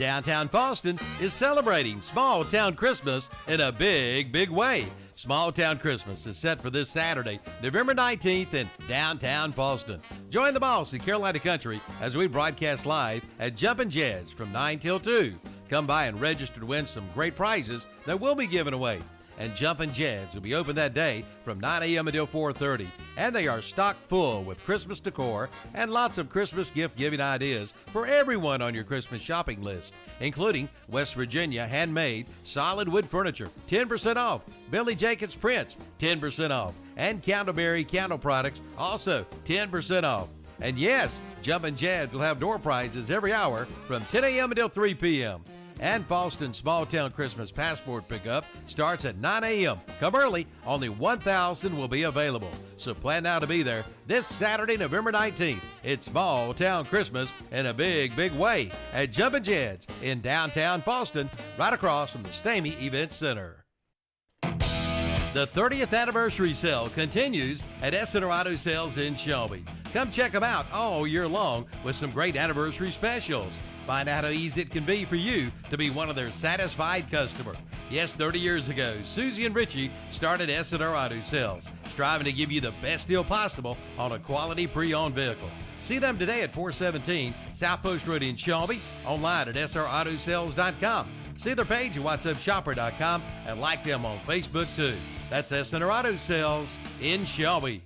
Downtown Fallston is celebrating Small Town Christmas in a big, big way. Small Town Christmas is set for this Saturday, November 19th in downtown Fallston. Join the boss in Carolina Country as we broadcast live at Jumpin' Jazz from 9 till 2. Come by and register to win some great prizes that we'll be giving away. And Jumpin' Jazz will be open that day from 9 a.m. until 4:30. And they are stocked full with Christmas decor and lots of Christmas gift-giving ideas for everyone on your Christmas shopping list, including West Virginia handmade solid wood furniture, 10% off, Billy Jacobs prints, 10% off, and Candleberry candle products, also 10% off. And yes, Jumpin' Jazz will have door prizes every hour from 10 a.m. until 3 p.m. And Fallston Small Town Christmas Passport Pickup starts at 9 a.m. Come early, only 1,000 will be available. So plan now to be there this Saturday, November 19th. It's Small Town Christmas in a big, big way at Jumpin' Jazz in downtown Fallston, right across from the Stamey Event Center. The 30th anniversary sale continues at S&R Auto Sales in Shelby. Come check them out all year long with some great anniversary specials. Find out how easy it can be for you to be one of their satisfied customers. Yes, 30 years ago, Susie and Richie started S&R Auto Sales, striving to give you the best deal possible on a quality pre-owned vehicle. See them today at 417 South Post Road in Shelby, online at srautosales.com. See their page at whatsupshopper.com and like them on Facebook too. That's S&R Auto Sales in Shelby.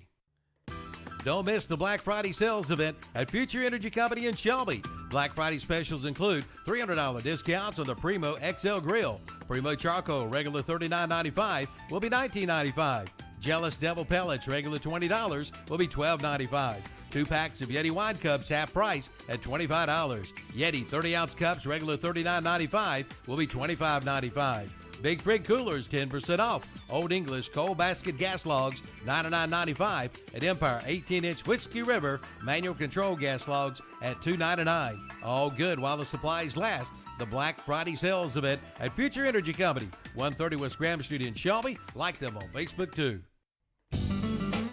Don't miss the Black Friday sales event at Future Energy Company in Shelby. Black Friday specials include $300 discounts on the Primo XL Grill. Primo Charcoal, regular $39.95, will be $19.95. Jealous Devil Pellets, regular $20, will be $12.95. 2 packs of Yeti wine cups, half price at $25. Yeti 30-ounce cups, regular $39.95, will be $25.95. Big Frig coolers, 10% off. Old English coal basket gas logs, $99.95. And Empire 18-inch Whiskey River manual control gas logs at $2.99. All good while the supplies last. The Black Friday sales event at Future Energy Company, 130 West Graham Street in Shelby. Like them on Facebook too.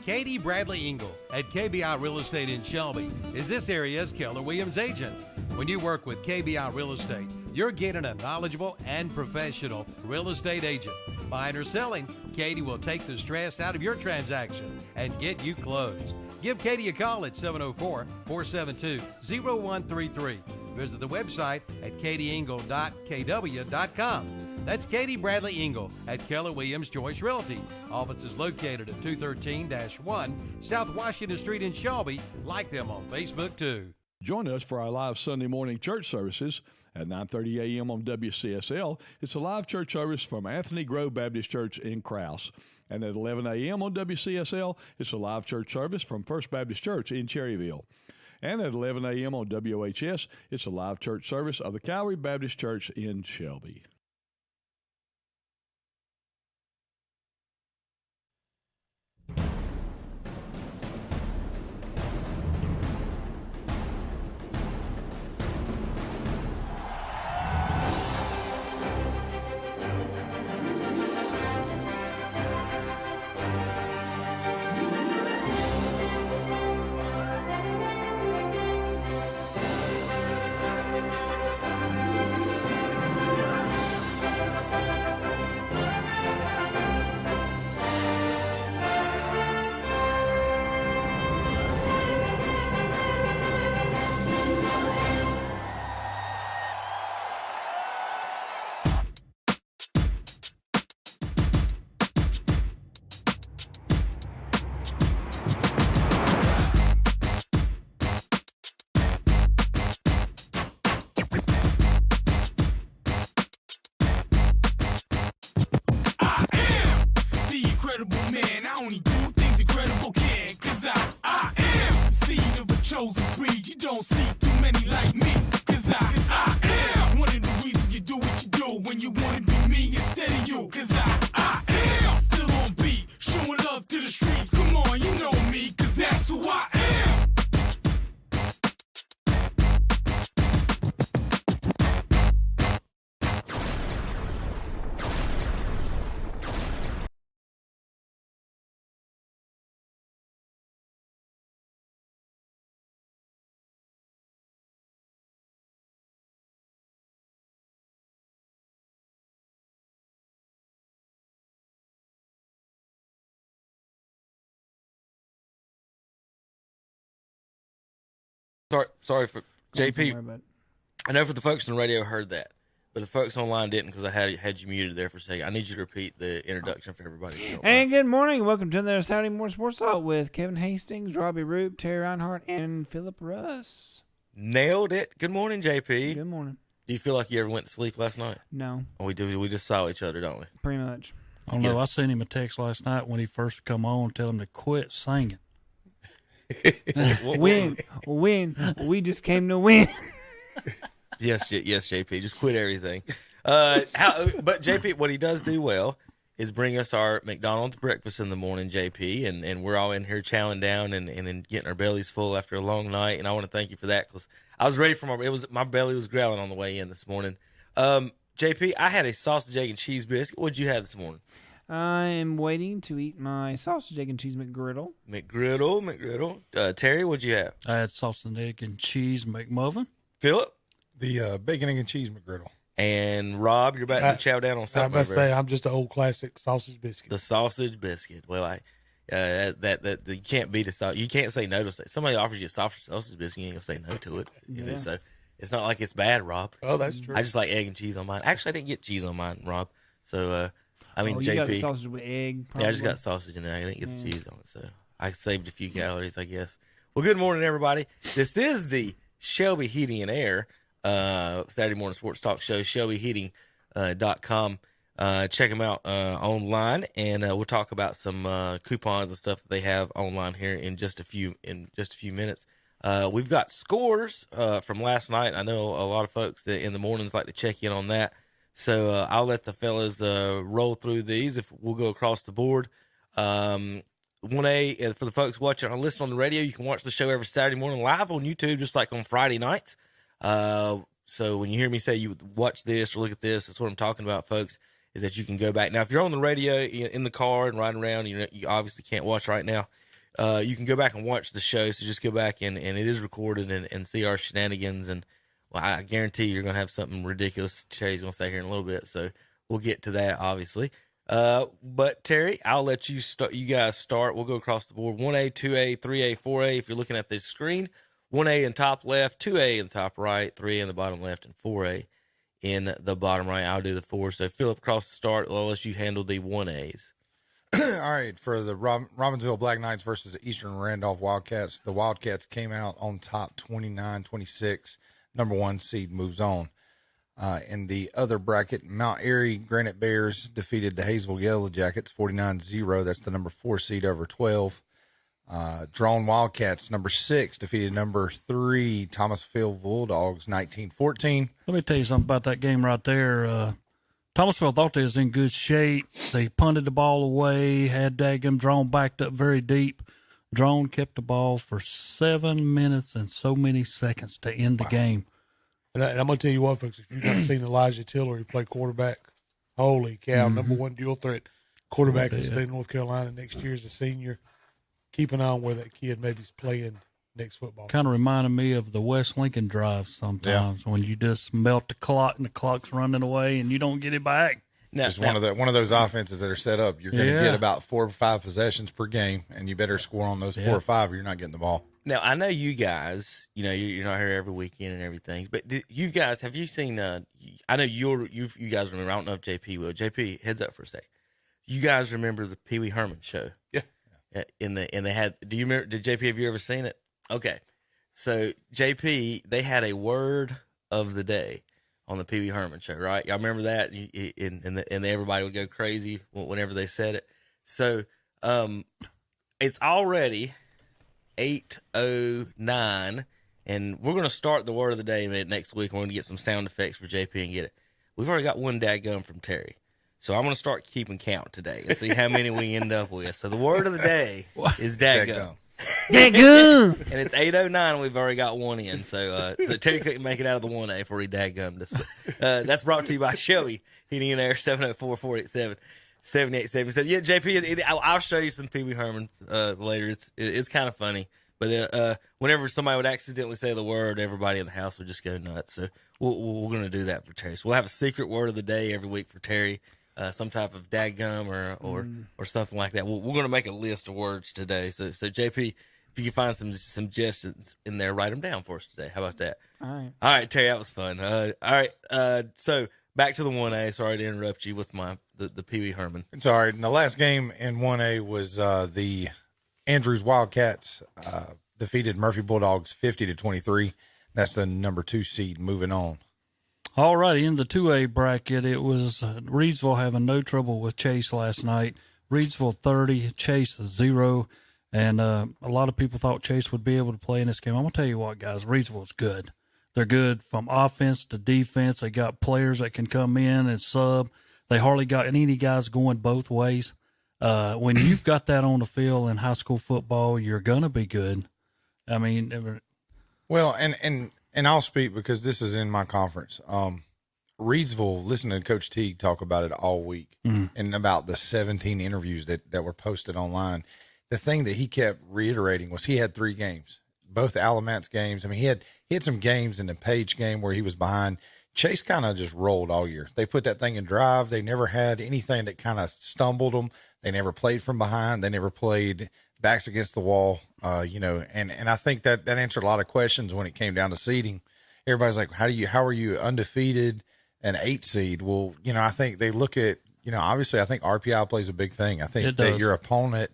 Katie Bradley Engel at KBI Real Estate in Shelby is this area's Keller Williams agent. When you work with KBI Real Estate, you're getting a knowledgeable and professional real estate agent. Buying or selling, Katie will take the stress out of your transaction and get you closed. Give Katie a call at 704-472-0133. Visit the website at katieengel.kw.com. That's Katie Bradley Engel at Keller Williams Joyce Realty. Office is located at 213-1 South Washington Street in Shelby. Like them on Facebook too. Join us for our live Sunday morning church services at 9:30 a.m. on WCSL. It's a live church service from Anthony Grove Baptist Church in Krause. And at 11 a.m. on WCSL, it's a live church service from First Baptist Church in Cherryville. And at 11 a.m. on WHS, it's a live church service of the Calvary Baptist Church in Shelby. Sorry for JP. Don't worry about it. I know for the folks on the radio heard that, but the folks online didn't because I had you muted there for a second. I need you to repeat the introduction for everybody. if you don't mind. And good morning. Welcome to another Saturday Morning Sports Talk with Kevin Hastings, Robbie Ruppe, Terry Reinhardt, and Phillip Russ. Nailed it. Good morning, JP. Good morning. Do you feel like you ever went to sleep last night? No, Oh, we do. We just saw each other, don't we? pretty much. I don't know. Yes. I sent him a text last night when he first come on, tell him to quit singing. Win. We just came to win. Yes, JP. Just quit everything. But JP, what he does do well is bring us our McDonald's breakfast in the morning, JP, and we're all in here chowing down and getting our bellies full after a long night. And I want to thank you for that because I was ready for my belly was growling on the way in this morning. JP, I had a sausage, egg, and cheese biscuit. What'd you have this morning? I am waiting to eat my sausage, egg, and cheese McGriddle. McGriddle. Terry, what'd you have? I had sausage, egg, and cheese McMuffin. Phillip? The bacon, egg, and cheese McGriddle. And Rob, you're about to chow down on I something. must say, I'm just an old classic sausage biscuit. The sausage biscuit. Well, that you can't beat a sausage. You can't say no to it. Somebody offers you a sausage biscuit, you ain't gonna say no to it. You know, so it's not like it's bad, Rob. Oh, that's true. I just like egg and cheese on mine. Actually, I didn't get cheese on mine, Rob. So I mean, You got the JP. sausage with egg. Yeah, I just probably. got sausage in there. I didn't get the cheese on it, so I saved a few calories, I guess. Well, good morning, everybody. This is the Shelby Heating and Air Saturday morning sports talk show. ShelbyHeating.com. Check them out online, and we'll talk about some coupons and stuff that they have online here in just a few minutes. We've got scores from last night. I know a lot of folks that in the mornings like to check in on that. So I'll let the fellas roll through these. If we'll go across the board. 1A, and for the folks watching or listening on the radio, you can watch the show every Saturday morning live on YouTube, just like on Friday nights. So when you hear me say you watch this or look at this, that's what I'm talking about, folks, is that you can go back. Now, if you're on the radio in the car and riding around, you obviously can't watch right now. You can go back and watch the show. So just go back and it is recorded and see our shenanigans. And well, I guarantee you're going to have something ridiculous Terry's going to say here in a little bit. So we'll get to that, obviously. But Terry, I'll let you start. You guys start. We'll go across the board. 1A, 2A, 3A, 4A. If you're looking at the screen, 1A in top left, 2A in the top right, 3A in the bottom left, and 4A in the bottom right. I'll do the 4. So Phillip, across the start. I'll let you handle the 1As. All right, for the Robbinsville Black Knights versus the Eastern Randolph Wildcats, the Wildcats came out on top 29-26. Number 1 seed moves on. In the other bracket, Mount Airy Granite Bears defeated the Hayesville Yellow Jackets 49-0. That's the number 4 seed over 12. Drone Wildcats, number 6, defeated number 3 Thomasville Bulldogs 19-14. Let me tell you something about that game right there. Thomasville thought they was in good shape. They punted the ball away, had daggum Drone backed up very deep. Drone kept the ball for 7 minutes and so many seconds to end the game. And I'm going to tell you what, folks, if you've not seen Elijah Tillery play quarterback, holy cow, number 1 dual threat quarterback in the state of North Carolina next year as a senior. Keep an eye on where that kid maybe is playing next football Kind of season. reminded me of the West Lincoln drive sometimes when you just melt the clock and the clock's running away and you don't get it back. Just one of those offenses that are set up. You're going to get about 4 or 5 possessions per game, and you better score on those 4 or 5 or you're not getting the ball. Now, I know you guys, you're not here every weekend and everything, but you guys, have you seen, I know you guys remember, I don't know if JP will. JP, heads up for a sec. You guys remember the Pee Wee Herman show? Yeah. And they had, do you remember, JP, have you ever seen it? Okay. So, JP, they had a word of the day on the Pee Wee Herman show, right? Y'all remember that? And everybody would go crazy whenever they said it. So, it's already 8:09, and we're going to start the word of the day next week. We're going to get some sound effects for JP and get it. We've already got one dadgum from Terry. So I'm going to start keeping count today and see how many we end up with. So the word of the day is dadgum. Dadgum. And it's 8:09. We've already got one in. So Terry couldn't make it out of the 1A before he dadgummed us. But, that's brought to you by Shelby Heating and Air, 704-487-7877. Yeah, JP, I'll show you some Pee Wee Herman later. It's kind of funny. But whenever somebody would accidentally say the word, everybody in the house would just go nuts. So we're going to do that for Terry. So we'll have a secret word of the day every week for Terry. Some type of dadgum or something like that. We're going to make a list of words today. So JP, if you can find some suggestions in there, write them down for us today. How about that? All All right, Terry, that was fun. All right, so back to the 1A. Sorry to interrupt you with the Pee Wee Herman. It's all right. And the last game in 1A was the Andrews Wildcats defeated Murphy Bulldogs 50-23. That's the number 2 seed moving on. All righty, in the 2A bracket, it was Reedsville having no trouble with Chase last night. Reedsville 30, Chase 0, and a lot of people thought Chase would be able to play in this game. I'm going to tell you what, guys, Reedsville's good. They're good from offense to defense. They got players that can come in and sub. They hardly got any guys going both ways. When you've got that on the field in high school football, you're going to be good. I mean, well, and I'll speak because this is in my conference. Reedsville, listening to Coach Teague talk about it all week and about the 17 interviews that were posted online. The thing that he kept reiterating was he had 3 games, both Alamance games. I mean, he had some games in the Page game where he was behind. Chase kind of just rolled all year. They put that thing in drive. They never had anything that kind of stumbled them. They never played from behind. They never played backs against the wall, and I think that answered a lot of questions when it came down to seeding. Everybody's like, how are you undefeated an 8 seed? Well, I think they look at, obviously I think RPI plays a big thing. I think that your opponent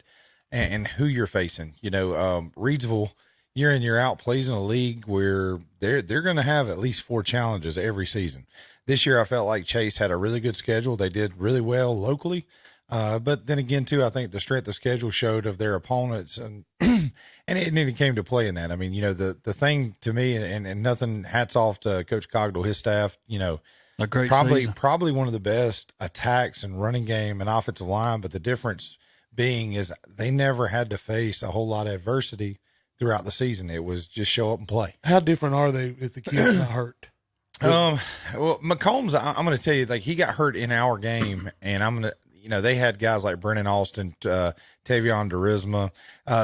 and who you're facing, Reedsville, year in, year out, plays in a league where they're going to have at least 4 challenges every season. This year, I felt like Chase had a really good schedule. They did really well locally. But then again, too, I think the strength of schedule showed of their opponents, and it came to play in that. I mean, the thing to me, and nothing, hats off to Coach Cogdell, his staff, a great probably one of the best attacks and running game and offensive line. But the difference being is they never had to face a whole lot of adversity throughout the season. It was just show up and play. How different are they if the kid's not hurt? Well, McCombs, I'm going to tell you, like, he got hurt in our game, and I'm going to, they had guys like Brennan Austin, Tavion Derisma.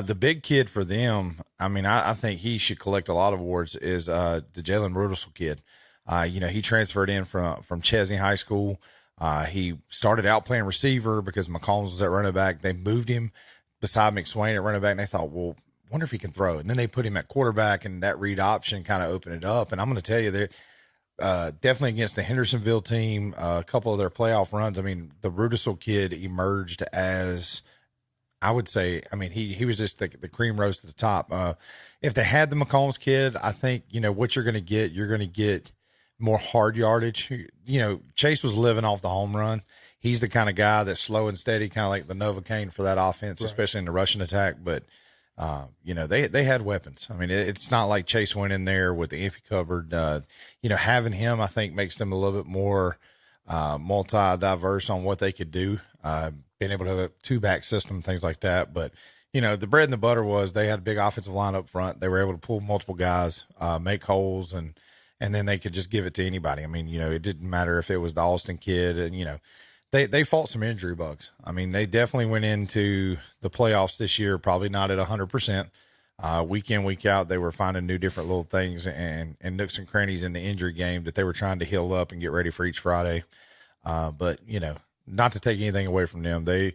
The big kid for them, I mean, I think he should collect a lot of awards, is the Jalen Rudelsel kid. He transferred in from Chesney High School. He started out playing receiver because McCombs was at running back. They moved him beside McSwain at running back, and they thought, well, wonder if he can throw. And then they put him at quarterback, and that read option kind of opened it up. And I'm going to tell you, they're definitely against the Hendersonville team, a couple of their playoff runs. I mean, the Rudelsel kid emerged as, I would say, I mean, he was just the cream rose to the top. If they had the McCombs kid, I think, what you're going to get more hard yardage. Chase was living off the home run. He's the kind of guy that's slow and steady, kind of like the Novocaine for that offense, right, especially in the rushing attack. But, they had weapons. I mean, it's not like Chase went in there with the empty cupboard. Having him, I think, makes them a little bit more multi-diverse on what they could do, being able to have a 2-back system, things like that. But, the bread and the butter was they had a big offensive line up front. They were able to pull multiple guys, make holes, and then they could just give it to anybody. I mean, it didn't matter if it was the Austin kid, and, They fought some injury bugs. I mean, they definitely went into the playoffs this year probably not at 100%. Week in, week out, they were finding new different little things and nooks and crannies in the injury game that they were trying to heal up and get ready for each Friday. But, not to take anything away from them. They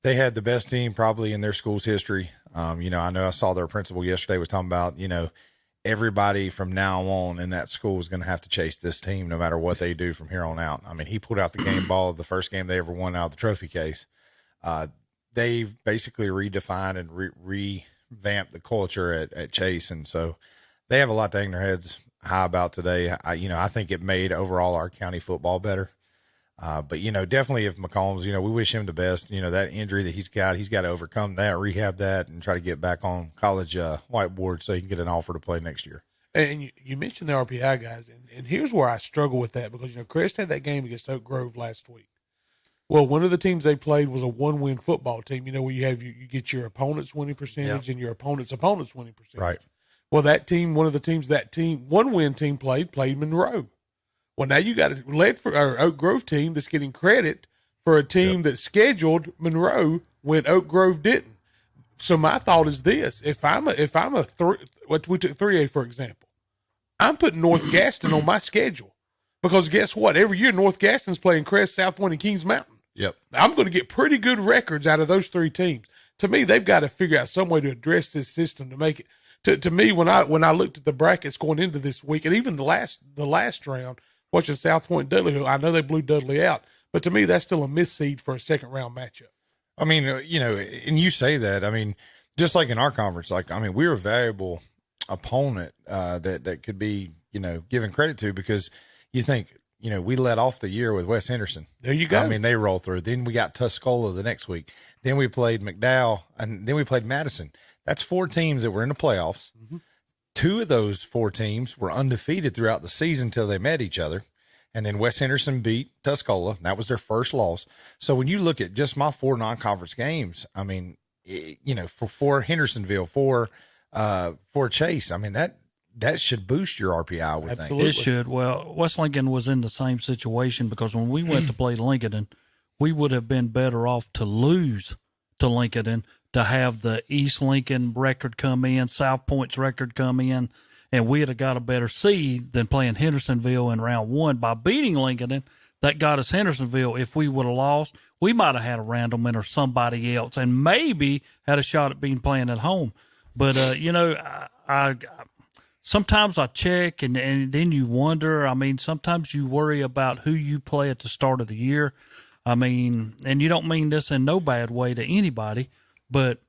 had the best team probably in their school's history. I know I saw their principal yesterday was talking about, everybody from now on in that school is going to have to chase this team no matter what they do from here on out. I mean, he pulled out the game ball the first game they ever won out of the trophy case. They've basically redefined and revamped the culture at Chase. And so they have a lot to hang their heads high about today. I think it made overall our county football better. But definitely if McCombs, we wish him the best. That injury that he's got to overcome that, rehab that, and try to get back on college whiteboard so he can get an offer to play next year. And you mentioned the RPI guys, and here's where I struggle with that because, Crest had that game against Oak Grove last week. Well, one of the teams they played was a 1-win football team, where you get your opponent's winning percentage and your opponent's winning percentage. Right. Well, that team, one of the teams that team, 1-win team played Monroe. Well, now you got a led for our Oak Grove team that's getting credit for a team that scheduled Monroe when Oak Grove didn't. So my thought is this: if I'm a what we took 3A for example, I'm putting North Gaston on my schedule because guess what? Every year North Gaston's playing Crest, South Point, and Kings Mountain. Yep. I'm going to get pretty good records out of those 3 teams. to me, they've got to figure out some way to address this system to make it. To me, when I looked at the brackets going into this week, and even the last round, watching South Point and Dudley, who I know they blew Dudley out, but to me, that's still a misseed for a second round matchup. I mean, and you say that. I mean, just like in our conference, we're a valuable opponent that could be, given credit to, because you think, we let off the year with West Henderson. There you go. I mean, they roll through. Then we got Tuscola the next week. Then we played McDowell, and then we played Madison. That's 4 teams that were in the playoffs. Mm-hmm. 2 of those 4 teams were undefeated throughout the season until they met each other. And then West Henderson beat Tuscola. That was their first loss. So when you look at just my 4 non-conference games, I mean, for Hendersonville, for Chase, I mean, that should boost your RPI, I would think. It should. Well, West Lincoln was in the same situation because when we went to play Lincoln, we would have been better off to lose to Lincoln, to have the East Lincoln record come in, South Point's record come in, and we'd have got a better seed than playing Hendersonville in round 1. By beating Lincoln, that got us Hendersonville. If we would have lost, we might have had a Randleman or somebody else and maybe had a shot at being playing at home. But, I sometimes I check and then you wonder. I mean, sometimes you worry about who you play at the start of the year. I mean, and you don't mean this in no bad way to anybody, but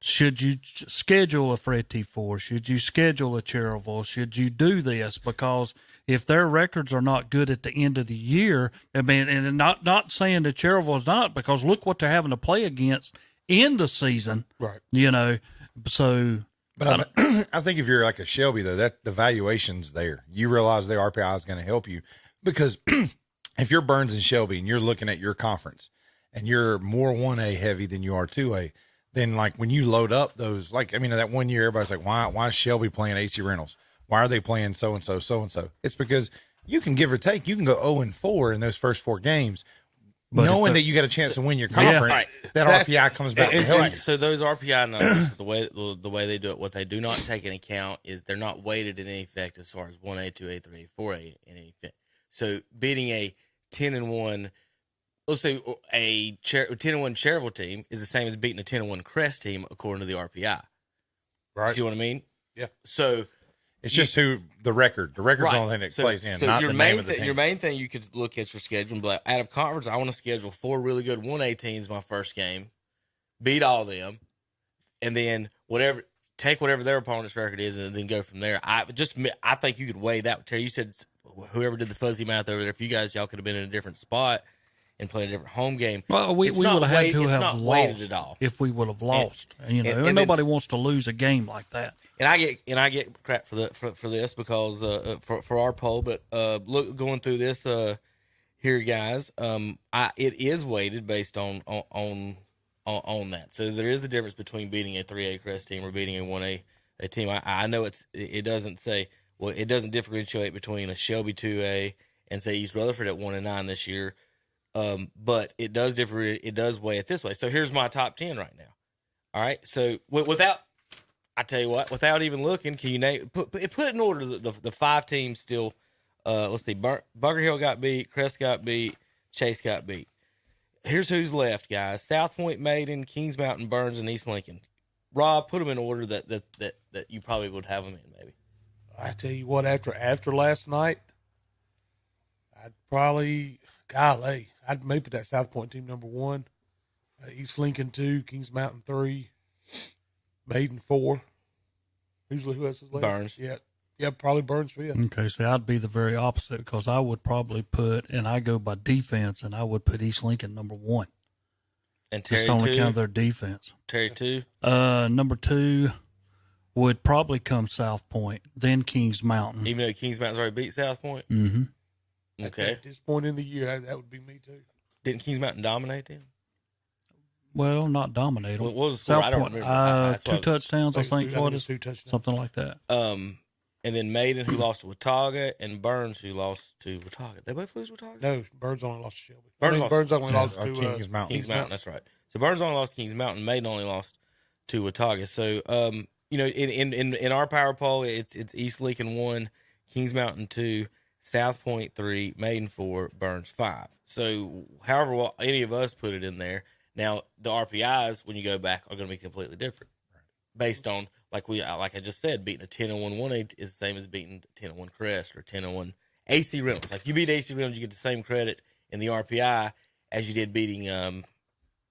should you schedule a Fred T4? Should you schedule a Cherryville? Should you do this? Because if their records are not good at the end of the year, I mean, and not saying that Cherryville is not, because look what they're having to play against in the season. Right. So. But I think if you're like a Shelby, though, that the valuation's there. You realize their RPI is going to help you, because if you're Burns and Shelby and you're looking at your conference and you're more 1A heavy than you are 2A, then like when you load up those, that one year everybody's like, why is Shelby playing AC Reynolds? Why are they playing so-and-so, so-and-so? It's because you can give or take. You can go 0-4 in those first 4 games, but knowing that you got a chance to win your conference, that RPI comes back to help you. So those RPI numbers, the way they do it, what they do not take into account is they're not weighted in any effect as far as 1A, 2A, 3A, 4A in anything. So beating a 10-1, let's say a 10-1 Cherryville team is the same as beating a 10-1 Crest team according to the RPI. Right. See what I mean? Yeah. So it's just the record's the only thing that plays in, not the name of the team. Your main thing, you could look at your schedule and be like, out of conference, I want to schedule 4 really good 1A teams my first game, beat all of them, and then take whatever their opponent's record is and then go from there. I think you could weigh that. Terry, you said whoever did the fuzzy math over there, if y'all could have been in a different spot and played a different home game. Well, we would have had to have lost at all. if we would have lost. And nobody wants to lose a game like that. And I get crap for this because for our poll, but going through this here, guys, it is weighted based on that. So there is a difference between beating a 3A Crest team or beating a 1A team. I know it doesn't say, well, it doesn't differentiate between a Shelby 2A and say East Rutherford at 1-9 this year. But it does differ. It does weigh it this way. So here's my top 10 right now. All right. So I tell you what, without even looking, can you put in order the 5 teams still? Let's see. Bunker Hill got beat. Crest got beat. Chase got beat. Here's who's left, guys: South Point, Maiden, Kings Mountain, Burns, and East Lincoln. Rob, put them in order that you probably would have them in. Maybe. I tell you what, after last night, I'd probably I'd maybe put that South Point team number 1, East Lincoln 2, Kings Mountain 3, Maiden 4. Who else is left? Burns. Yeah, probably Burns 5th. Okay, so I'd be the very opposite, because I would probably and I go by defense, and I would put East Lincoln number 1. And Terry just on 2? account of their defense. Terry 2? Number 2 would probably come South Point, then Kings Mountain. Even though Kings Mountain's already beat South Point? Mm-hmm. Okay. At this point in the year, that would be me too. Didn't Kings Mountain dominate them? Well, not dominate them. What was the score? I don't remember. 2 touchdowns, I think. What is 2 touchdowns? Something like that. And then Maiden, who lost to Watauga, and Burns, who lost to Watauga. They both lose to Watauga? No, Burns only lost to Shelby. Burns only lost to Kings Mountain. Kings Mountain, that's right. So Burns only lost to Kings Mountain. Maiden only lost to Watauga. So, in our power poll, it's East Lincoln 1, Kings Mountain 2, South Point 3, Maiden 4, Burns 5. So, however any of us put it in there, Now, the RPIs, when you go back, are going to be completely different based on, like I just said, beating a 10-1 1A is the same as beating 10-1 Crest or 10-1 AC Reynolds. Like, you beat AC Reynolds, you get the same credit in the RPI as you did beating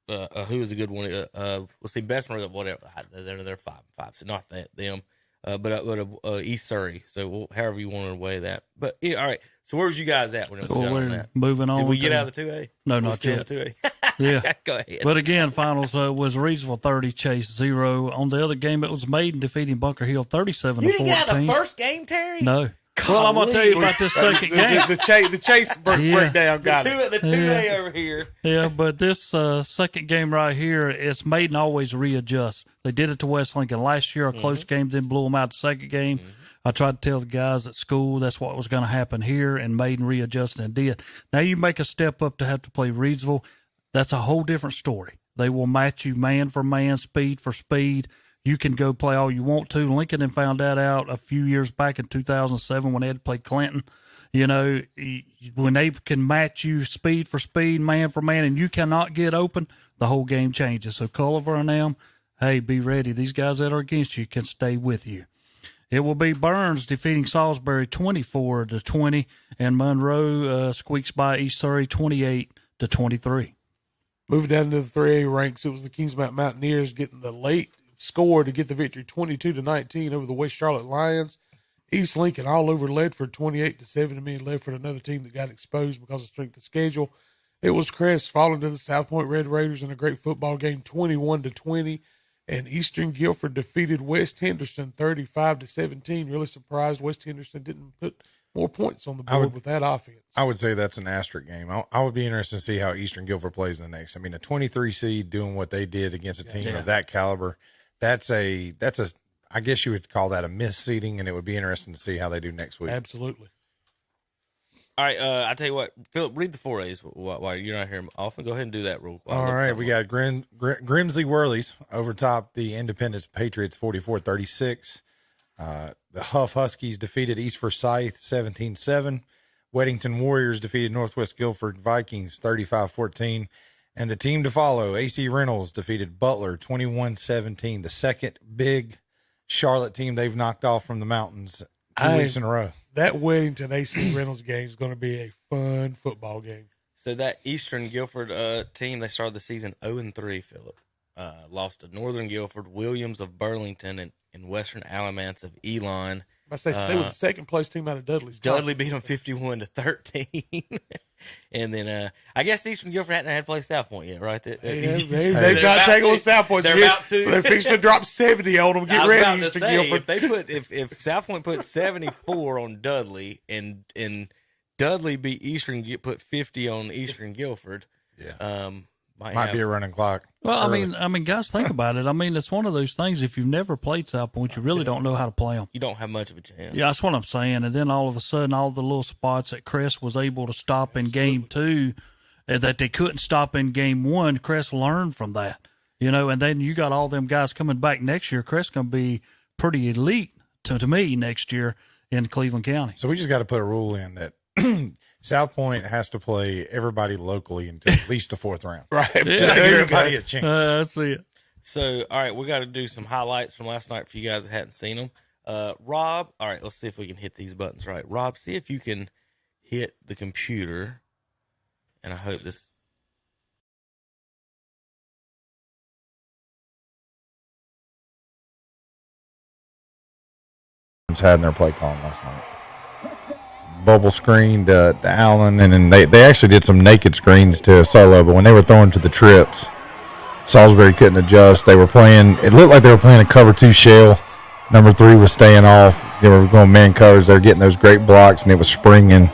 who was a good one? Let's see, Bessemer, whatever. They're 5-5, so not them. But East Surrey. So however you want to weigh that. But yeah, all right. So where's you guys at? When We're moving on. Did we get out of the 2A? No, We're not still yet. in the 2A. Yeah. Go ahead. But again, finals was Reedsville 30, Chase 0. On the other game, it was Maiden defeating Bunker Hill 37-14. You didn't get out of the first game, Terry? No. Well, I'm gonna tell you about this second game. The chase breakdown got it. The 2A over here. Yeah, but this second game right here, it's Maiden always readjust. They did it to West Lincoln last year, a close game, then blew them out the second game. I tried to tell the guys at school that's what was going to happen here, and Maiden readjusted and did. Now you make a step up to have to play Reedsville. That's a whole different story. They will match you man for man, speed for speed. You can go play all you want to. Lincoln then found that out a few years back in 2007 when they had to play Clinton. You know, when they can match you speed for speed, man for man, and you cannot get open, the whole game changes. So Culliver and them, hey, be ready. These guys that are against you can stay with you. It will be Burns defeating Salisbury 24-20, and Monroe squeaks by East Surrey 28-23. Moving down into the 3A ranks, it was the Kingsmount Mountaineers getting the late score to get the victory 22-19 over the West Charlotte Lions. East Lincoln all over Ledford 28-7. I mean, Ledford, another team that got exposed because of strength of schedule. It was Crest falling to the South Point Red Raiders in a great football game 21-20. And Eastern Guilford defeated West Henderson 35-17. Really surprised West Henderson didn't put more points on the board with that offense. I would say that's an asterisk game. I would be interested to see how Eastern Guilford plays in the next. I mean, a 23 seed doing what they did against a team of that caliber, that's a I guess you would call that a misseeding, and it would be interesting to see how they do next week. Absolutely. All right, I tell you what, Philip, read the 4As while you're not here often. Go ahead and do that real quick. All right, we got Grimsley Whirlies over top the Independence Patriots 44-36. The Huff Huskies defeated East Forsyth 17-7. Weddington Warriors defeated Northwest Guilford Vikings 35-14. And the team to follow, AC Reynolds, defeated Butler 21-17. The second big Charlotte team they've knocked off from the mountains 2 weeks in a row. That Weddington AC Reynolds game is going to be a fun football game. So that Eastern Guilford team, they started the season 0-3, Philip. Lost to Northern Guilford, Williams of Burlington, and Western Alamance of Elon. I say they were the second place team out of Dudley's. Dudley beat them 51-13. And then I guess Eastern Guilford hadn't had to play South Point yet, right? They've got to take on South Point. They're about to. So they're fixing to drop 70 on them. Get ready, Eastern Guilford. If South Point put 74 on Dudley and Dudley beat put 50 on Eastern Guilford, might be a running clock. Well, I mean, guys, think about it. I mean, it's one of those things. If you've never played South Point, you really don't know how to play them. You don't have much of a chance. Yeah, that's what I'm saying. And then all of a sudden, all the little spots that Crest was able to stop in game 2 that they couldn't stop in game 1, Crest learned from that. You know, and then you got all them guys coming back next year. Crest going to be pretty elite to me next year in Cleveland County. So we just got to put a rule in that South Point has to play everybody locally until at least the 4th round. Right. Just to give everybody a chance. That's it. So, all right, we got to do some highlights from last night for you guys that hadn't seen them. Rob, all right, let's see if we can hit these buttons right. Rob, see if you can hit the computer. And I hope this. Had in their play column last night. Bubble screen to Allen, and then they actually did some naked screens to Solo, but when they were throwing to the trips, Salisbury couldn't adjust. They were playing, it looked like they were playing a cover 2 shell. Number 3 was staying off. They were going man covers. They were getting those great blocks, and it was springing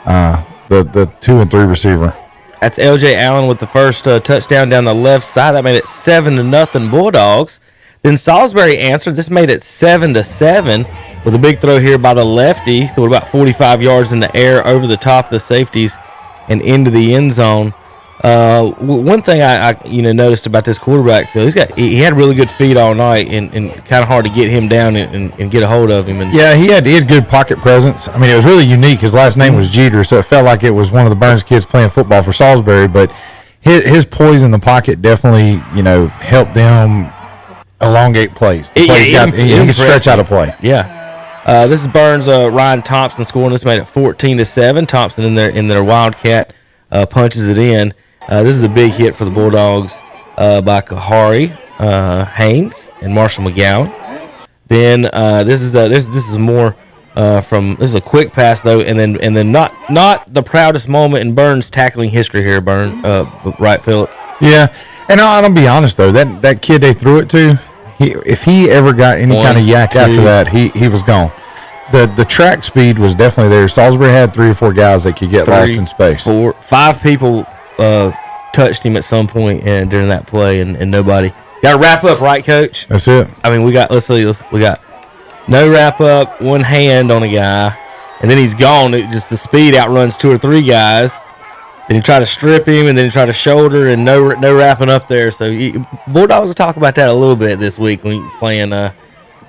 the 2 and 3 receiver. That's LJ Allen with the first touchdown down the left side. That made it 7-0 Bulldogs. Then Salisbury answered. This made it 7-7 with a big throw here by the lefty. Threw about 45 yards in the air over the top of the safeties and into the end zone. One thing I noticed about this quarterback, Phil, he had really good feet all night and kind of hard to get him down and get a hold of him. Yeah, he had good pocket presence. I mean, it was really unique. His last name was Jeter, so it felt like it was one of the Burns kids playing football for Salisbury, but his poise in the pocket definitely, helped them elongate plays. He can stretch out a play. Yeah. This is Burns. Ryan Thompson scoring. This made it 14-7. Thompson in their Wildcat punches it in. This is a big hit for the Bulldogs by Kahari Haynes and Marshall McGowan. Then this is more this is a quick pass though, and then not the proudest moment in Burns tackling history here. Right, Phillip? Yeah, and I'll be honest though, that kid they threw it to, if he ever got any kind of yak after that, he was gone. The track speed was definitely there. Salisbury had 3 or 4 guys that could get lost in space. 5 people touched him at some point during that play, and nobody. Got to wrap up, right, Coach? That's it. I mean, we got no wrap up, one hand on a guy, and then he's gone. Just the speed outruns 2 or 3 guys. Then he tried to strip him, and then he tried to shoulder, and no wrapping up there. So Bulldogs will talk about that a little bit this week when you're playing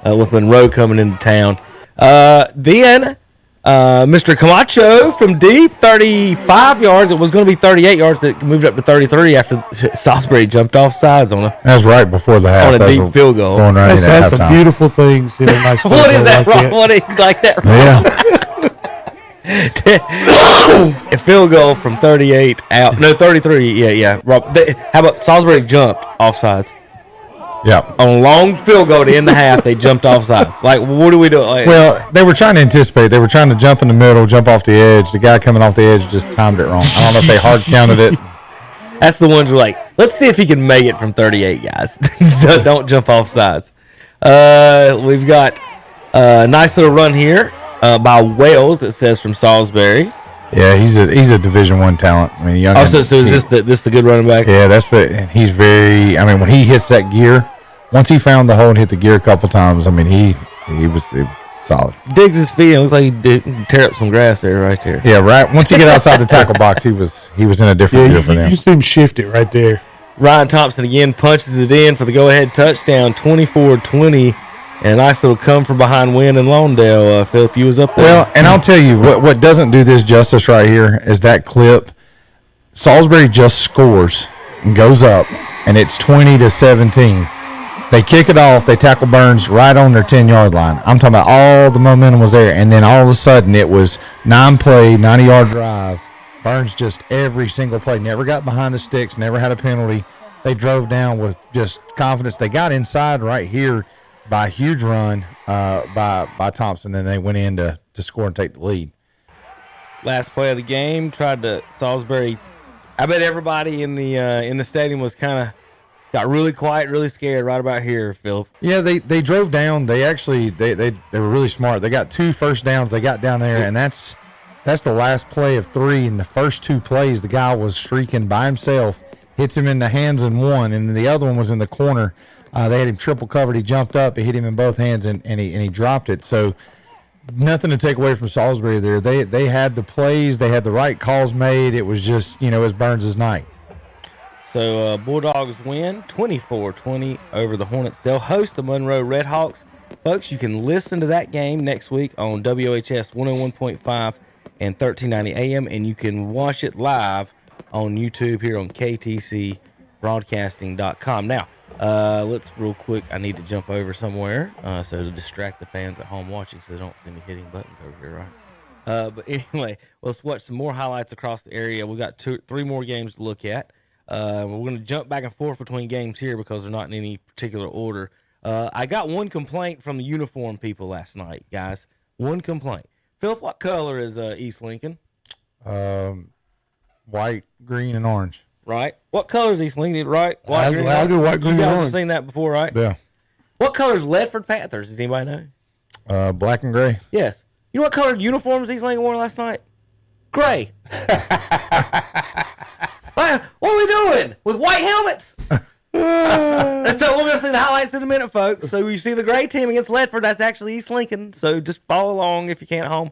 with Monroe coming into town. Then Mr. Camacho from deep, 35 yards. It was going to be 38 yards. It moved up to 33 after Salisbury jumped off sides on a. That was right before the half. On a deep field goal. Going right that's some beautiful things. Nice what is that wrong? What is like that wrong? Yeah. A field goal from 38 out. No, 33. Yeah. How about Salisbury jumped off sides? Yeah. On a long field goal to end the half, they jumped off sides. Like, what do we do? Like, well, they were trying to anticipate. They were trying to jump in the middle, jump off the edge. The guy coming off the edge just timed it wrong. I don't know if they hard counted it. That's the ones who are like, let's see if he can make it from 38, guys. So don't jump off sides. We've got a nice little run here by Wales, it says, from Salisbury. Yeah, he's a Division I talent. I mean, young. So is this the good running back? Yeah, he's very. I mean, when he hits that gear, once he found the hole and hit the gear a couple times, I mean, he was solid. Digs his feet. It looks like he did tear up some grass there, right there. Yeah, right. Once he got outside the tackle box, he was in a different deal for them. You see him shift it right there. Ryan Thompson again punches it in for the go-ahead touchdown, 24-20. And a nice little come from behind win in Lawndale. Phillip, you was up there. Well, and I'll tell you, what doesn't do this justice right here is that clip. Salisbury just scores and goes up, and it's 20-17. They kick it off. They tackle Burns right on their 10-yard line. I'm talking about all the momentum was there, and then all of a sudden it was 9-play, 90-yard drive. Burns just every single play. Never got behind the sticks, never had a penalty. They drove down with just confidence. They got inside right here by a huge run by Thompson, and they went in to score and take the lead. Last play of the game, tried to Salisbury. I bet everybody in the stadium was kind of got really quiet, really scared right about here, Phil. Yeah, they drove down. They actually they were really smart. They got 2 first downs. They got down there, and that's the last play of 3. In the first 2 plays, the guy was streaking by himself, hits him in the hands in one, and the other one was in the corner. They had him triple covered. He jumped up. It hit him in both hands, and he dropped it. So nothing to take away from Salisbury there. They had the plays. They had the right calls made. It was just, it was Burns' night. So Bulldogs win 24-20 over the Hornets. They'll host the Monroe Redhawks. Folks, you can listen to that game next week on WHS 101.5 and 1390 AM, and you can watch it live on YouTube here on KTCBroadcasting.com. Now, let's real quick. I need to jump over somewhere so to distract the fans at home watching so they don't see me hitting buttons over here, right? But anyway, let's watch some more highlights across the area. We got 3 more games to look at. We're going to jump back and forth between games here because they're not in any particular order. I got one complaint from the uniform people last night, guys. One complaint. Phillip, what color is East Lincoln? White, green, and orange. Right. What color is East Lincoln? Right. White, green, white, green, you and guys orange. have seen that before, right? Yeah. What color is Ledford Panthers? Does anybody know? Black and gray. Yes. You know what color uniforms East Lincoln wore last night? Gray. What are we doing with white helmets? So we're going to see the highlights in a minute, folks. So you see the gray team against Ledford. That's actually East Lincoln. So just follow along if you can't at home.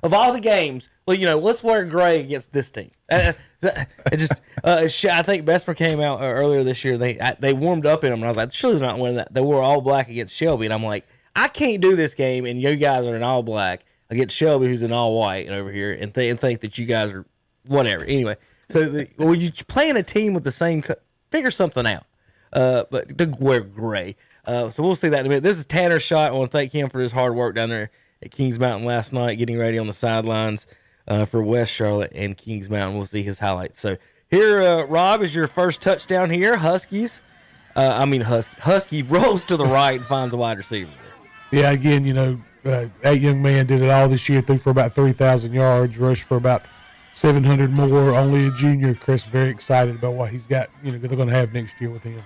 Of all the games, well, let's wear gray against this team. I think Bessemer came out earlier this year. They warmed up in them, and I was like, surely they're not wearing that. They wore all black against Shelby, and I'm like, I can't do this game, and you guys are in all black against Shelby, who's in all white, and over here, and think that you guys are whatever. Anyway, so when you playing a team with the same, figure something out. But to wear gray. So we'll see that in a minute. This is Tanner's shot. I want to thank him for his hard work down there at Kings Mountain last night, getting ready on the sidelines for West Charlotte and Kings Mountain. We'll see his highlights. So here, Rob, is your first touchdown here. Husky rolls to the right and finds a wide receiver. Yeah, again, that young man did it all this year, threw for about 3,000 yards, rushed for about 700 more, only a junior. Chris, very excited about what he's got, they're going to have next year with him.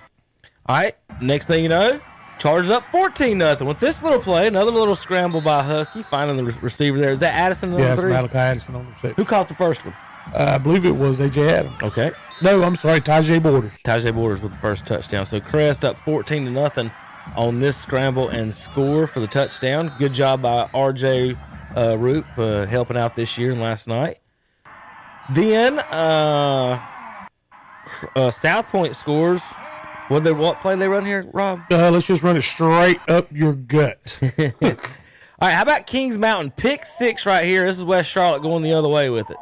All right, next thing you know, Chargers up 14-0. With this little play, another little scramble by Husky, finding the receiver there. Is that Addison? Yeah, it's Malachi Addison on the reception. Who caught the first one? I believe it was A.J. Adams. Okay. No, I'm sorry, Tajay Borders. Tajay Borders with the first touchdown. So Crest up 14-0 on this scramble and score for the touchdown. Good job by R.J. Ruppe helping out this year and last night. Then South Point scores. What play they run here, Rob? Let's just run it straight up your gut. All right, how about Kings Mountain? Pick 6 right here. This is West Charlotte going the other way with it.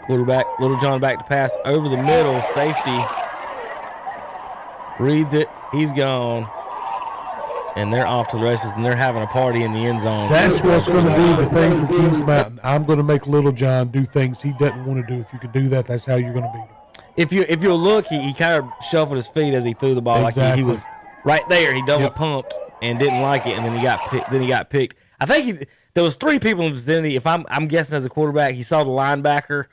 Quarterback, Little John back to pass over the middle. Safety reads it. He's gone. And they're off to the races, and they're having a party in the end zone. That's what's going to be the thing for Kings Mountain. I'm going to make Little John do things he doesn't want to do. If you can do that, that's how you're going to beat him. If you'll look, he kind of shuffled his feet as he threw the ball. Exactly. Like he was right there. He double pumped and didn't like it, and then he got picked. I think there was 3 people in the vicinity. If I'm guessing as a quarterback, he saw the linebacker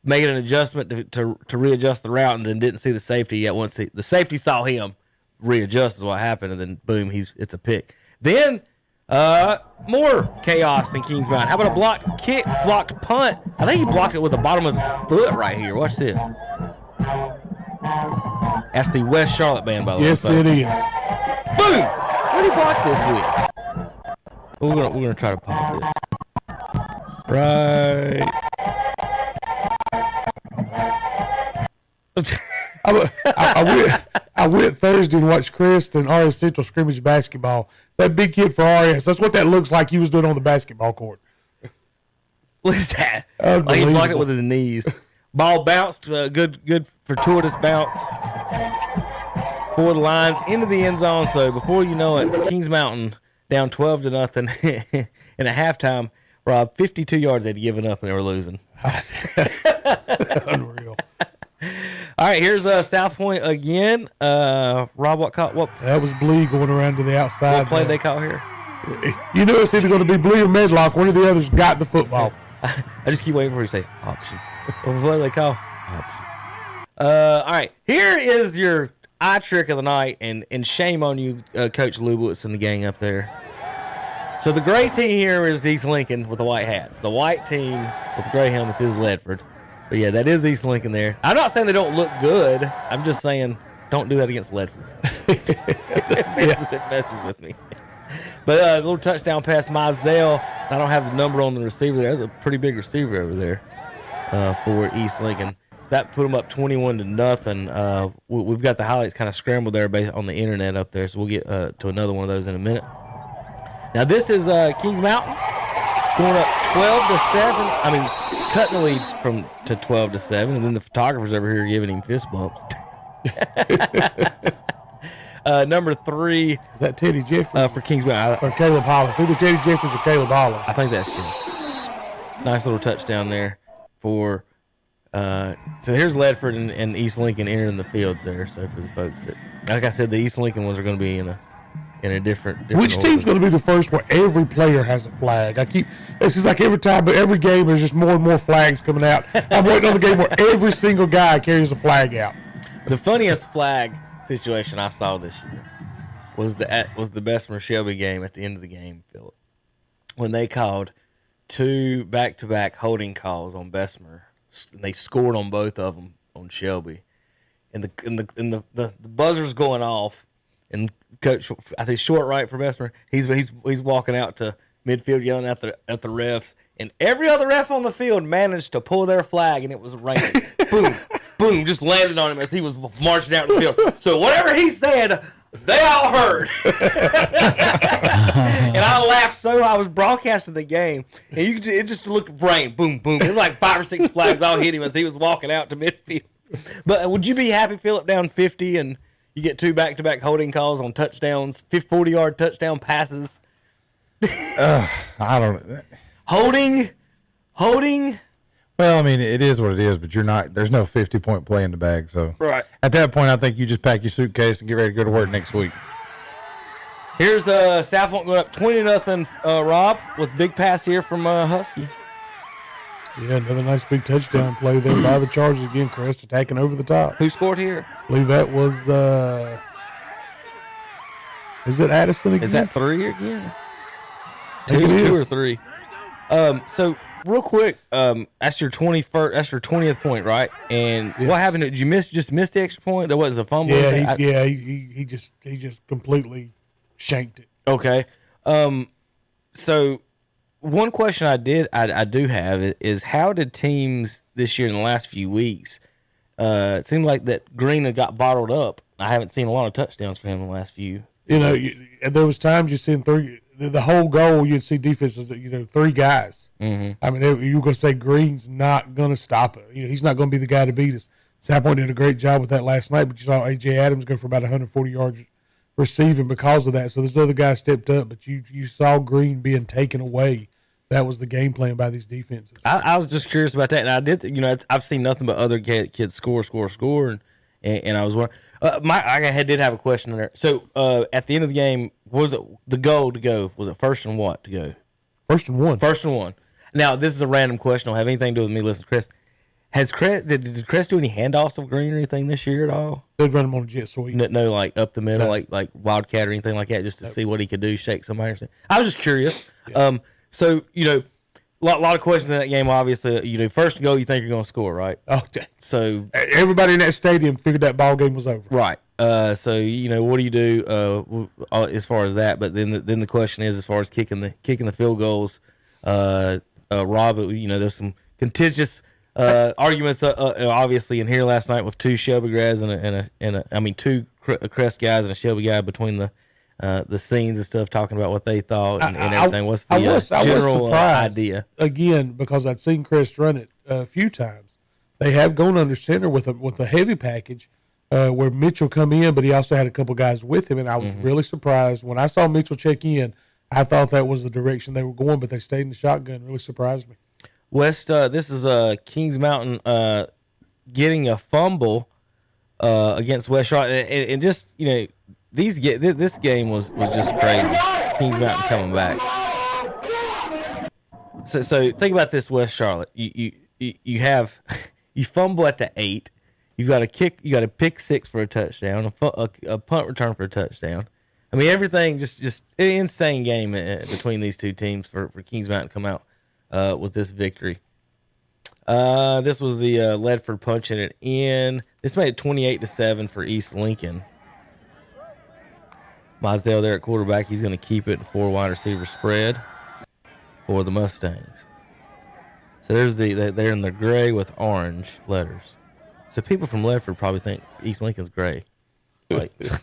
making an adjustment to readjust the route, and then didn't see the safety yet. Once the safety saw him readjust is what happened, and then boom, it's a pick. Then more chaos in Kings Mountain. How about a blocked punt? I think he blocked it with the bottom of his foot right here. Watch this. That's the West Charlotte band, by the way. Yes, it is. Boom! Where did he block this week? We're gonna try to pop this. Right. I went Thursday and watched Chris and RS Central scrimmage basketball. That big kid for RS, that's what that looks like he was doing on the basketball court. Look at that. Like he blocked it with his knees. Ball bounced, good fortuitous bounce for the lines into the end zone. So before you know it, Kings Mountain down 12-0 in a halftime. Rob, 52 yards they'd given up and they were losing. Unreal. All right, here's South Point again. Rob, what? That was Blee going around to the outside. What play they call here? You know it's either going to be Blee or Medlock. One of the others got the football. I just keep waiting for you to say option. What play they call? Option. All right, here is your eye trick of the night, and shame on you, Coach Lubowitz and the gang up there. So the gray team here is East Lincoln with the white hats. The white team with the gray helmets is Ledford. But yeah, that is East Lincoln there. I'm not saying they don't look good. I'm just saying don't do that against Ledford. It messes with me. But a little touchdown pass, Mizell. I don't have the number on the receiver there. That's a pretty big receiver over there for East Lincoln. So that put them up 21-0. We've got the highlights kind of scrambled there based on the internet up there. So we'll get to another one of those in a minute. Now this is Kings Mountain going up 12-7. I mean, cutting the lead to 12-7, and then the photographers over here giving him fist bumps. Number 3 is that Teddy Jeffries for Kings Mountain or Caleb Hollis? Either Teddy Jeffries or Caleb Hollis. I think that's true. Nice little touchdown there for. So here's Ledford and East Lincoln entering the fields there. So for the folks that, like I said, the East Lincoln ones are going to be in a different Which order. team's going to be the first where every player has a flag? This is like every time, but every game there's just more and more flags coming out. I'm waiting on the game where every single guy carries a flag out. The funniest flag situation I saw this year was the Bessemer Shelby game at the end of the game, Philip, when they called 2 back-to-back holding calls on Bessemer. They scored on both of them on Shelby, and the buzzer's going off. And Coach, I think short right for Bessemer. He's walking out to midfield yelling at the refs, and every other ref on the field managed to pull their flag, and it was raining. Boom, boom, just landed on him as he was marching out in the field. So whatever he said, They all heard. And I laughed so I was broadcasting the game, and it just looked brain, boom, boom. It was like 5 or 6 flags all hit him as he was walking out to midfield. But would you be happy, Phillip, down 50 and you get 2 back-to-back holding calls on touchdowns, 40-yard touchdown passes? I don't. Holding. Well, I mean, it is what it is, but you're not. There's no 50-point play in the bag, so Right. at that point, I think you just pack your suitcase and get ready to go to work next week. Here's South Point going up 20-0. Rob with big pass here from Husky. Yeah, another nice big touchdown play there by the Chargers again. Crest attacking over the top. Who scored here? I believe that was. Is it Addison again? Is that 3 again? I think it Two is. or 3. So real quick, that's your 21st. That's your 20th point, right? And Yes. what happened? Did you miss the extra point? There was a fumble. Yeah, he just completely shanked it. Okay. So one question I do have is how did teams this year in the last few weeks? It seemed like that Green had got bottled up. I haven't seen a lot of touchdowns for him in the last few. There was times you seen 3. The whole goal you'd see defenses, 3 guys. Mm-hmm. I mean, you were going to say Green's not going to stop it. He's not going to be the guy to beat us. South Point did a great job with that last night, but you saw A.J. Adams go for about 140 yards receiving because of that. So those other guys stepped up, but you saw Green being taken away. That was the game plan by these defenses. I was just curious about that, and I did. I've seen nothing but other kids score, and I was wondering. I did have a question there. So at the end of the game, was it the goal to go? Was it first and what to go? First and 1. First and 1. Now this is a random question. Don't have anything to do with me listening to Chris. Did Chris do any handoffs of Green or anything this year at all? They'd run him on a jet sweep. No, like up the middle, No. like Wildcat or anything like that, just to see what he could do, shake somebody or something. I was just curious. Yeah. So lot of questions in that game. Obviously, first and goal, you think you're going to score, right? Okay. So Everybody in that stadium figured that ball game was over. right. So what do you do as far as that? But then the question is as far as kicking the field goals. Rob, there's some contentious arguments obviously in here last night with 2 Shelby guys and 2 Crest guys and a Shelby guy between the scenes and stuff, talking about what they thought and everything. What's the general idea? Again, because I'd seen Crest run it a few times. They have gone under center with a heavy package where Mitchell come in, but he also had a couple guys with him, and I was really surprised. When I saw Mitchell check in, I thought that was the direction they were going, but they stayed in the shotgun. Really surprised me. West, this is Kings Mountain getting a fumble against West Charlotte, and just this game was just crazy. Kings Mountain coming back. So think about this, West Charlotte. You have you fumble at the 8. You've got a kick. You got a pick 6 for a touchdown. A punt return for a touchdown. I mean, everything just an insane game between these two teams for Kings Mountain to come out with this victory. This was the Ledford punching it in. This made it 28-7 for East Lincoln. Mizell there at quarterback. He's going to keep it in 4 wide receiver spread for the Mustangs. So there's they're in the gray with orange letters. So people from Ledford probably think East Lincoln's gray. Like, this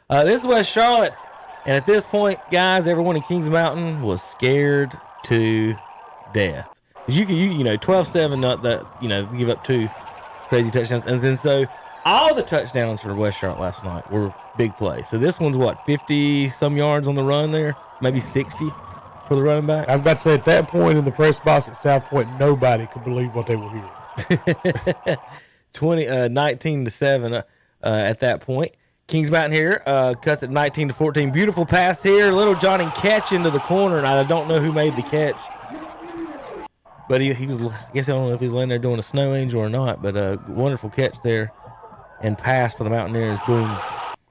is West Charlotte, and at this point, guys, everyone in Kings Mountain was scared to death. You 12-7, not that give up 2 crazy touchdowns, and then so all the touchdowns for West Charlotte last night were big plays. So this one's 50 some yards on the run there, maybe 60 for the running back. I was about to say at that point in the press box at South Point, nobody could believe what they were hearing. 19-7 at that point. Kings Mountain here cuts it 19-14. Beautiful pass here. Little Johnny catch into the corner, and I don't know who made the catch. But he was, I guess I don't know if he's laying there doing a snow angel or not, but a wonderful catch there and pass for the Mountaineers. Boom.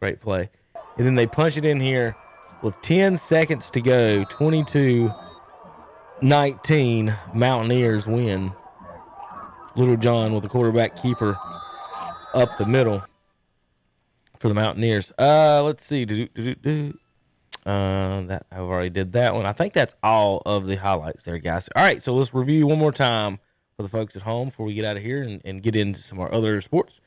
Great play. And then they punch it in here with 10 seconds to go. 22-19. Mountaineers win. Little John with the quarterback keeper up the middle for the Mountaineers. Let's see. That I've already did that one. I think that's all of the highlights there, guys. All right, so let's review one more time for the folks at home before we get out of here and get into some of our other sports.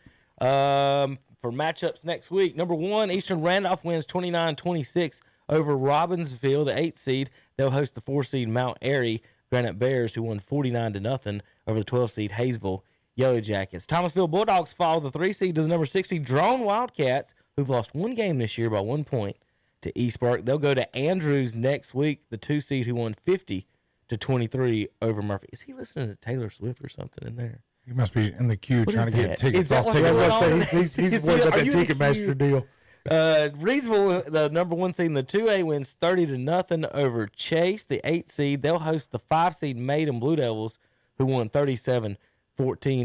for matchups next week. Number 1, Eastern Randolph wins 29-26 over Robbinsville, the 8th seed. They'll host the 4 seed Mount Airy Granite Bears, who won 49-0 over the 12 seed Hayesville Yellow Jackets. Thomasville Bulldogs follow the 3 seed to the number 6 seed Drone Wildcats, who've lost 1 game this year by 1 point to East Burke. They'll go to Andrews next week, the 2 seed who won 50-23 over Murphy. Is he listening to Taylor Swift or something in there? He must be in the queue What trying is to get that? tickets Is that off what's ticket. going on? He's the Is one he- got are that you in the Ticketmaster queue? deal. Reedsville, the number 1 seed in the 2A, wins 30-0 over Chase, the 8th seed. They'll host the 5 seed Maiden Blue Devils, who won 37-14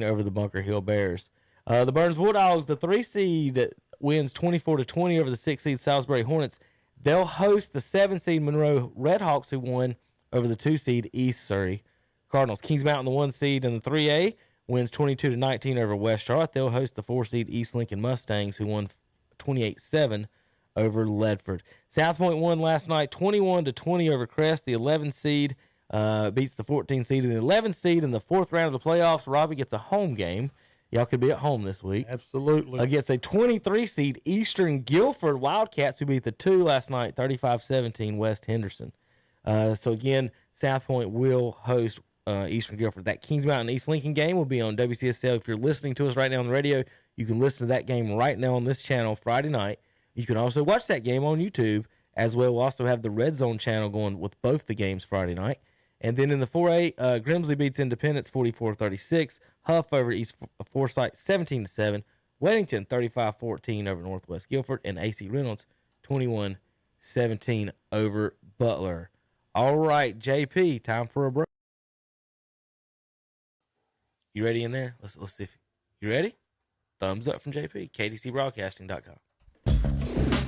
over the Bunker Hill Bears. The Burns Bulldogs, the 3 seed, wins 24-20 over the 6 seed Salisbury Hornets. They'll host the 7 seed Monroe Redhawks, who won over the 2 seed East Surrey Cardinals. Kings Mountain, the 1 seed in the 3A, wins 22-19 over West Charlotte. They'll host the 4 seed East Lincoln Mustangs, who won 28-7 over Ledford. South Point won last night 21-20 over Crest. The 11 seed beats the 14 seed. And the 11 seed in the 4th round of the playoffs, Robbie gets a home game. Y'all could be at home this week. Absolutely. Against a 23 seed Eastern Guilford Wildcats, who beat the 2 last night, 35-17 West Henderson. So again, South Point will host Eastern Guilford. That Kings Mountain East Lincoln game will be on WCSL. If you're listening to us right now on the radio, you can listen to that game right now on this channel Friday night. You can also watch that game on YouTube as well. We'll also have the Red Zone channel going with both the games Friday night. And then in the 4A, Grimsley beats Independence 44-36. Huff over East Forsyth 17-7. Weddington 35-14 over Northwest Guilford. And AC Reynolds 21-17 over Butler. All right, JP, time for a break. You ready in there? Let's see. You ready? Thumbs up from JP. KDCBroadcasting.com.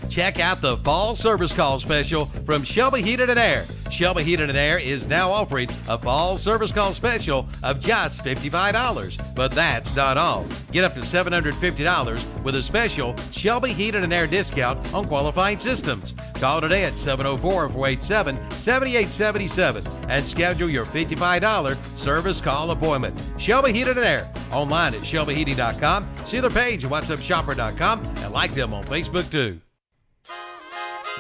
Check out the fall service call special from Shelby Heated and Air. Shelby Heated and Air is now offering a fall service call special of just $55. But that's not all. Get up to $750 with a special Shelby Heated and Air discount on qualifying systems. Call today at 704-487-7877 and schedule your $55 service call appointment. Shelby Heated and Air. Online at shelbyheating.com. See their page at whatsupshopper.com and like them on Facebook too.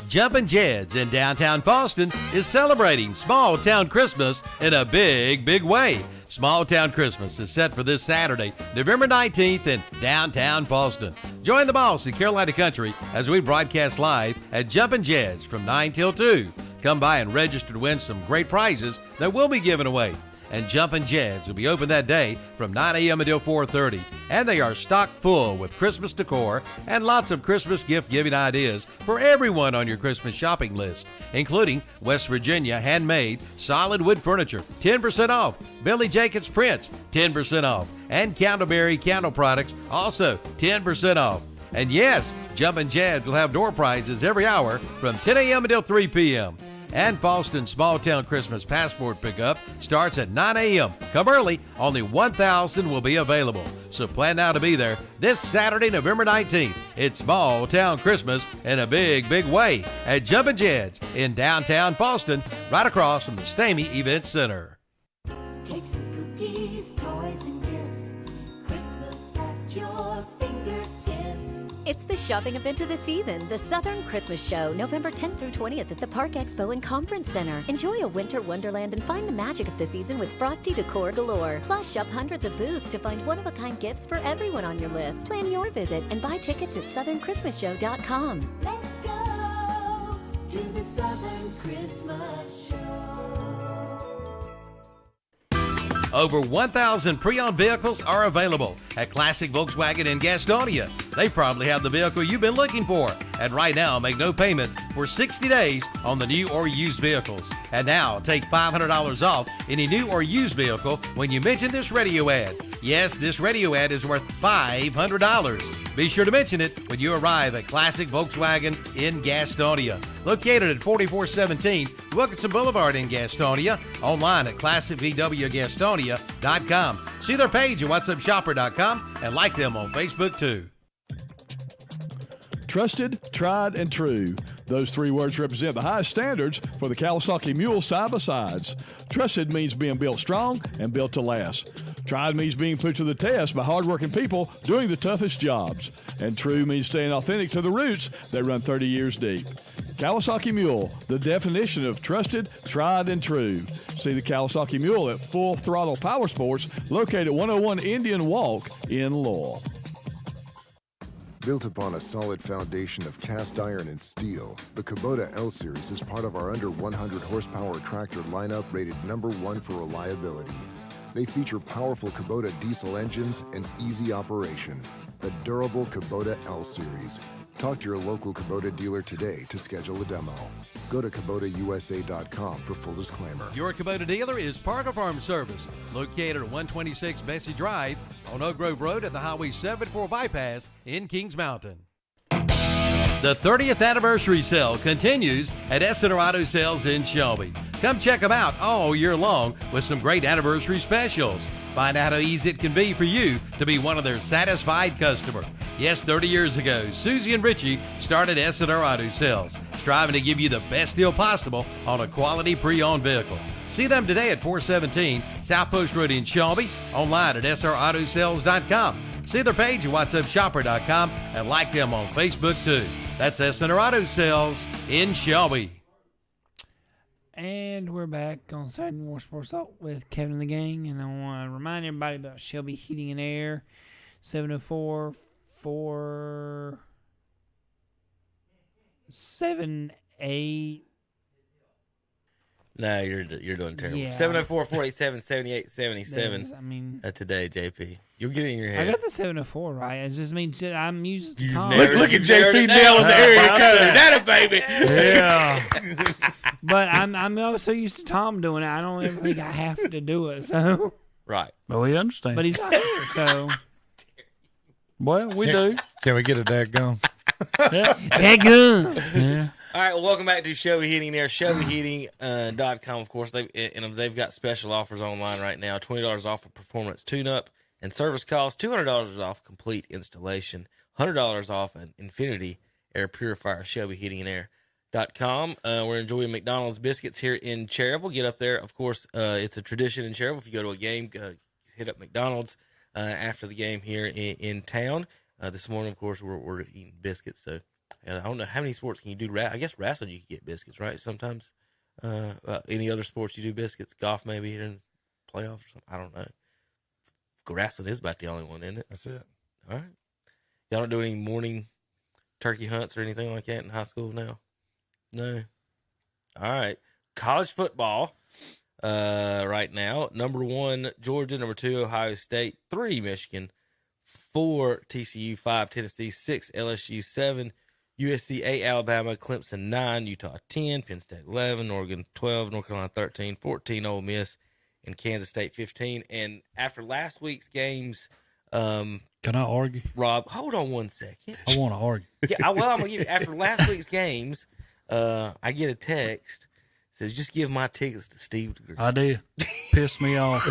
Jumpin' Jed's in downtown Boston is celebrating Small Town Christmas in a big, big way. Small Town Christmas is set for this Saturday, November 19th in downtown Boston. Join the boss in Carolina Country as we broadcast live at Jumpin' Jed's from 9 till 2. Come by and register to win some great prizes that will be given away. And Jumpin' Jed's will be open that day from 9 a.m. until 4:30. And they are stocked full with Christmas decor and lots of Christmas gift-giving ideas for everyone on your Christmas shopping list, including West Virginia handmade solid wood furniture, 10% off, Billy Jacobs prints, 10% off, and Candleberry candle products, also 10% off. And yes, Jumpin' Jed's will have door prizes every hour from 10 a.m. until 3 p.m. And Boston Small Town Christmas Passport Pickup starts at 9 a.m. Come early, only 1,000 will be available. So plan now to be there this Saturday, November 19th. It's Small Town Christmas in a big, big way at Jumpin' Jed's in downtown Boston, right across from the Stamey Event Center. Cakes and cookies, toys and gifts, Christmas at your fingertips. It's the shopping event of the season, the Southern Christmas Show, November 10th through 20th at the Park Expo and Conference Center. Enjoy a winter wonderland and find the magic of the season with frosty decor galore. Plus, shop hundreds of booths to find one-of-a-kind gifts for everyone on your list. Plan your visit and buy tickets at southernChristmasShow.com. Let's go to the Southern Christmas Show. Over 1,000 pre-owned vehicles are available at Classic Volkswagen in Gastonia. They probably have the vehicle you've been looking for. And right now, make no payment for 60 days on the new or used vehicles. And now, take $500 off any new or used vehicle when you mention this radio ad. Yes, this radio ad is worth $500. Be sure to mention it when you arrive at Classic Volkswagen in Gastonia. Located at 4417 Wilkinson Boulevard in Gastonia. Online at ClassicVWGastonia.com. See their page at WhatsUpShopper.com and like them on Facebook too. Trusted, tried, and true. Those three words represent the highest standards for the Kawasaki Mule side-by-sides. Trusted means being built strong and built to last. Tried means being put to the test by hardworking people doing the toughest jobs. And true means staying authentic to the roots that run 30 years deep. Kawasaki Mule, the definition of trusted, tried, and true. See the Kawasaki Mule at Full Throttle Power Sports, located at 101 Indian Walk in Lowell. Built upon a solid foundation of cast iron and steel, the Kubota L-Series is part of our under 100 horsepower tractor lineup rated #1 for reliability. They feature powerful Kubota diesel engines and easy operation. The durable Kubota L-Series. Talk to your local Kubota dealer today to schedule a demo. Go to KubotaUSA.com for full disclaimer. Your Kubota dealer is Parker Farm Service, located at 126 Bessie Drive on Oak Grove Road at the Highway 74 bypass in Kings Mountain. The 30th anniversary sale continues at Essener Auto Sales in Shelby. Come check them out all year long with some great anniversary specials. Find out how easy it can be for you to be one of their satisfied customers. Yes, 30 years ago, Susie and Richie started Essener Auto Sales, striving to give you the best deal possible on a quality pre-owned vehicle. See them today at 417 South Post Road in Shelby, online at srautosales.com. See their page at whatsupshopper.com and like them on Facebook too. That's Essener Auto Sales in Shelby. And we're back on Saturday Morning Sports Talk with Kevin and the gang. And I want to remind everybody about Shelby Heating and Air, 704-478. No, you're doing terrible. Yeah. 704-487-7877. I mean, Today, JP. You're getting in your I head. got the 704 right. It just means I'm used to Tom. Look at JP nailing the area code. That a baby. Yeah. But I'm also used to Tom doing it. I don't ever think I have to do it. So Right. But we understand. But he's not here, so. Well, we do. Can we get a dadgum? That good. Yeah. All right, well, welcome back to Shelby Heating there. ShelbyHeating.com, of course. They've got special offers online right now. $20 off a performance tune-up and service costs. $200 off complete installation. $100 off an Infinity air purifier. ShelbyHeatingandAir.com. We're enjoying McDonald's biscuits here in Cherryville. Get up there. Of course, it's a tradition in Cherryville. If you go to a game, hit up McDonald's after the game here in town. This morning, of course, we're eating biscuits, so... And I don't know how many sports can you do. I guess wrestling you can get biscuits, right? Sometimes. Any other sports you do biscuits? Golf maybe in playoffs or something. I don't know. Wrestling is about the only one, isn't it? That's it. All right. Y'all don't do any morning turkey hunts or anything like that in high school now? No. All right. College football right now. Number 1, Georgia. Number 2, Ohio State. 3, Michigan. 4, TCU. 5, Tennessee. 6, LSU. 7, USC, 8, Alabama, Clemson 9, Utah 10, Penn State 11, Oregon 12, North Carolina 13, 14, Ole Miss, and Kansas State 15. And after last week's games, can I argue? Rob, hold on one second. I want to argue. Yeah, I'm gonna give you. After last week's games, I get a text says just give my tickets to Steve DeGree. I did. Pissed me off.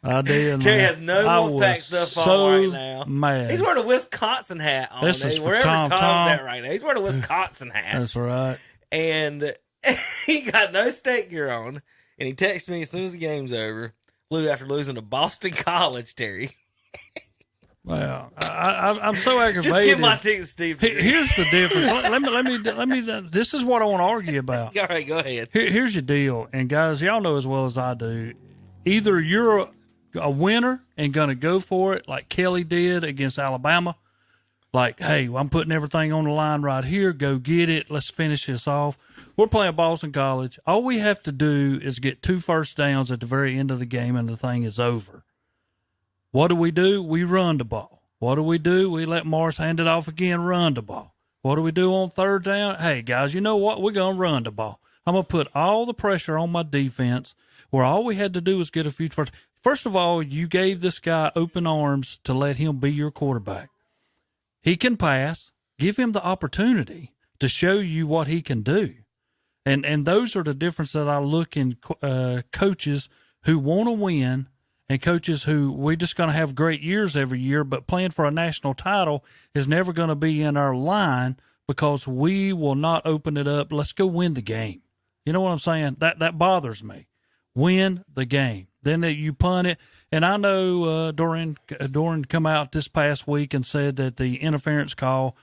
I did. Terry has no Wolfpack stuff on right now. Mad. He's wearing a Wisconsin hat on. This is for wherever Tom's at right now. He's wearing a Wisconsin hat. That's right. And he got no state gear on. And he texted me as soon as the game's over. After losing to Boston College, Terry. Well, I'm so aggravated. Just give my tickets, Steve. Here's the difference. Let me. This is what I want to argue about. All right, go ahead. Here's your deal, and guys, y'all know as well as I do. Either you're a winner and going to go for it like Kelly did against Alabama. Like, hey, I'm putting everything on the line right here. Go get it. Let's finish this off. We're playing Boston College. All we have to do is get 2 first downs at the very end of the game, and the thing is over. What do? We run the ball. What do? We let Morris hand it off again, run the ball. What do we do on 3rd down? Hey, guys, you know what? We're going to run the ball. I'm going to put all the pressure on my defense where all we had to do was get a few first. First of all, you gave this guy open arms to let him be your quarterback. He can pass. Give him the opportunity to show you what he can do. And those are the difference that I look in coaches who want to win and coaches who we're just going to have great years every year, but playing for a national title is never going to be in our line because we will not open it up. Let's go win the game. You know what I'm saying? That bothers me. Win the game. Then you punt it. And I know Doran come out this past week and said that the interference call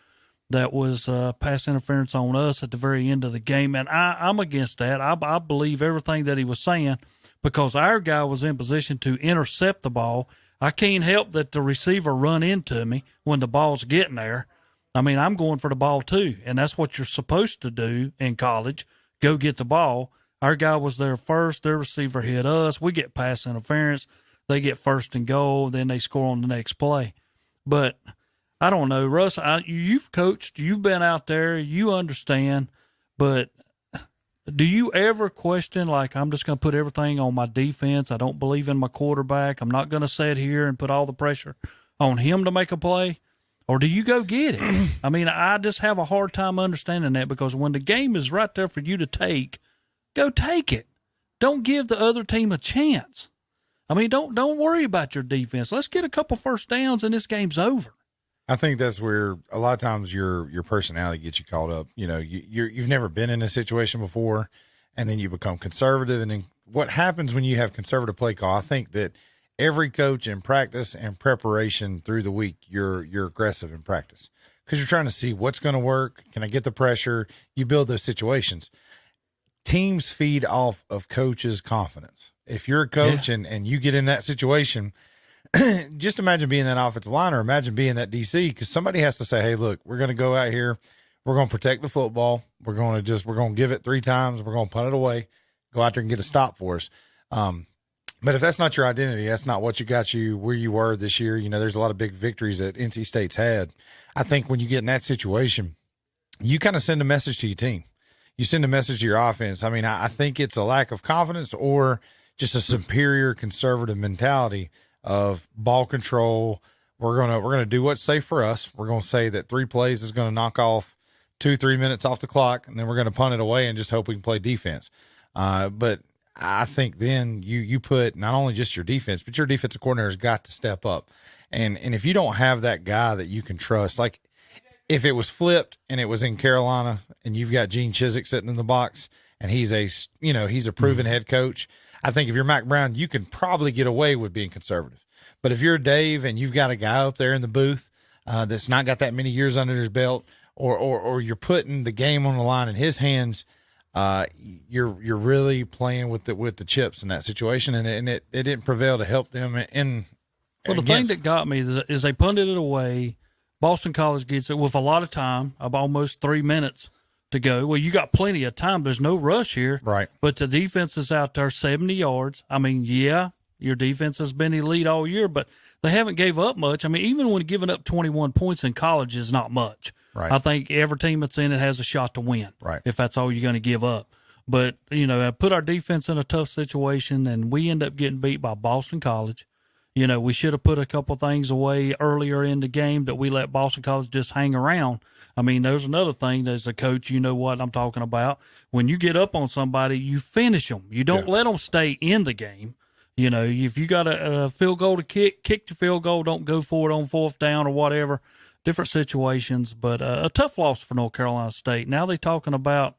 that was pass interference on us at the very end of the game, and I'm against that. I believe everything that he was saying because our guy was in position to intercept the ball. I can't help that the receiver run into me when the ball's getting there. I mean, I'm going for the ball too, and that's what you're supposed to do in college, go get the ball. Our guy was there first. Their receiver hit us. We get pass interference. They get first and goal. Then they score on the next play. But I don't know, Russ, you've coached. You've been out there. You understand. But do you ever question, like, I'm just going to put everything on my defense? I don't believe in my quarterback. I'm not going to sit here and put all the pressure on him to make a play. Or do you go get it? I mean, I just have a hard time understanding that because when the game is right there for you to take, go take it. Don't give the other team a chance. I mean, don't worry about your defense. Let's get a couple first downs and this game's over. I think that's where a lot of times your personality gets you caught up. You know, you've never been in a situation before, and then you become conservative. And then what happens when you have conservative play call? I think that every coach in practice and preparation through the week, you're aggressive in practice because you're trying to see what's going to work. Can I get the pressure? You build those situations. Teams feed off of coaches' confidence. If you're a coach and you get in that situation, just imagine being that offensive line or imagine being that DC because somebody has to say, hey, look, we're going to go out here. We're going to protect the football. We're going to give it 3 times. We're going to punt it away, go out there and get a stop for us. But if that's not your identity, that's not what got you where you were this year. You know, there's a lot of big victories that NC State's had. I think when you get in that situation, you kind of send a message to your team. You send a message to your offense. I mean, I think it's a lack of confidence or just a superior conservative mentality of ball control. We're gonna do what's safe for us. We're gonna say that 3 plays is gonna knock off 2-3 minutes off the clock, and then we're gonna punt it away and just hope we can play defense. But I think then you put not only just your defense, but your defensive coordinator has got to step up. And if you don't have that guy that you can trust, like if it was flipped and it was in Carolina and you've got Gene Chizik sitting in the box and he's a proven head coach, I think if you're Mac Brown, you can probably get away with being conservative. But if you're Dave and you've got a guy up there in the booth that's not got that many years under his belt, or you're putting the game on the line in his hands, you're really playing with the chips in that situation, and it didn't prevail to help them in. Well, the thing that got me is they punted it away. Boston College gets it with a lot of time, of almost 3 minutes to go. Well, you got plenty of time. There's no rush here. Right. But the defense is out there 70 yards. I mean, yeah, your defense has been elite all year, but they haven't gave up much. I mean, even when giving up 21 points in college is not much. Right. I think every team that's in it has a shot to win. Right. If that's all you're going to give up. But, you know, I put our defense in a tough situation, and we end up getting beat by Boston College. You know, we should have put a couple things away earlier in the game that we let Boston College just hang around. I mean, there's another thing as a coach, you know what I'm talking about. When you get up on somebody, you finish them. You don't let them stay in the game. You know, if you got a field goal to kick the field goal. Don't go for it on 4th down or whatever. Different situations, but a tough loss for North Carolina State. Now they're talking about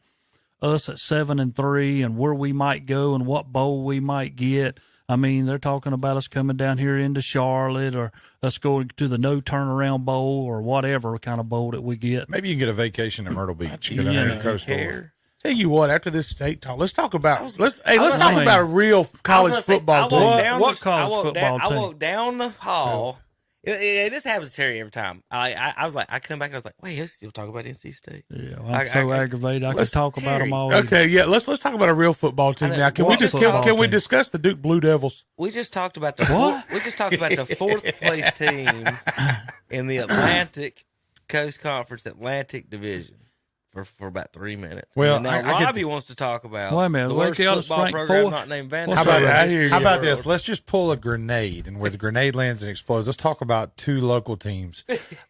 us at 7-3 and where we might go and what bowl we might get. I mean, they're talking about us coming down here into Charlotte or us going to the no turnaround bowl or whatever kind of bowl that we get. Maybe you can get a vacation at Myrtle Beach. Go down there to Coastal. Tell you what, after this state talk, let's talk about let's talk about a real college football team. What college football team? I walked down the hall. This happens to Terry every time. I was like, I come back and I was like, wait, he'll still talk about NC State. Yeah, well, I'm so aggravated. I could talk about them all. Okay, yeah, let's talk about a real football team now. Can we discuss the Duke Blue Devils? We just talked about the 4th place team in the Atlantic Coast Conference Atlantic Division. For about 3 minutes. Well, now Robbie wants to talk about wait a minute, the worst football program not named Vanderbilt. How about this? Let's just pull a grenade, and where the grenade lands and explodes, let's talk about 2 local teams.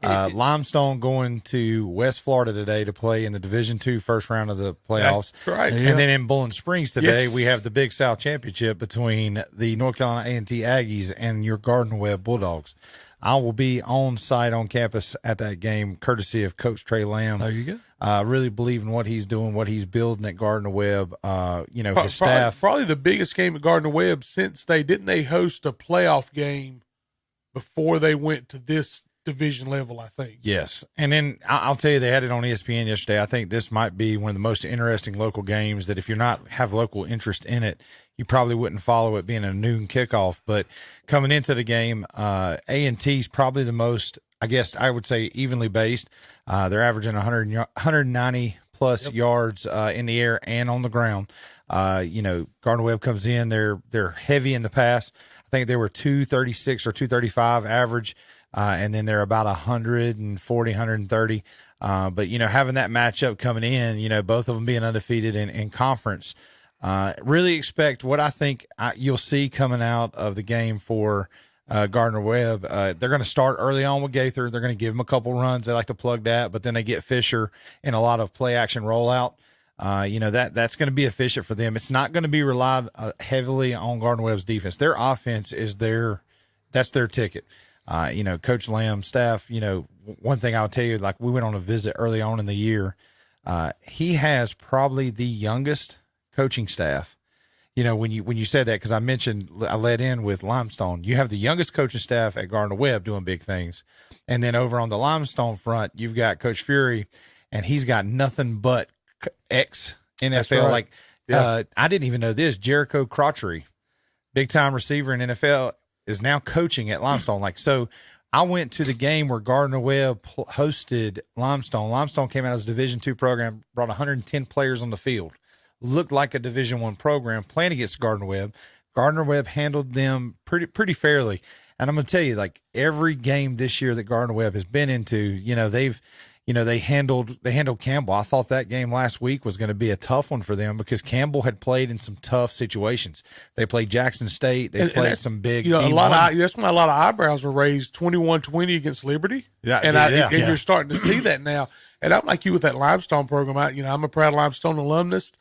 Limestone going to West Florida today to play in the Division II first round of the playoffs. That's right. Yeah. And then in Bowling Springs today, we have the Big South Championship between the North Carolina A&T Aggies and your Garden Web Bulldogs. I will be on site on campus at that game, courtesy of Coach Trey Lamb. There you go. Really believe in what he's doing, what he's building at Gardner-Webb. His staff. Probably the biggest game at Gardner-Webb since they host a playoff game before they went to this division level, I think. Yes. And then I'll tell you, they had it on ESPN yesterday. I think this might be one of the most interesting local games that if you're not have local interest in it, you probably wouldn't follow it being a noon kickoff. But coming into the game, A&T is probably the most, I guess I would say, evenly based. They're averaging 190 plus yards in the air and on the ground. Gardner-Webb comes in, they're heavy in the pass. I think they were 236 or 235 average. And then they're about 140, 130. But, having that matchup coming in, both of them being undefeated in conference, really expect what I think you'll see coming out of the game for Gardner-Webb. They're going to start early on with Gaither. They're going to give them a couple runs. They like to plug that, but then they get Fisher in a lot of play action rollout. That's going to be efficient for them. It's not going to be relied heavily on Gardner-Webb's defense. Their offense is that's their ticket. Coach Lamb staff, one thing I'll tell you, like we went on a visit early on in the year. He has probably the youngest coaching staff. When you said that, because I led in with Limestone, you have the youngest coaching staff at Gardner-Webb doing big things. And then over on the Limestone front, you've got Coach Fury, and he's got nothing but ex-NFL. Right. I didn't even know this. Jericho Crotchery, big-time receiver in NFL, is now coaching at Limestone. So I went to the game where Gardner-Webb hosted Limestone. Limestone came out as a Division II program, brought 110 players on the field. Looked like a Division I program playing against Gardner-Webb. Gardner-Webb handled them pretty fairly. And I'm going to tell you, like every game this year that Gardner-Webb has been into, they handled Campbell. I thought that game last week was going to be a tough one for them because Campbell had played in some tough situations. They played Jackson State. They played some big. That's why a lot of eyebrows were raised 21-20 against Liberty. Yeah, and you're starting to see that now. And I'm like you with that Limestone program. I'm a proud Limestone alumnus.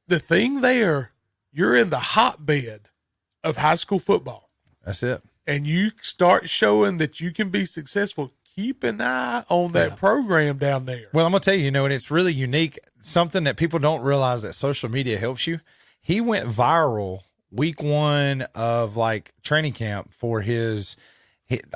The thing there, you're in the hotbed of high school football. That's it. And you start showing that you can be successful. Keep an eye on that program down there. Well, I'm going to tell you, and it's really unique, something that people don't realize that social media helps you. He went viral week one of training camp for I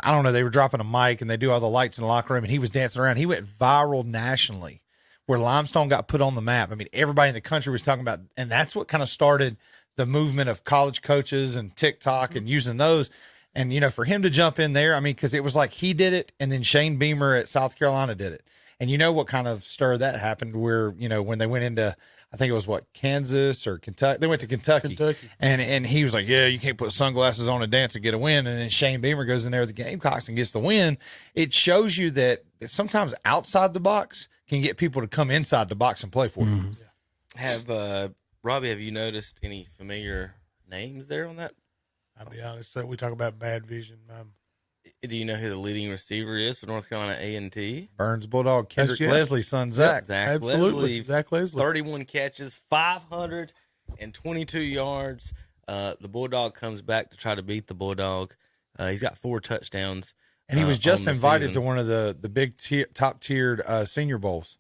don't know, they were dropping a mic and they do all the lights in the locker room and he was dancing around. He went viral nationally where Limestone got put on the map. I mean, everybody in the country was talking about, and that's what kind of started the movement of college coaches and TikTok and using those. And, for him to jump in there, because it was like he did it and then Shane Beamer at South Carolina did it. And what kind of stir that happened where, when they went into, I think it was Kansas or Kentucky. They went to Kentucky. And he was like, yeah, you can't put sunglasses on and dance and get a win. And then Shane Beamer goes in there with the Gamecocks and gets the win. It shows you that sometimes outside the box can get people to come inside the box and play for you. Robbie, have you noticed any familiar names there on that? I'll be honest. So we talk about bad vision. Do you know who the leading receiver is for North Carolina A&T? Burns Bulldog, Kendrick Leslie's son, Zach. Absolutely. Zach Leslie. 31 catches, 522 yards. The Bulldog comes back to try to beat the Bulldog. He's got 4 touchdowns. And he was just invited to one of the big top-tiered Senior Bowls.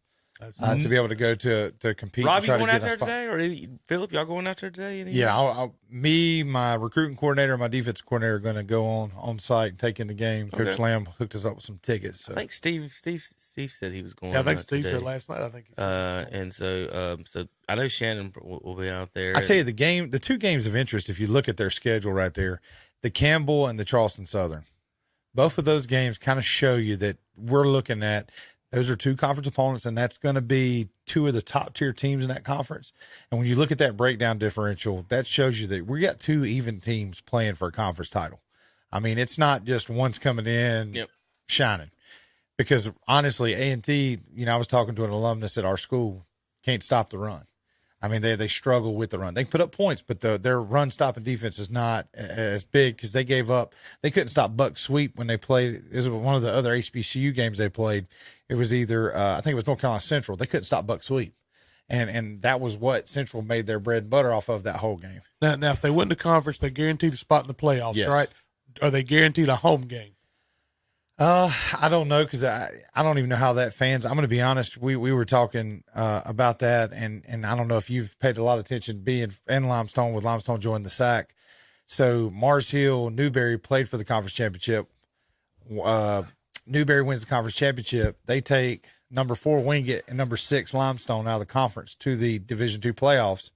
To be able to go to compete. Robbie, you going out there today? Or Phillip, y'all going out there today? Yeah, my recruiting coordinator, and my defensive coordinator are going to go on site and take in the game. Okay. Coach Lamb hooked us up with some tickets. So. I think Steve said he was going. Yeah, I think Steve said last night. I think. And so I know Shannon will be out there. I tell you, the 2 games of interest, if you look at their schedule right there, the Campbell and the Charleston Southern, both of those games kind of show you that we're looking at. Those are 2 conference opponents, and that's going to be 2 of the top-tier teams in that conference. And when you look at that breakdown differential, that shows you that we got 2 even teams playing for a conference title. I mean, it's not just one's coming in shining. Because, honestly, A&T, I was talking to an alumnus at our school, can't stop the run. I mean, they struggle with the run. They can put up points, but their run-stopping defense is not as big because they gave up. They couldn't stop Buck Sweep when they played. This was one of the other HBCU games they played. It was either I think it was North Carolina Central. They couldn't stop Buck Sweep, and that was what Central made their bread and butter off of that whole game. Now, if they win the conference, they guaranteed a spot in the playoffs, right? Are they guaranteed a home game? I don't know because I don't even know how that fans. I'm going to be honest. We were talking about that, and I don't know if you've paid a lot of attention being in Limestone with Limestone joining the SAC. So Mars Hill, Newberry played for the conference championship. Newberry wins the conference championship. They take number 4 Wingate and number 6 Limestone out of the conference to the Division II playoffs,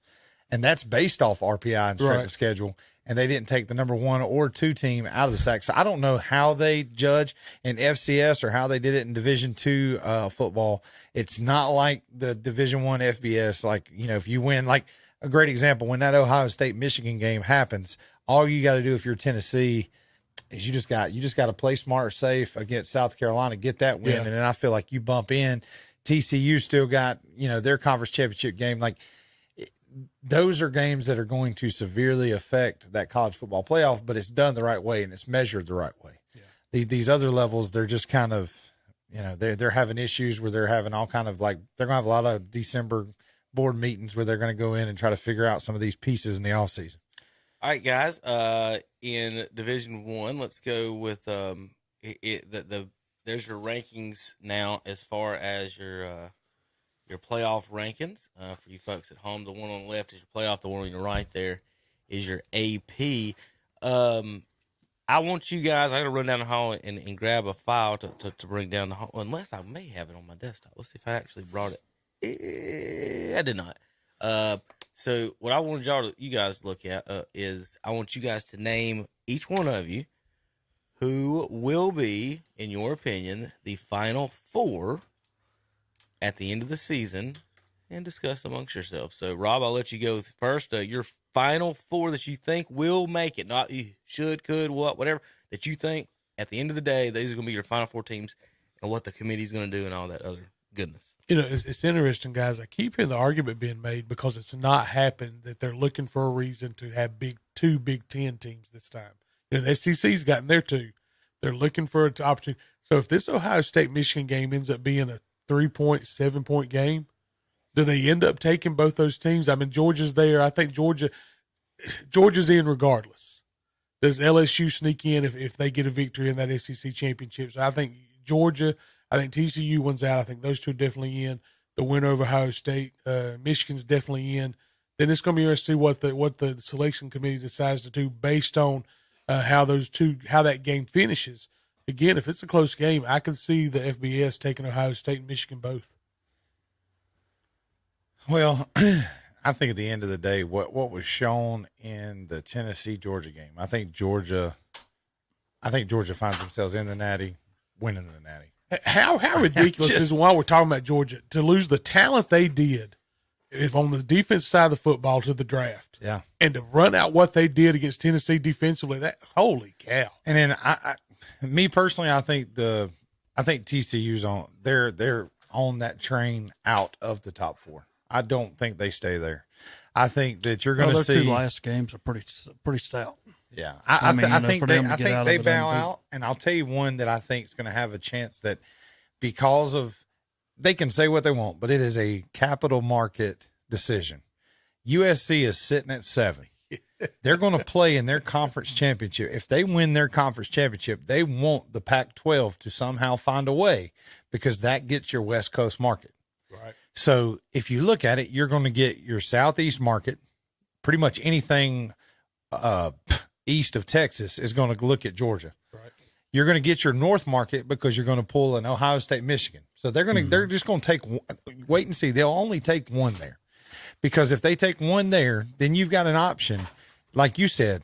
and that's based off RPI and strength of schedule. And they didn't take the number 1 or 2 team out of the SAC. So I don't know how they judge in FCS or how they did it in Division II football. It's not like the Division I FBS. Like, if you win, like a great example, when that Ohio State-Michigan game happens, all you got to do if you're Tennessee is you just got to play smart, safe against South Carolina, get that win, and then I feel like you bump in. TCU still got their conference championship game. Like, those are games that are going to severely affect that college football playoff, but it's done the right way and it's measured the right way. Yeah. These other levels, they're just kind of, they're having issues where they're having all kind of like, they're going to have a lot of December board meetings where they're going to go in and try to figure out some of these pieces in the off season. All right, guys. In Division I, let's go with there's your rankings now as far as your playoff rankings for you folks at home. The one on the left is your playoff. The one on your right there is your AP. I want you guys, I got to run down the hall and grab a file to bring down the hall, unless I may have it on my desktop. Let's see if I actually brought it. I did not. So what I wanted you guys to look at is I want you guys to name, each one of you, who will be, in your opinion, the Final Four at the end of the season, and discuss amongst yourselves. So, Rob, I'll let you go first. Your Final Four that you think will make it, not you should, could, whatever, that you think at the end of the day, these are going to be your Final Four teams and what the committee's going to do and all that other goodness. It's interesting, guys. I keep hearing the argument being made because it's not happened that they're looking for a reason to have two Big Ten teams this time. The SEC's gotten there too. They're looking for an opportunity. So if this Ohio State-Michigan game ends up being a 3-7 game, do they end up taking both those teams? I mean, Georgia's there. I think Georgia's in regardless. Does LSU sneak in if they get a victory in that SEC championship? So I think Georgia, I think TCU wins out. I think those two are definitely in. The winner over Ohio State, Michigan's definitely in. Then it's going to be interesting to see what the selection committee decides to do based on how that game finishes. Again, if it's a close game, I can see the FBS taking Ohio State and Michigan both. Well, I think at the end of the day, what was shown in the Tennessee-Georgia game, I think Georgia finds themselves in the Natty, winning the Natty. How ridiculous is, while we're talking about Georgia, to lose the talent they did if on the defense side of the football to the draft, and to run out what they did against Tennessee defensively, that holy cow! And then me personally, I think TCU's on. They're on that train out of the top 4. I don't think they stay there. I think that you're going to see. Their 2 last games are pretty stout. Yeah, I think they bow out, and I'll tell you one that I think is going to have a chance that because of they can say what they want, but it is a capital market decision. USC is sitting at 7. They're going to play in their conference championship. If they win their conference championship, they want the Pac-12 to somehow find a way because that gets your West Coast market. Right. So if you look at it, you're going to get your Southeast market. Pretty much anything east of Texas is going to look at Georgia. Right. You're going to get your North market because you're going to pull an Ohio State, Michigan. So they're just going to wait and see. They'll only take one there. Because if they take one there, then you've got an option. Like you said,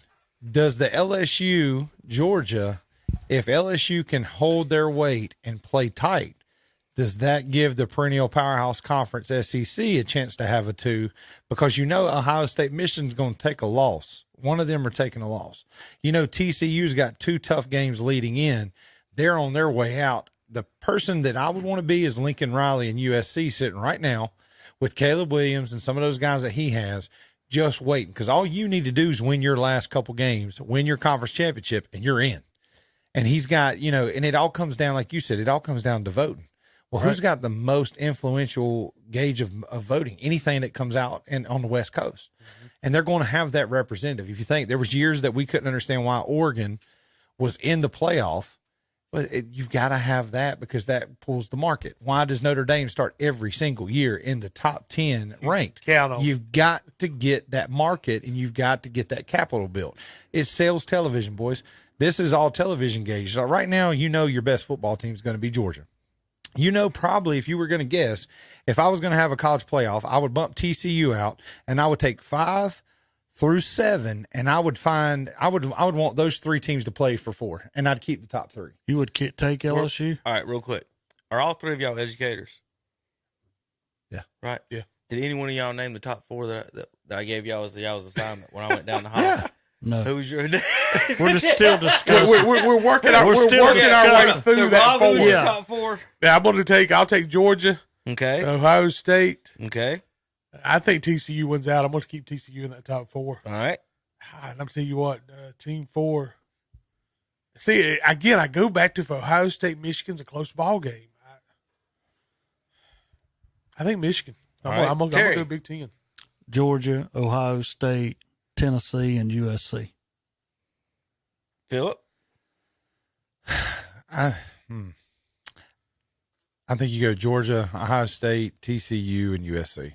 does the LSU, Georgia, if LSU can hold their weight and play tight, does that give the perennial powerhouse conference SEC a chance to have a 2? Because Ohio State, Michigan's going to take a loss. One of them are taking a loss. TCU's got 2 tough games leading in. They're on their way out. The person that I would want to be is Lincoln Riley in USC sitting right now with Caleb Williams and some of those guys that he has, just waiting. Because all you need to do is win your last couple games, win your conference championship, and you're in. And he's got, and it all comes down, like you said, it all comes down to voting. Well, who's got the most influential gauge of voting? Anything that comes out on the West Coast. Mm-hmm. And they're going to have that representative. If you think there was years that we couldn't understand why Oregon was in the playoff, Well, you've got to have that because that pulls the market. Why does Notre Dame start every single year in the top 10 ranked? Count on. You've got to get that market and you've got to get that capital built. It sells television, boys. This is all television gauge. So right now, your best football team is going to be Georgia. Probably if you were going to guess, if I was going to have a college playoff, I would bump TCU out and I would take 5 through 7, and I would want those 3 teams to play for 4, and I'd keep the top 3. You would take LSU? All right, real quick. Are all 3 of y'all educators? Yeah. Right? Yeah. Did any one of y'all name the top 4 that I gave y'all as y'all's assignment when I went down the hall? Yeah. No. Who was your We're just still discussing. We're working our way So through that Rob, who was 4. your top 4? Yeah, I'll take Georgia, Okay. Ohio State. Okay. I think TCU wins out. I'm going to keep TCU in that top 4. All right. And I'm telling you what, Team 4. See, again, I go back to if Ohio State, Michigan's a close ball game. I think Michigan. I'm going to go Big Ten. Georgia, Ohio State, Tennessee, and USC. Phillip? I think you go Georgia, Ohio State, TCU, and USC.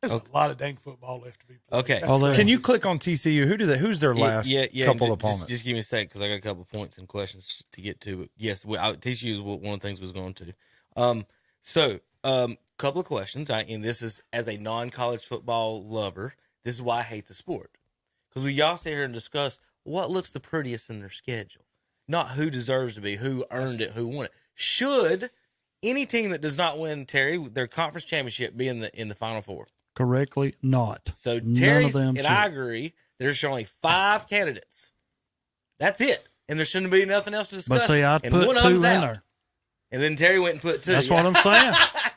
There's a lot of dang football left to be played. Okay. Can you click on TCU? Who's their last couple opponents? Just give me a second because I got a couple points and questions to get to. But yes, TCU is one of the things we was going to. Couple of questions. And this is as a non-college football lover. This is why I hate the sport, because we all sit here and discuss what looks the prettiest in their schedule, not who deserves to be, who earned it, who won it. Should any team that does not win, Terry, their conference championship be in the Final Four? Correctly, not. So None Terry's of them and should. I agree. There's only 5 candidates. That's it, and there shouldn't be nothing else to discuss. But see, I'd and put one of 2 in them's out. there. And then Terry went and put 2. That's what I'm saying.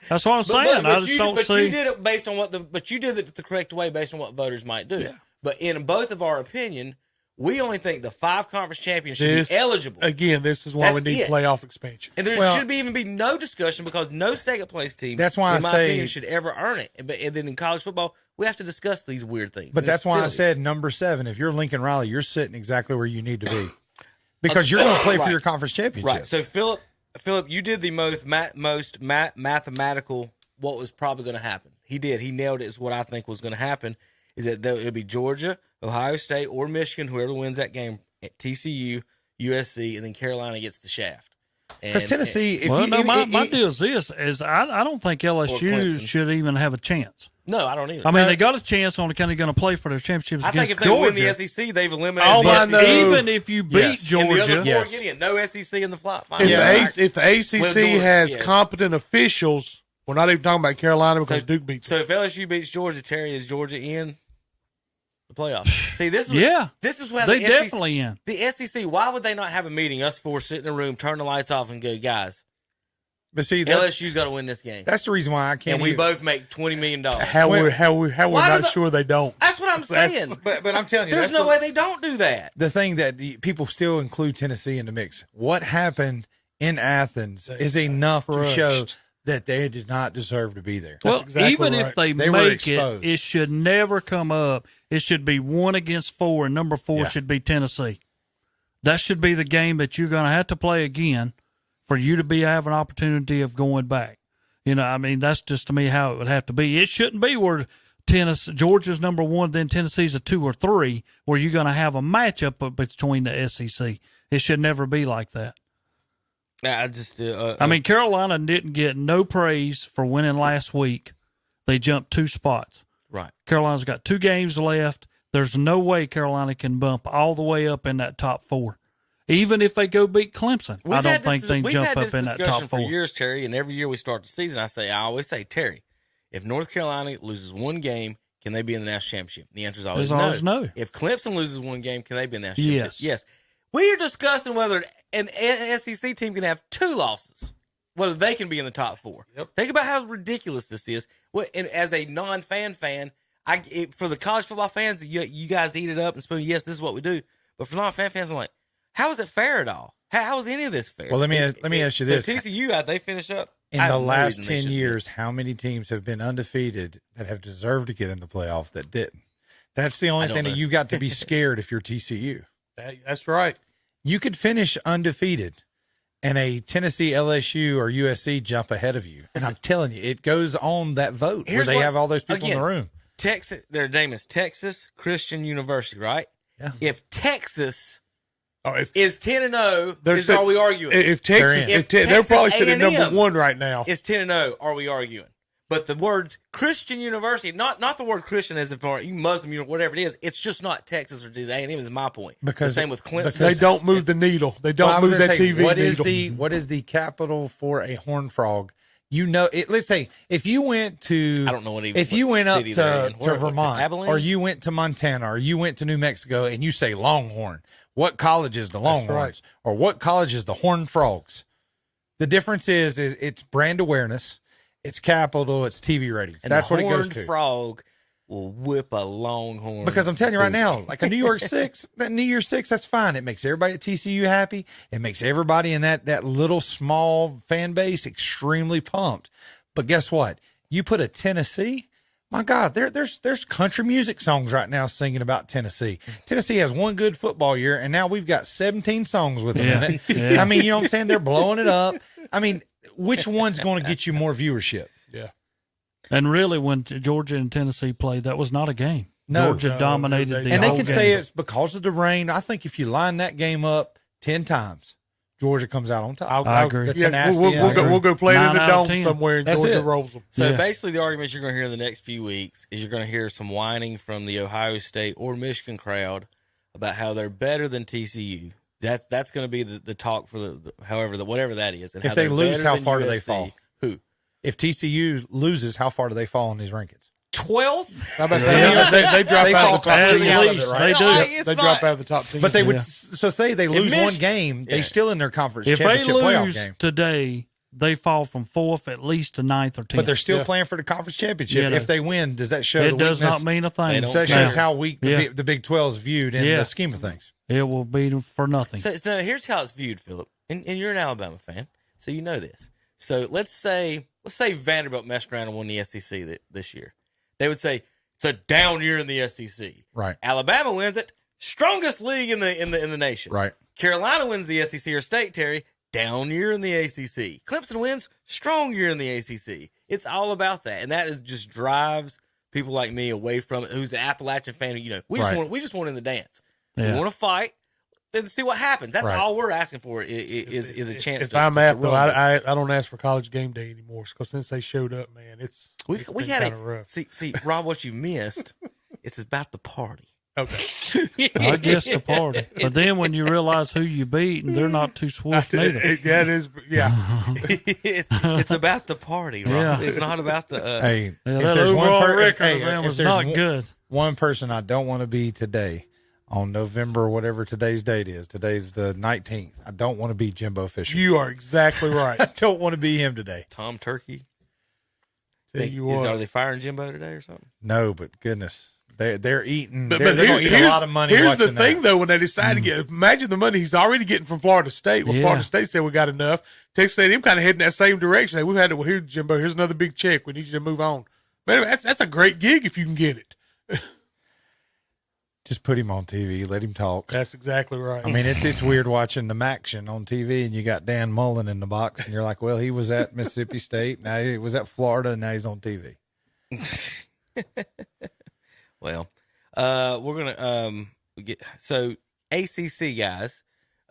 That's what I'm saying. I just don't see. You did it based on but you did it the correct way based on what voters might do. Yeah. But in both of our opinion, we only think the 5 conference champions should be eligible. Again, this is why we That's need it. playoff expansion. And there should even be no discussion because no second place team, That's why in I my say- opinion, should ever earn it. And then in college football, we have to discuss these weird things. But And that's it's why I silly. said number 7. If you're Lincoln Riley, you're sitting exactly where you need to be because you're going to play for Right. your conference championship. Right. So Phillip, you did the most mathematical. What was probably going to happen? He did. He nailed it. Is what I think was going to happen. Is that it'll be Georgia, Ohio State, or Michigan, whoever wins that game. At TCU, USC, and then Carolina gets the shaft. Because Tennessee, my deal is this: I don't think LSU Clemson. should even have a chance. No, I don't either. I mean, they got a chance on kind of going to play for their championships I against think if they Georgia. win the SEC, they've eliminated Oh, the I SEC. know. Even if you beat Yes. And the other Georgia, 4 Yes. get in. No SEC in the final. If the ACC Well, Georgia, has yeah. competent officials, we're not even talking about Carolina because Duke beats So them. if LSU beats Georgia, Terry, is Georgia in the playoffs? See, this is yeah, this is where they the SEC, definitely in. the SEC. Why would they not have a meeting? Us 4 sit in a room, turn the lights off, and go, guys. but see, LSU's got to win this game, that's the reason why I can't. and we even- both make $20 million. How we're Why not do the- sure they don't. That's what I'm saying. But I'm telling you, There's that's no way they don't do that. the thing that people still include Tennessee in the mix. What happened in Athens is enough to show that they did not deserve to be there. Well, exactly even right. if they They were make exposed. it should never come up. It should be 1 against 4, and number 4 Yeah. should be Tennessee. That should be the game that you're going to have to play again for you to have an opportunity of going back. I mean, that's just to me how it would have to be. It shouldn't be where Georgia's number 1, then Tennessee's a 2 or 3, where you're going to have a matchup between the SEC. It should never be like that. I just, I mean, Carolina didn't get no praise for winning last week. They jumped 2 spots. right. Carolina's got 2 games left. There's no way Carolina can bump all the way up in that top 4. Even if they go beat Clemson, I don't think they jump up in that top 4. For years, Terry, and every year we start the season, I always say, Terry, if North Carolina loses 1 game, can they be in the national championship? The answer is always There's no. always no. If Clemson loses 1 game, can they be in the national championship? Yes. We are discussing whether an SEC team can have 2 losses, whether they can be in the top 4. Yep. Think about how ridiculous this is. And as a non-fan, for the college football fans, you guys eat it up and spoon. Yes, this is what we do. But for non-fan fans, I'm like, how is it fair at all? How is any of this fair? Well, let me ask you this: So TCU, they finish up in I the have no last reason they 10 shouldn't be. years, how many teams have been undefeated that have deserved to get in the playoff that didn't? That's the only I don't thing that know. you've got to be scared if you're TCU. That's right. You could finish undefeated and a Tennessee, LSU, or USC jump ahead of you. And I'm telling you, it goes on that vote where they have all those people in the room. Texas, their name is Texas Christian University, right? Yeah. If Texas is 10-0, are we arguing? If Texas, they're probably sitting at number 1 right now. Is 10-0, are we arguing? But the word Christian University, not the word Christian as in for you Muslim, whatever it is, it's just not Texas or A&M is my point. Because the same with Clemson. They don't move the needle. They don't move that TV needle. What is the capital for a horned frog? You know, let's say if you went to, I don't know what even. If you went up to Vermont, Vermont, or you went to Montana, or you went to New Mexico, and you say Longhorn, what college is the Longhorns, right. or what college is the Horned Frogs? The difference is it's brand awareness, it's capital, it's TV ratings. And that's what it goes Horned to. Frog will whip a Longhorn. Because I'm telling you right now, like a New Year's Six, that's fine. It makes everybody at TCU happy. It makes everybody in that little small fan base extremely pumped. But guess what? You put a Tennessee, my God, there's country music songs right now singing about Tennessee. Tennessee has one good football year, and now we've got 17 songs with them in it. Yeah. I mean, you know what I'm saying? They're blowing it up. I mean, which one's going to get you more viewership? Yeah. And really, when Georgia and Tennessee played, that was not a game. No. Georgia dominated the And they whole can game. say it's because of the rain. I think if you line that game up 10 times, Georgia comes out on top. I agree. That's Yeah, a nasty. we'll go play it in 9 the out of dome 10. somewhere and That's Georgia it. rolls them. So Yeah. basically, the arguments you're going to hear in the next few weeks is you're going to hear some whining from the Ohio State or Michigan crowd about how they're better than TCU. That's going to be the talk for whatever that is. And If how they they're lose, better how than far do they USC. fall? Who? If TCU loses, how far do they fall in these rankings? 12th? How about they drop They out fall of the top at 10. least. They do. It's They not- drop out of the top 10. But they would. Yeah. So say they lose one game, they still in their conference If they championship playoff lose game. today, they fall from 4th at least to 9th or 10th. But they're still Yeah. playing for the conference championship. Yeah, if they win, does that show it the does weakness? not mean a thing. don't So that care. shows how weak Yeah. the Big 12 is viewed in Yeah. the scheme of things. It will be for nothing. So here's how it's viewed, Philip. And you're an Alabama fan, so you know this. So let's say Vanderbilt messed around and won the SEC this year. They would say it's a down year in the SEC. Right. Alabama wins it, strongest league in the nation. Right. Carolina wins the SEC or state, Terry, down year in the ACC. Clemson wins, strong year in the ACC. It's all about that, and that just drives people like me away from it. Who's an Appalachian fan? You know, we just want in the dance. Yeah. We want to fight. Then see what happens. That's Right. all we're asking for is a chance. If I'm at though, run. I don't ask for college game day anymore because since they showed up, man, it's we been had kinda rough. see Rob, what you missed. It's about the party. Okay. I guess the party. But then when you realize who you beat, and they're not too swift neither. That is, yeah. it's about the party, Rob. Yeah. It's not about the. Hey, Yeah, if that there's one overall per- record hey, of them if was there's not one- good. one person I don't want to be today on November, whatever today's date is. Today's the 19th. I don't want to be Jimbo Fisher. You are exactly right. I don't want to be him today. Tom Turkey. Tell you what. Are they firing Jimbo today or something? No, but goodness, they're eating. But They're going to eat a lot of money. Here's the watching thing, that. though, when they decide to get, imagine the money he's already getting from Florida State. Well, Yeah. Florida State said we got enough. Texas A&M kind of heading that same direction. Hey, we've had it. Well, here, Jimbo, here's another big check. We need you to move on. Man, that's a great gig if you can get it. Just put him on TV. Let him talk. That's exactly right. I mean, it's weird watching the Maction on TV, and you got Dan Mullen in the box, and you're like, well, he was at Mississippi State, now he was at Florida, and now he's on TV. Well, we're gonna get so ACC guys.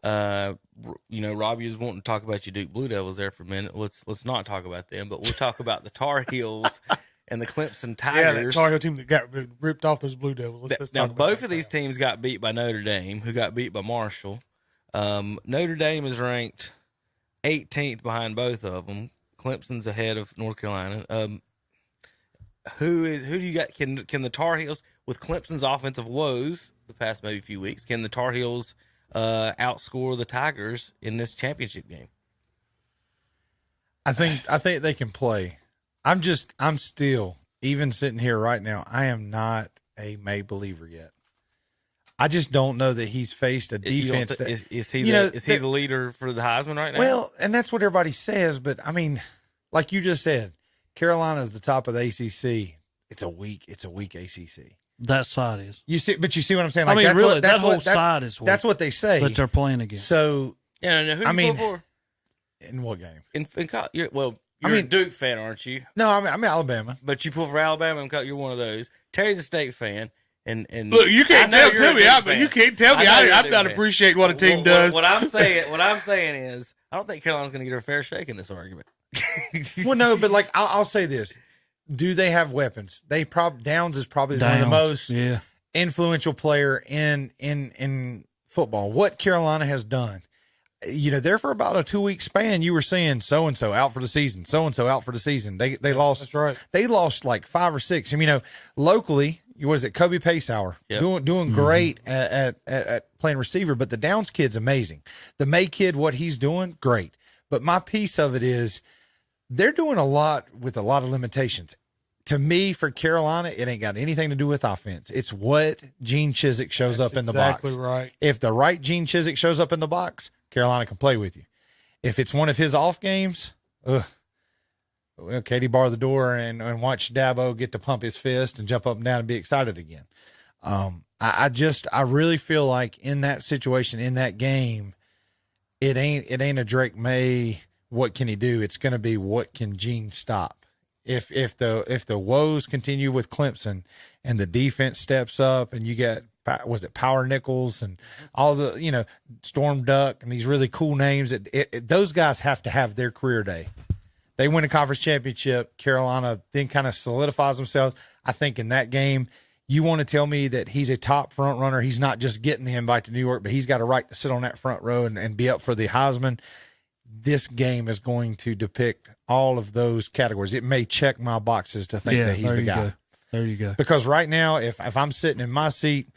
You know, Robbie was wanting to talk about your Duke Blue Devils there for a minute. Let's not talk about them, but we'll talk about the Tar Heels and the Clemson Tigers. yeah, that Tar Heel team that got ripped off those Blue Devils. Let's Now, talk about both that of these now. teams got beat by Notre Dame, who got beat by Marshall. Notre Dame is ranked 18th behind both of them. Clemson's ahead of North Carolina. Who do you got? Can the Tar Heels, with Clemson's offensive woes the past maybe few weeks, can the Tar Heels outscore the Tigers in this championship game? I think they can play. I'm still, even sitting here right now, I am not a May believer yet. I just don't know that he's faced a defense that Is he the leader for the Heisman right now? Well, and that's what everybody says, but I mean, like you just said, Carolina's the top of the ACC. It's a weak ACC. That side is. You see what I'm saying? I Like, mean, that's really, what, that's that whole what, side is weak that's what they say. that they're playing against. So yeah, no, who I you mean, pull for? In what game? You're a Duke fan, aren't you? No, I'm Alabama. But you pull for Alabama, and you're one of those. Terry's a State fan. And look, you can't tell me. You can't tell me I'm not appreciating what a team does. What I'm saying is, I don't think Carolina's going to get her fair shake in this argument. Well, no, but like I'll say this: do they have weapons? Downs is probably one of the most influential player in football. What Carolina has done, there for about a 2-week span, you were saying so and so out for the season, so and so out for the season. They lost. That's right. They lost like 5 or 6. I mean, locally, was it Kobe Pacehour doing great at playing receiver, but the Downs kid's amazing. The May kid, what he's doing, great. But my piece of it is they're doing a lot with a lot of limitations. To me, for Carolina, it ain't got anything to do with offense. It's what Gene Chizik shows up in the box. Exactly right. If the right Gene Chizik shows up in the box, Carolina can play with you. If it's one of his off games, Katie bar the door and watch Dabo get to pump his fist and jump up and down and be excited again. I really feel like in that situation, in that game, it ain't a Drake May. What can he do? It's going to be what can Gene stop. If the woes continue with Clemson and the defense steps up and you get, was it Power Nichols and all the, Storm Duck and these really cool names, those guys have to have their career day. They win a conference championship. Carolina then kind of solidifies themselves. I think in that game, you want to tell me that he's a top front runner. He's not just getting the invite to New York, but he's got a right to sit on that front row and be up for the Heisman. This game is going to depict all of those categories. It may check my boxes to think that he's the guy. There you go. Because right now, if I'm sitting in my seat,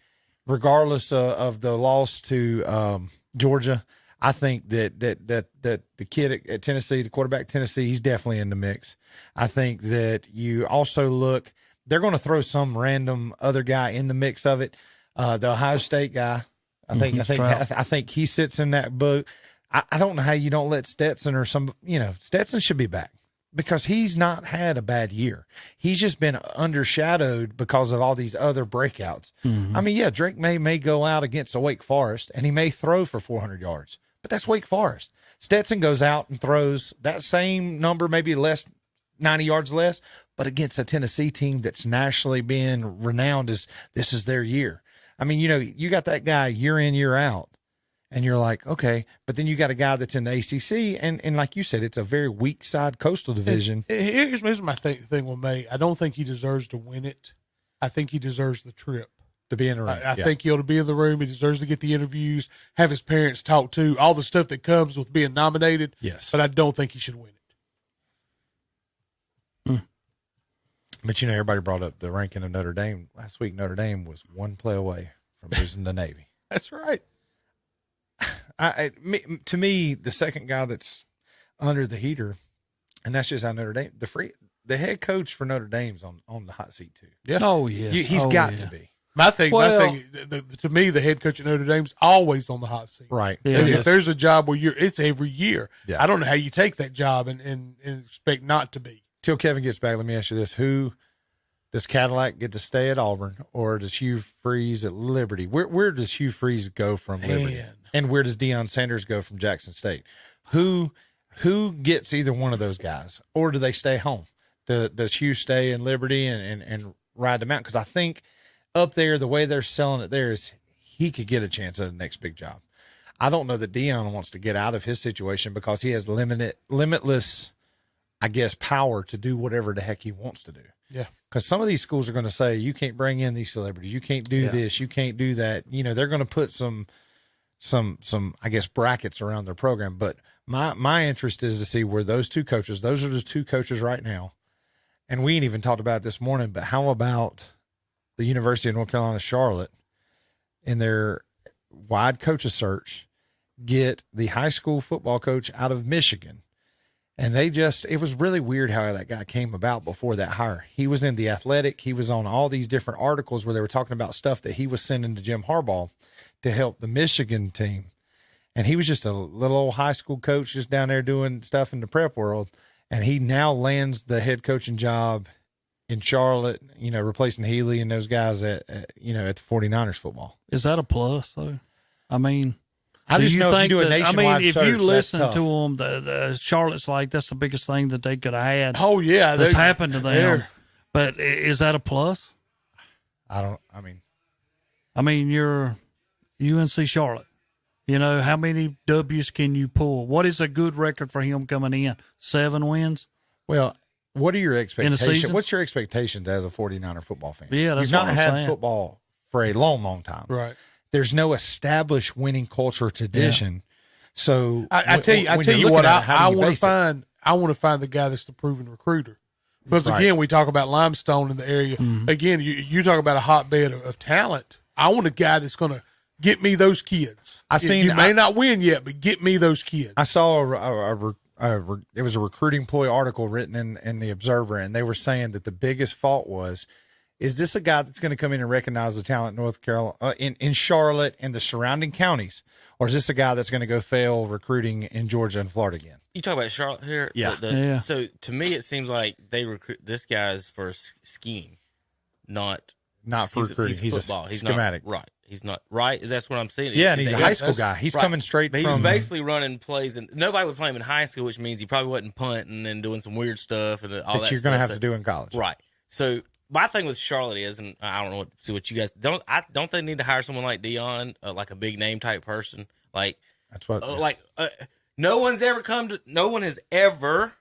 regardless of the loss to Georgia, I think that the kid at Tennessee, the quarterback at Tennessee, he's definitely in the mix. I think that you also look, they're going to throw some random other guy in the mix of it. The Ohio State guy, I think he sits in that boat. I don't know how you don't let Stetson or Stetson should be back because he's not had a bad year. He's just been undershadowed because of all these other breakouts. Mm-hmm. I mean, Drake may go out against a Wake Forest and he may throw for 400 yards, but that's Wake Forest. Stetson goes out and throws that same number, maybe less, 90 yards less, but against a Tennessee team that's nationally being renowned as this is their year. I mean, you got that guy year in, year out. And you're like, okay, but then you got a guy that's in the ACC, and like you said, it's a very weak side Coastal Division. Here's my thing with May. I don't think he deserves to win it. I think he deserves the trip. To be in the room. I think he ought to be in the room. He deserves to get the interviews, have his parents talk to, all the stuff that comes with being nominated. Yes. But I don't think he should win it. But, everybody brought up the ranking of Notre Dame. Last week, Notre Dame was one play away from losing to Navy. That's right. To me, the second guy that's under the heater, and that's just how Notre Dame, the head coach for Notre Dame's on the hot seat too. Yeah. Oh yeah. He's got to be. My thing, to me, the head coach at Notre Dame's always on the hot seat. Right. Yeah, if there's a job where it's every year. Yeah. I don't know how you take that job and expect not to be. Till Kevin gets back, let me ask you this: who does Cadillac get to stay at Auburn, or does Hugh Freeze at Liberty? Where does Hugh Freeze go from Liberty? And where does Deion Sanders go from Jackson State? Who gets either one of those guys, or do they stay home? Does Hugh stay in Liberty and ride them out? Because I think up there, the way they're selling it there is he could get a chance at the next big job. I don't know that Deion wants to get out of his situation because he has limitless, I guess, power to do whatever the heck he wants to do. Yeah. Because some of these schools are going to say, you can't bring in these celebrities. You can't do this. You can't do that. They're going to put some I guess brackets around their program, but my interest is to see where those are the two coaches right now. And we ain't even talked about it this morning, but how about the University of North Carolina, Charlotte, in their wide coaches search, get the high school football coach out of Michigan. And it was really weird how that guy came about before that hire. He was in The Athletic. He was on all these different articles where they were talking about stuff that he was sending to Jim Harbaugh to help the Michigan team. And he was just a little old high school coach just down there doing stuff in the prep world. And he now lands the head coaching job in Charlotte, replacing Healy and those guys at the 49ers football. Is that a plus, though? I mean, I just know if you do a nationwide if search, you that's listen tough. to them, the Charlotte's like that's the biggest thing that they could have had. Oh yeah, that's happened to them. they're- But is that a plus? I mean, you're UNC Charlotte. You know, how many W's can you pull? What is a good record for him coming in? 7 wins? Well, what are your expectations? season? What's your expectations as a 49er football fan? Yeah, that's You've not what I'm had saying. football for a long, long time. right. There's no established winning culture tradition. So I tell you, what, I want to find. I want to find the guy that's the proven recruiter. Because Right. again, we talk about limestone in the area. Mm-hmm. Again, you talk about a hotbed of talent. I want a guy that's going to get me those kids. You may not win yet, but get me those kids. I saw it was a recruiting ploy article written in the Observer, and they were saying that the biggest fault was, is this a guy that's going to come in and recognize the talent in North Carolina, in Charlotte and the surrounding counties, or is this a guy that's going to go fail recruiting in Georgia and Florida again? You talk about Charlotte here? Yeah. Yeah. So to me, it seems like they recruit this guy's for scheme, not for recruiting. He's football. a schematic. Not, right. He's not right. That's what I'm saying. Yeah, and he's a high school guy. He's right. coming straight But from. He's basically running plays, and nobody would play him in high school, which means he probably wasn't punting and doing some weird stuff and all that that you're going to have stuff. to do in college. Right. So my thing with Charlotte is, and I don't know what you guys don't. Don't they need to hire someone like Dion, like a big name type person? Like That's what. no one has ever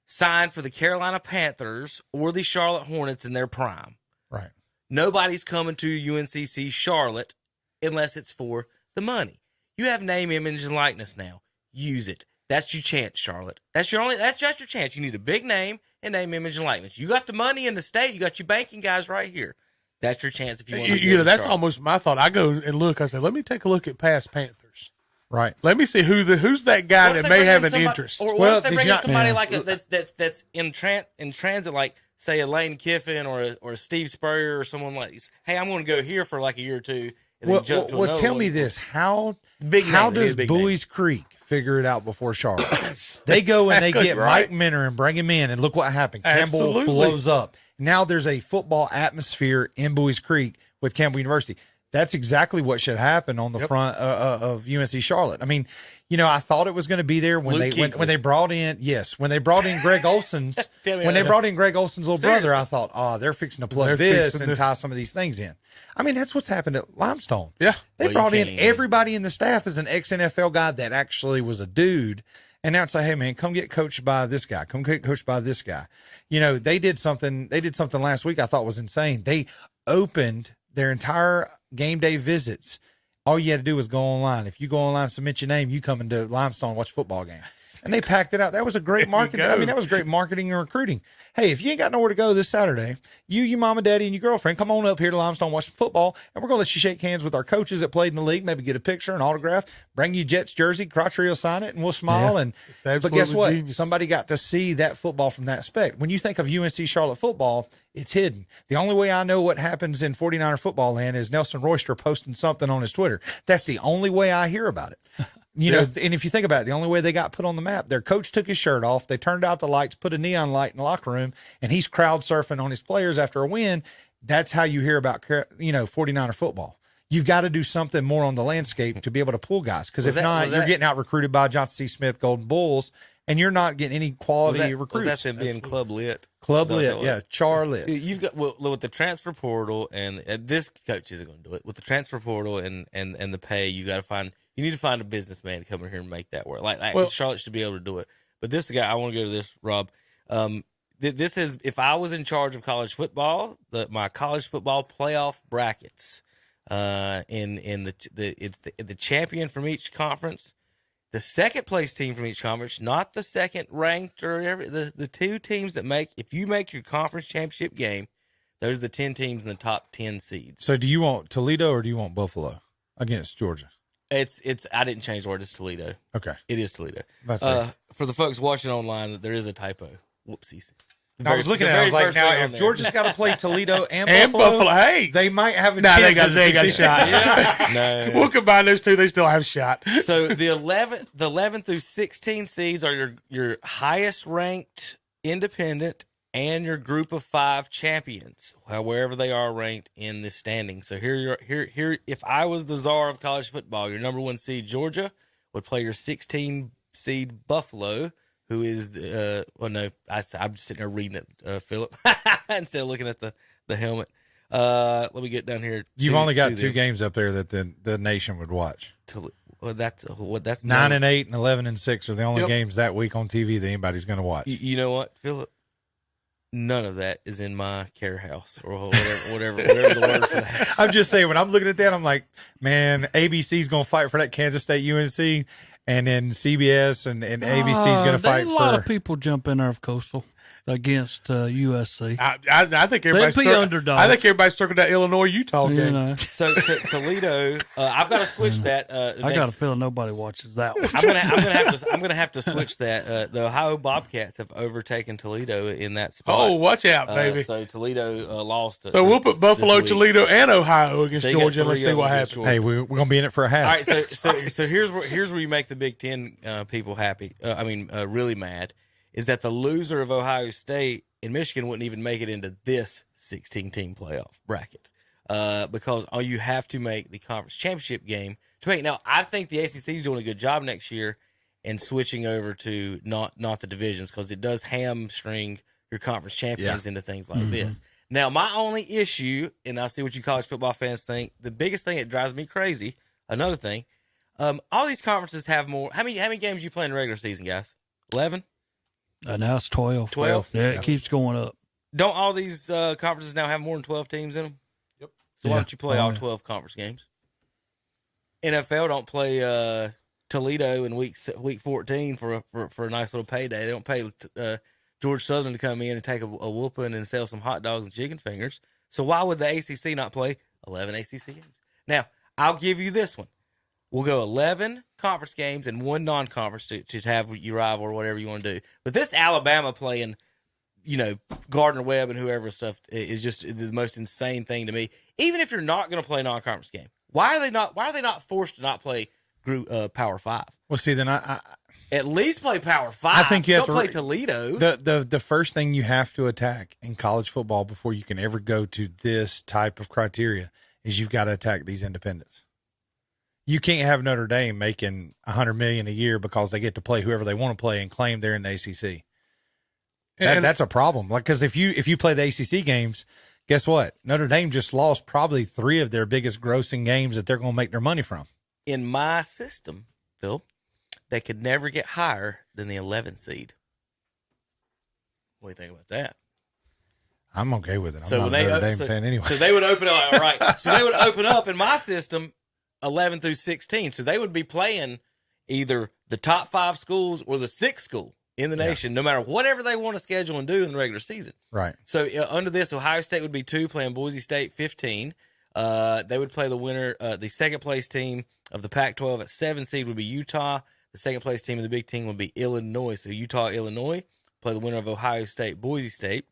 signed for the Carolina Panthers or the Charlotte Hornets in their prime. Right. Nobody's coming to UNCC Charlotte unless it's for the money. You have name, image, and likeness now. Use it. That's your chance, Charlotte. That's just your chance. You need a big name and name, image, and likeness. You got the money in the state. You got your banking guys right here. That's your chance if you want to. You know, that's almost my thought. I go and look. I say, let me take a look at past Panthers. Right. Let me see who's that guy that may have an interest. Or what if they bring in somebody like that's in transit, like say a Lane Kiffin or a Steve Spurrier or someone like this. Hey, I'm going to go here for like a year or two. And then jump to another tell one. me this: how name, does big Bowie's Creek figure it out before Charlotte? They go and they get Mike Minner and bring him in, and look what happened. Campbell blows up. Now there's a football atmosphere in Bowie's Creek with Campbell University. That's exactly what should happen on the front of UNC Charlotte. I mean, you know, I thought it was going to be there when they brought in Greg Olson's little brother. I thought, they're fixing to plug this and tie some of these things in. I mean, that's what's happened at Limestone. Yeah, they brought in everybody in the staff as an ex-NFL guy that actually was a dude. And now it's like, hey man, come get coached by this guy. Come get coached by this guy. You know, they did something last week I thought was insane. They opened their entire game day visits. All you had to do was go online. If you go online, submit your name, you come into Limestone, watch a football game. And they packed it out. That was a great marketing. I mean, that was great marketing and recruiting. Hey, if you ain't got nowhere to go this Saturday, your mom and daddy and your girlfriend, come on up here to Limestone, watch some football, and we're going to let you shake hands with our coaches that played in the league, maybe get a picture, an autograph, bring you Jets jersey, Crotchery will sign it, and we'll smile. Yeah, but guess what? genius. Somebody got to see that football from that aspect. When you think of UNC Charlotte football, it's hidden. The only way I know what happens in 49er football land is Nelson Royster posting something on his Twitter. That's the only way I hear about it. You know, and if you think about it, the only way they got put on the map, their coach took his shirt off, they turned out the lights, put a neon light in the locker room, and he's crowd surfing on his players after a win. That's how you hear about, 49er football. You've got to do something more on the landscape to be able to pull guys, because if not, you're getting out recruited by Johnson C. Smith Golden Bulls, and you're not getting any quality recruits. Was that them being club lit? Club lit, yeah, Char lit. You've got with the transfer portal, and this coach isn't going to do it. With the transfer portal and the pay, you need to find a businessman to come in here and make that work. Like Charlotte should be able to do it. But this guy, I want to go to this, Rob. This is, if I was in charge of college football, my college football playoff brackets, it's the champion from each conference, the second place team from each conference, not the second ranked or the two teams that if you make your conference championship game, those are the 10 teams in the top 10 seeds. So do you want Toledo or do you want Buffalo against Georgia? It's I didn't change the word. It's Toledo. Okay. It is Toledo. For the folks watching online, there is a typo. Whoopsies. I was looking at it. I was like, now, if Georgia's got to play Toledo and Buffalo, hey, they might have a chance. They got a shot. No. We'll combine those two. They still have a shot. So the 11 through 16 seeds are your highest ranked independent and your group of 5 champions, wherever they are ranked in the standing. So here, if I was the czar of college football, your number 1 seed Georgia would play your 16 seed Buffalo, who is I'm just sitting there reading it, Phillip, instead of looking at the helmet. Let me get down here. You've only got 2 games up there that the nation would watch. That's 9-8 and 11-6 are the only games that week on TV that anybody's going to watch. You know what, Phillip? None of that is in my care house or whatever the word for that. I'm just saying, when I'm looking at that, I'm like, man, ABC's going to fight for that Kansas State UNC, and then CBS and ABC's going to fight for. A lot of people jump in there of Coastal against USC. I think everybody's underdog. I think everybody's circled that Illinois-Utah game. You know. So Toledo, I've got to switch that. I got a feeling nobody watches that one. I'm gonna have to switch that. The Ohio Bobcats have overtaken Toledo in that spot. Oh, watch out, baby! So Toledo lost. So we'll put Buffalo, Toledo, and Ohio against Georgia. Let's see what happens. Hey, we're gonna be in it for a half. All right, so here's where you make the Big Ten people happy. Really mad. Is that the loser of Ohio State and Michigan wouldn't even make it into this 16-team playoff bracket because you have to make the conference championship game to make. Now, I think the ACC is doing a good job next year in switching over to not the divisions because it does hamstring your conference champions into things like this. Now, my only issue, and I'll see what you college football fans think, the biggest thing that drives me crazy, another thing, all these conferences have more. How many games you play in the regular season, guys? 11? Now it's 12. 12? Yeah, it keeps going up. Don't all these conferences now have more than 12 teams in them? Yep. So why don't you play all 12 conference games? NFL don't play Toledo in week 14 for a nice little payday. They don't pay George Southern to come in and take a whooping and sell some hot dogs and chicken fingers. So why would the ACC not play 11 ACC games? Now, I'll give you this one. We'll go 11 conference games and 1 non-conference to have your rival or whatever you want to do. But this Alabama playing, Gardner Webb and whoever stuff is just the most insane thing to me. Even if you're not going to play a non-conference game, why are they not forced to not play Power 5? Well, see, then I at least play Power 5. I think you have to play Toledo. The first thing you have to attack in college football before you can ever go to this type of criteria is you've got to attack these independents. You can't have Notre Dame making $100 million a year because they get to play whoever they want to play and claim they're in the ACC. That's a problem. Because if you play the ACC games, guess what? Notre Dame just lost probably 3 of their biggest grossing games that they're going to make their money from. In my system, Phil, they could never get higher than the 11 seed. What do you think about that? I'm okay with it. I'm not a Notre Dame fan anyway. So they would open up, right? So they would open up in my system 11 through 16. So they would be playing either the top 5 schools or the 6th school in the nation, no matter whatever they want to schedule and do in the regular season. Right. So under this, Ohio State would be 2 playing Boise State 15. They would play the winner, the second place team of the Pac-12 at 7 seed would be Utah. The second place team in the Big Ten would be Illinois. So Utah, Illinois play the winner of Ohio State, Boise State.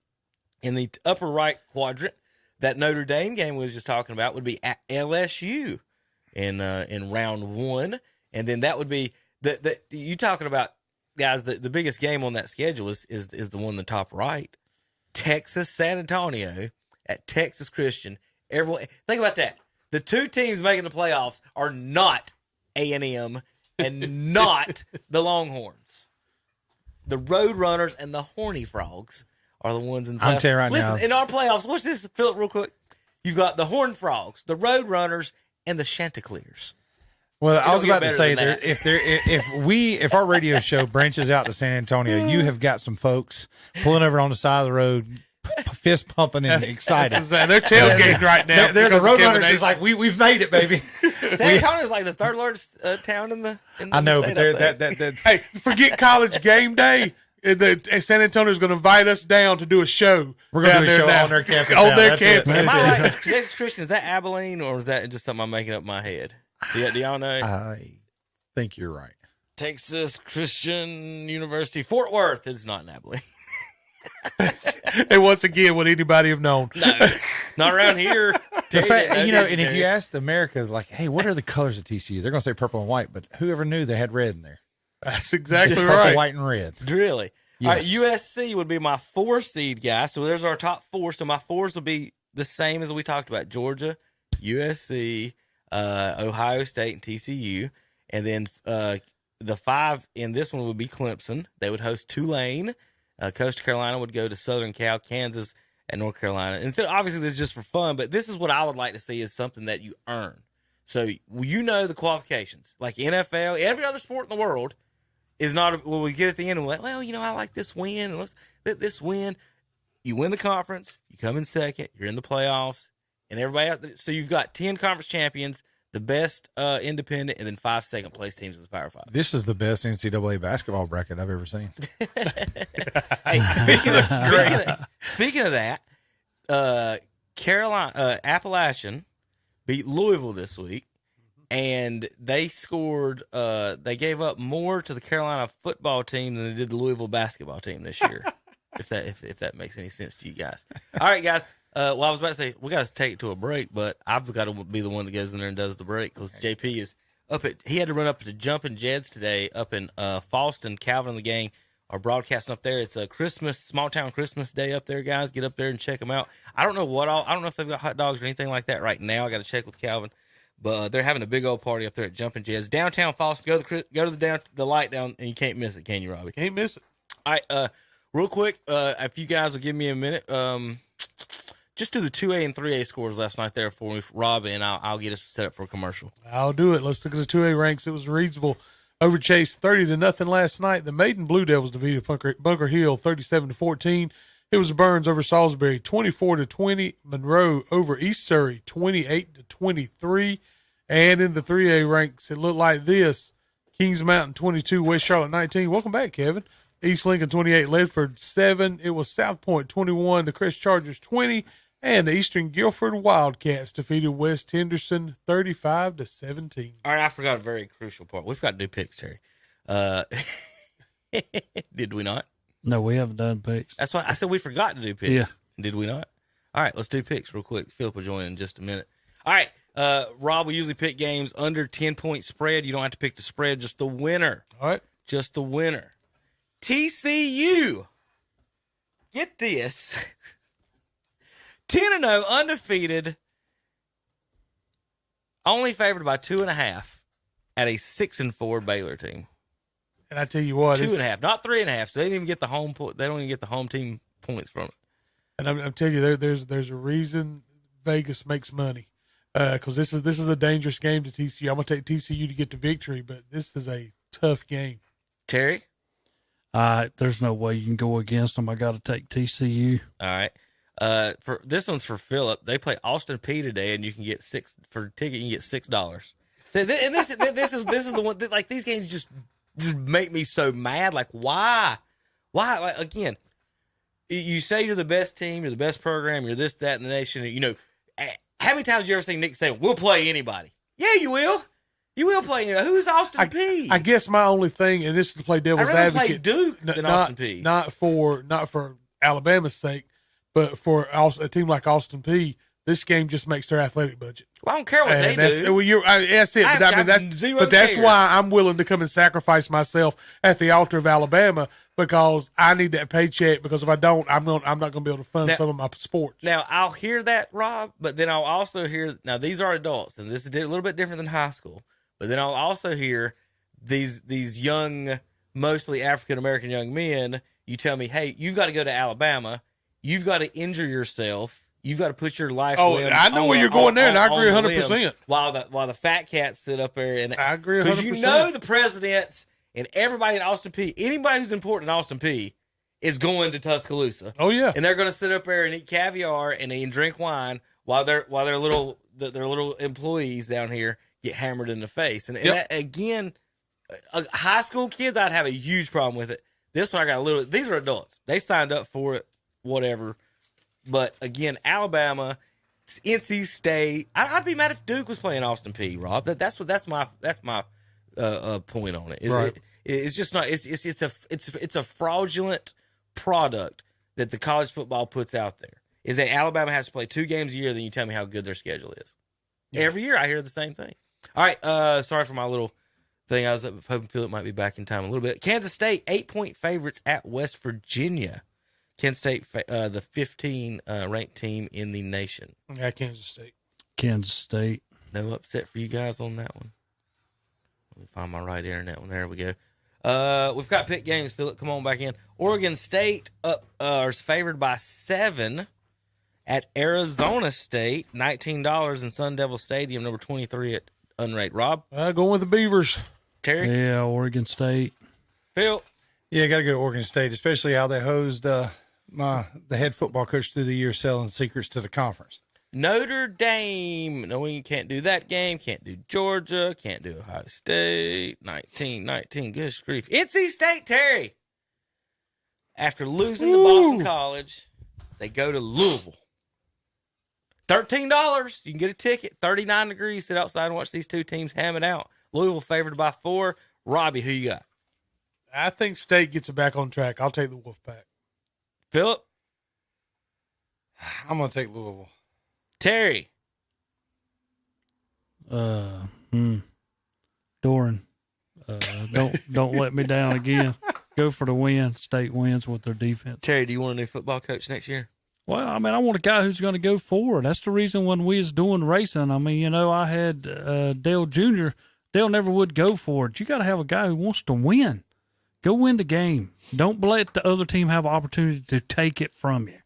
In the upper right quadrant, that Notre Dame game we was just talking about would be at LSU in round 1, and then that would be you talking about, guys. The biggest game on that schedule is the one in the top right, Texas San Antonio at Texas Christian. Everyone think about that. The 2 teams making the playoffs are not A&M and not the Longhorns. The Roadrunners and the Horny Frogs are the ones in the playoffs. I'm telling you right now. In our playoffs, watch this, Phillip, real quick. You've got the Horned Frogs, the Roadrunners, and the Chanticleers. Well, I was about to say if our radio show branches out to San Antonio, you have got some folks pulling over on the side of the road, fist pumping and excited. They're tailgating right now. They're the Roadrunners is like we've made it, baby. San Antonio is like the 3rd largest town in the I know, state, but hey, forget college game day. San Antonio's going to invite us down to do a show. We're going to do a show on their campus. On their campus. Am I right? Texas Christian, is that Abilene, or is that just something I'm making up in my head? Do y'all know? I think you're right. Texas Christian University, Fort Worth is not in Abilene. And once again, would anybody have known? No, not around here. The fact, and if you asked America, like, hey, what are the colors of TCU? They're going to say purple and white, but whoever knew they had red in there. That's exactly Just right. purple, white, and red. Really? All right, Yes. USC would be my 4 seed guy. So there's our top 4. So my 4s will be the same as we talked about: Georgia, USC, Ohio State, and TCU. And then the 5 in this one would be Clemson. They would host Tulane. Coastal Carolina would go to Southern Cal, Kansas, and North Carolina. And so obviously this is just for fun, but this is what I would like to see is something that you earn. So you know the qualifications. Like NFL, every other sport in the world is not, when we get at the end and we're like, well, I like this win, and let's let this win. You win the conference, you come in second, you're in the playoffs, and everybody out there. So you've got 10 conference champions, the best independent, and then 5 second-place teams in the Power 5. This is the best NCAA basketball bracket I've ever seen. Hey, speaking of that, Appalachian beat Louisville this week, and they scored. They gave up more to the Carolina football team than they did the Louisville basketball team this year. if that makes any sense to you guys. All right, guys. Well, I was about to say we got to take it to a break, but I've got to be the one that goes in there and does the break because JP is up at. He had to run up to Jumpin' Jed's today up in Falston. Calvin and the gang are broadcasting up there. It's a Christmas, small town Christmas day up there, guys. Get up there and check them out. I don't know I don't know if they've got hot dogs or anything like that right now. I got to check with Calvin, but they're having a big old party up there at Jumpin' Jed's downtown Falston. Go to the light down, and you can't miss it, can you, Robbie? Can't miss it. All right, real quick, if you guys will give me a minute, just do the 2A and 3A scores last night there for me, Rob, and I'll get us set up for a commercial. I'll do it. Let's look at the 2A ranks. It was Reedsville over Chase 30-0 last night. The Maiden Blue Devils defeated Bunker Hill 37-14. It was Burns over Salisbury 24-20. Monroe over East Surrey 28-23. And in the 3A ranks, it looked like this: Kings Mountain 22, West Charlotte 19. Welcome back, Kevin. East Lincoln 28, Ledford 7. It was South Point 21, the Crest Chargers 20. And the Eastern Guilford Wildcats defeated West Henderson 35-17. All right, I forgot a very crucial part. We forgot to do picks, Terry. Did we not? No, we haven't done picks. That's why I said we forgot to do picks. Yeah. Did we not? All right, let's do picks real quick. Philip will join in just a minute. All right, Rob, we usually pick games under 10-point spread. You don't have to pick the spread, just the winner. All right. Just the winner. TCU. Get this. 10-0, undefeated, only favored by 2.5 at a 6-4 Baylor team. And I tell you what, 2.5, not 3.5. So they didn't even get the home. They don't even get the home team points from it. And I'm telling you, there's a reason Vegas makes money, because this is a dangerous game to TCU. I'm gonna take TCU to get the victory, but this is a tough game. Terry, there's no way you can go against them. I got to take TCU. all right. For this one's for Philip. They play Austin P today, and you can get for a ticket. You can get $6. So and this is the one that, like, these games just make me so mad. Like, why? Like, again, you say you're the best team, you're the best program, you're this, that, in the nation. How many times have you ever seen Nick say, "We'll play anybody"? Yeah, you will. You will play anybody. Who's Austin P? I guess my only thing, and this is to play devil's I'd rather advocate, play Duke than Austin P. Not for Alabama's sake, but for a team like Austin P, this game just makes their athletic budget. Well, I don't care what they do. Well, that's it. That's why I'm willing to come and sacrifice myself at the altar of Alabama, because I need that paycheck. Because if I don't, I'm not going to be able to fund some of my sports. Now, I'll hear that, Rob, but then I'll also hear, now these are adults, and this is a little bit different than high school, but then I'll also hear these young, mostly African-American young men, you tell me, hey, you've got to go to Alabama, you've got to injure yourself, you've got to put your life. Oh, I know where you're going there, and I agree 100%. While the fat cats sit up there, and I agree 100%. Because you know the presidents and everybody in Austin P, anybody who's important in Austin P, is going to Tuscaloosa. Oh yeah, and they're going to sit up there and eat caviar and drink wine while their little employees down here get hammered in the face. And that, again, high school kids, I'd have a huge problem with it. This one I got a little. These are adults. They signed up for it. Whatever. But again, Alabama, NC State. I'd be mad if Duke was playing Austin P. Rob. That's my point on it. Right. It's just not. It's a fraudulent product that the college football puts out there. Is that Alabama has to play 2 games a year? Then you tell me how good their schedule is. Yeah. Every year I hear the same thing. All right. Sorry for my little thing. I was hoping Phillip might be back in time a little bit. Kansas State, 8-point favorites at West Virginia. Kansas State, the 15 ranked team in the nation. Yeah, Kansas State. Kansas State. No upset for you guys on that one. Let me find my right internet one. There we go. We've got pick games, Phillip. Come on back in. Oregon State is favored by 7 at Arizona State. $19 in Sun Devil Stadium, number 23 at unranked. Rob? Going with the Beavers. Terry? Yeah, Oregon State. Phil? Yeah, got to go to Oregon State, especially how they hosed the head football coach through the year selling secrets to the conference. Notre Dame. No, we can't do that game. Can't do Georgia. Can't do Ohio State. 19. Good grief. NC State, Terry. After losing to Boston College, they go to Louisville. $13. You can get a ticket. 39 degrees. Sit outside and watch these two teams ham it out. Louisville favored by 4. Robbie, who you got? I think State gets it back on track. I'll take the Wolfpack. Phillip? I'm going to take Louisville. Terry? Doran. Don't let me down again. Go for the win. State wins with their defense. Terry, do you want a new football coach next year? Well, I mean, I want a guy who's going to go forward. That's the reason when we was doing racing, I mean, I had Dale Jr. Dale never would go for it. You got to have a guy who wants to win. Go win the game. Don't let the other team have an opportunity to take it from you.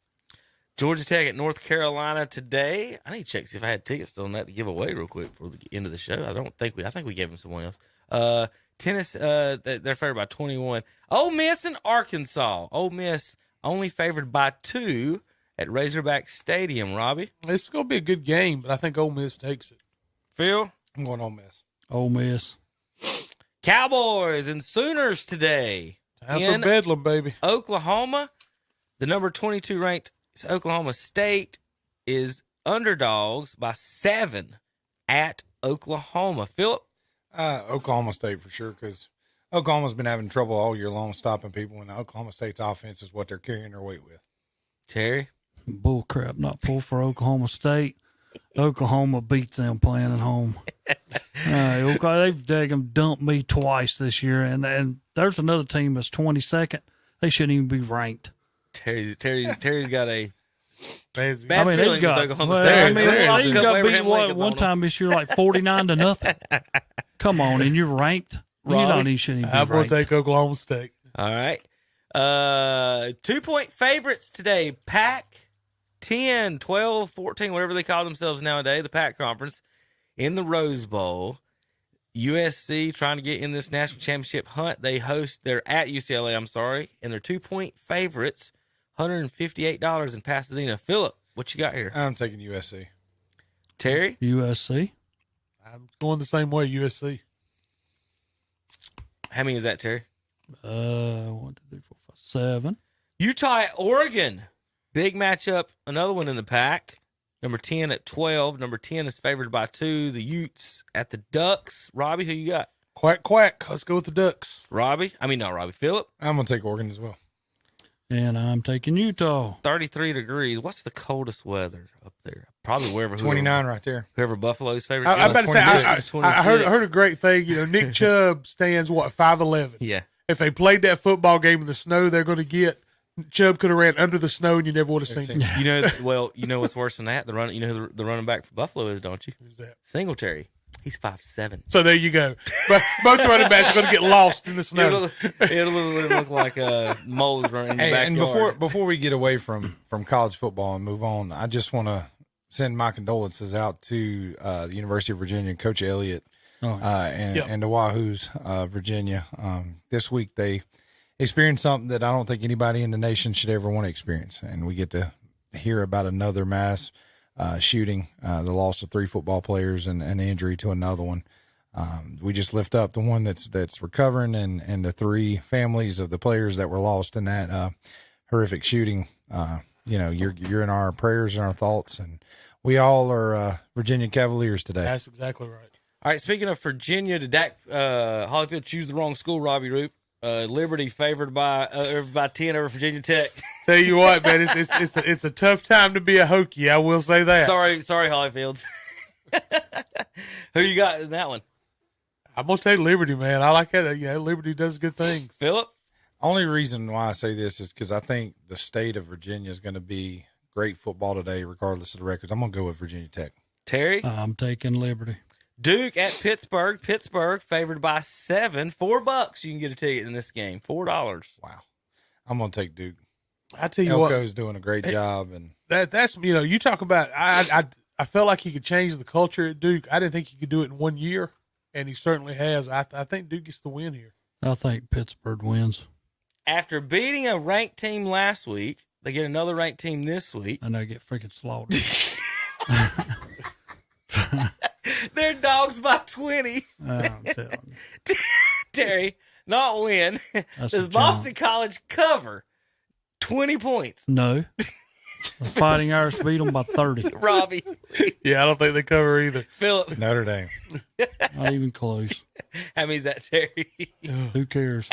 Georgia Tech at North Carolina today. I need to check see if I had tickets on that to give away real quick for the end of the show. I think we gave them someone else. Tennis, they're favored by 21. Ole Miss and Arkansas. Ole Miss only favored by 2 at Razorback Stadium. Robbie? It's going to be a good game, but I think Ole Miss takes it. Phil? I'm going Ole Miss. Ole Miss. Cowboys and Sooners today. Time for Bedlam, baby. Oklahoma, the number 22 ranked Oklahoma State is underdogs by 7 at Oklahoma. Phillip? Oklahoma State for sure, because Oklahoma's been having trouble all year long stopping people, and Oklahoma State's offense is what they're carrying their weight with. Terry? Bull crap, not pull for Oklahoma State. Oklahoma beats them playing at home. They've dumped me twice this year, and there's another team that's 22nd. They shouldn't even be ranked. Terry's got a bad they've got. Oklahoma State. They got beat one time this year, like 49-0. Come on, and you're ranked. You shouldn't even be I'm going ranked. to take Oklahoma State. All right. 2-point favorites today. Pac 10, 12, 14, whatever they call themselves nowadays, the Pac Conference in the Rose Bowl. USC trying to get in this national championship hunt. They're at UCLA, and they're 2-point favorites, $158 in Pasadena. Phillip, what you got here? I'm taking USC. Terry? USC. I'm going the same way, USC. How many is that, Terry? 1, 2, 3, 4, 5, 7. Utah at Oregon. Big matchup. Another one in the pack. Number 10 at 12. Number 10 is favored by 2. The Utes at the Ducks. Robbie, who you got? Quack, quack. Let's go with the Ducks. Not Robbie. Phillip? I'm going to take Oregon as well. And I'm taking Utah. 33 degrees. What's the coldest weather up there? Probably wherever. 29 right there. Whoever Buffalo's favorite. I'm about to say, I 26. heard a great thing. Nick Chubb stands, 5'11". Yeah. If they played that football game in the snow they're going to get, Chubb could have ran under the snow and you never would have seen him. You know what's worse than that? The who the running back for Buffalo is, don't you? Who's that? Singletary. He's 5'7". So there you go. But both running backs are going to get lost in the snow. It'll look like moles running in the backyard. And before we get away from college football and move on, I just want to send my condolences out to the University of Virginia, Coach Elliott, and the Wahoos, Virginia. This week they experienced something that I don't think anybody in the nation should ever want to experience, and we get to hear about another mass shooting, the loss of 3 football players and an injury to another one. We just lift up the one that's recovering and the 3 families of the players that were lost in that horrific shooting. You're in our prayers and our thoughts, and we all are Virginia Cavaliers today. That's exactly right. All right, speaking of Virginia, did Holyfield choose the wrong school, Robbie Roop? Liberty favored by 10 over Virginia Tech. Tell you what, man, it's a tough time to be a Hokie. I will say that. Sorry, Holyfields. Who you got in that one? I'm gonna take Liberty, man. I like that. Yeah, Liberty does good things. Phillip? Only reason why I say this is because I think the state of Virginia is going to be great football today, regardless of the records. I'm going to go with Virginia Tech. Terry? I'm taking Liberty. Duke at Pittsburgh. Pittsburgh favored by 7. $4 you can get a ticket in this game. $4. Wow. I'm going to take Duke. I tell you Elko's doing a great job, and that's you talk about. I felt like he could change the culture at Duke. I didn't think he could do it in 1 year, and he certainly has. I think Duke gets the win here. I think Pittsburgh wins. After beating a ranked team last week, they get another ranked team this week. And they get freaking slaughtered. They're dogs by 20. I'm telling you. Terry, not win. Does Boston College cover 20 points? No. The Fighting Irish beat them by 30. Robbie. Yeah, I don't think they cover either. Phillip. Notre Dame. Not even close. How many's that, Terry? Who cares?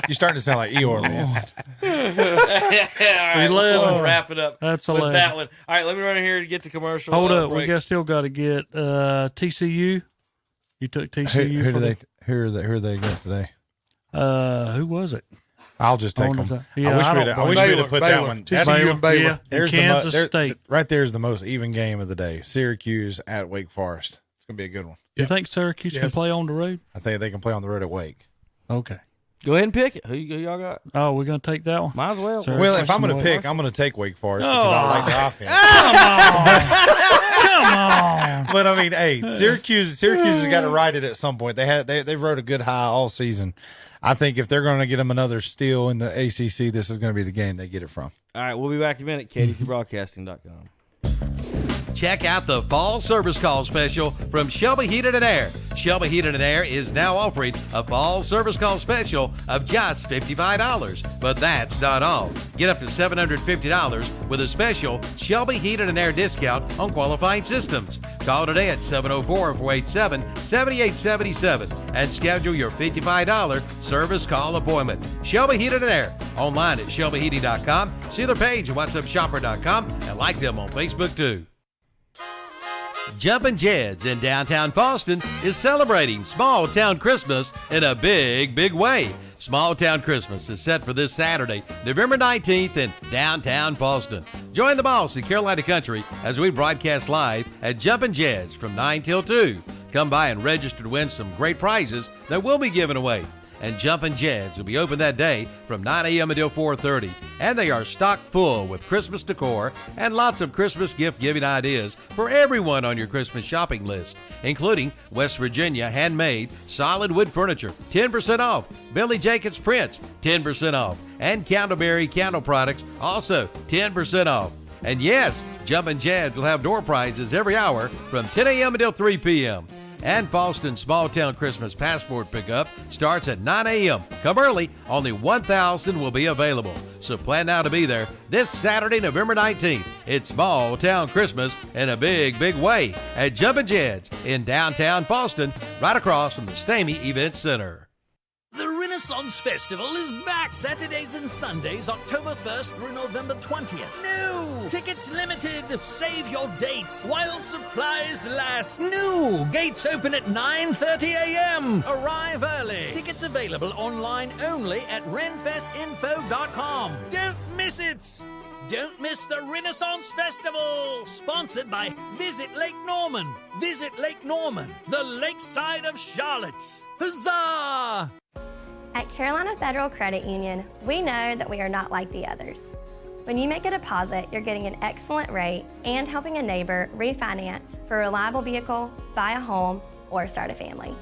You're starting to sound like Eeyore, man. All right, we'll wrap it up That's with 11. that one. All right, let me run in here to get the commercial. Hold up. break. We still got to get TCU. You took TCU. Who are they against today? Who was it? I'll just take them. Yeah, I wish we'd have put that one. TCU and Baylor. Yeah, There's Kansas State. Right there's the most even game of the day. Syracuse at Wake Forest. It's going to be a good one. You think Syracuse can play on the road? I think they can play on the road at Wake. Okay. Go ahead and pick it. Who y'all got? Oh, we're going to take that one? Might as well. Well, if I'm going to pick, I'm going to take Wake Forest because I like their offense. Come on. But I mean, hey, Syracuse has got to ride it at some point. They rode a good high all season. I think if they're going to get them another steal in the ACC, this is going to be the game they get it from. All right, we'll be back in a minute. KDCBroadcasting.com. Check out the fall service call special from Shelby Heated and Air. Shelby Heated and Air is now offering a fall service call special of just $55. But that's not all. Get up to $750 with a special Shelby Heated and Air discount on qualifying systems. Call today at 704-487-7877 and schedule your $55 service call appointment. Shelby Heated and Air. Online at shelbyheating.com. See their page at whatsupshopper.com and like them on Facebook too. Jumpin' Jed's in downtown Boston is celebrating Small Town Christmas in a big, big way. Small Town Christmas is set for this Saturday, November 19th in downtown Boston. Join the boss in Carolina Country as we broadcast live at Jumpin' Jed's from 9 till 2. Come by and register to win some great prizes that we'll be giving away. And Jumpin' Jed's will be open that day from 9 a.m. until 4:30. And they are stocked full with Christmas decor and lots of Christmas gift-giving ideas for everyone on your Christmas shopping list, including West Virginia handmade solid wood furniture, 10% off, Billy Jacobs prints, 10% off, and Candleberry candle products, also 10% off. And yes, Jumpin' Jed's will have door prizes every hour from 10 a.m. until 3 p.m. And Boston Small Town Christmas Passport pickup starts at 9 a.m. Come early, only 1,000 will be available. So plan now to be there this Saturday, November 19th. It's Small Town Christmas in a big, big way at Jumpin' Jed's in downtown Boston, right across from the Stamey Event Center. The Renaissance Festival is back Saturdays and Sundays, October 1st through November 20th. New! Tickets limited. Save your dates while supplies last. New! Gates open at 9:30 a.m. Arrive early. Tickets available online only at renfestinfo.com. Don't miss it! Don't miss the Renaissance Festival! Sponsored by Visit Lake Norman. Visit Lake Norman, the lakeside of Charlotte. Huzzah! At Carolina Federal Credit Union, we know that we are not like the others. When you make a deposit, you're getting an excellent rate and helping a neighbor refinance for a reliable vehicle, buy a home, or start a family.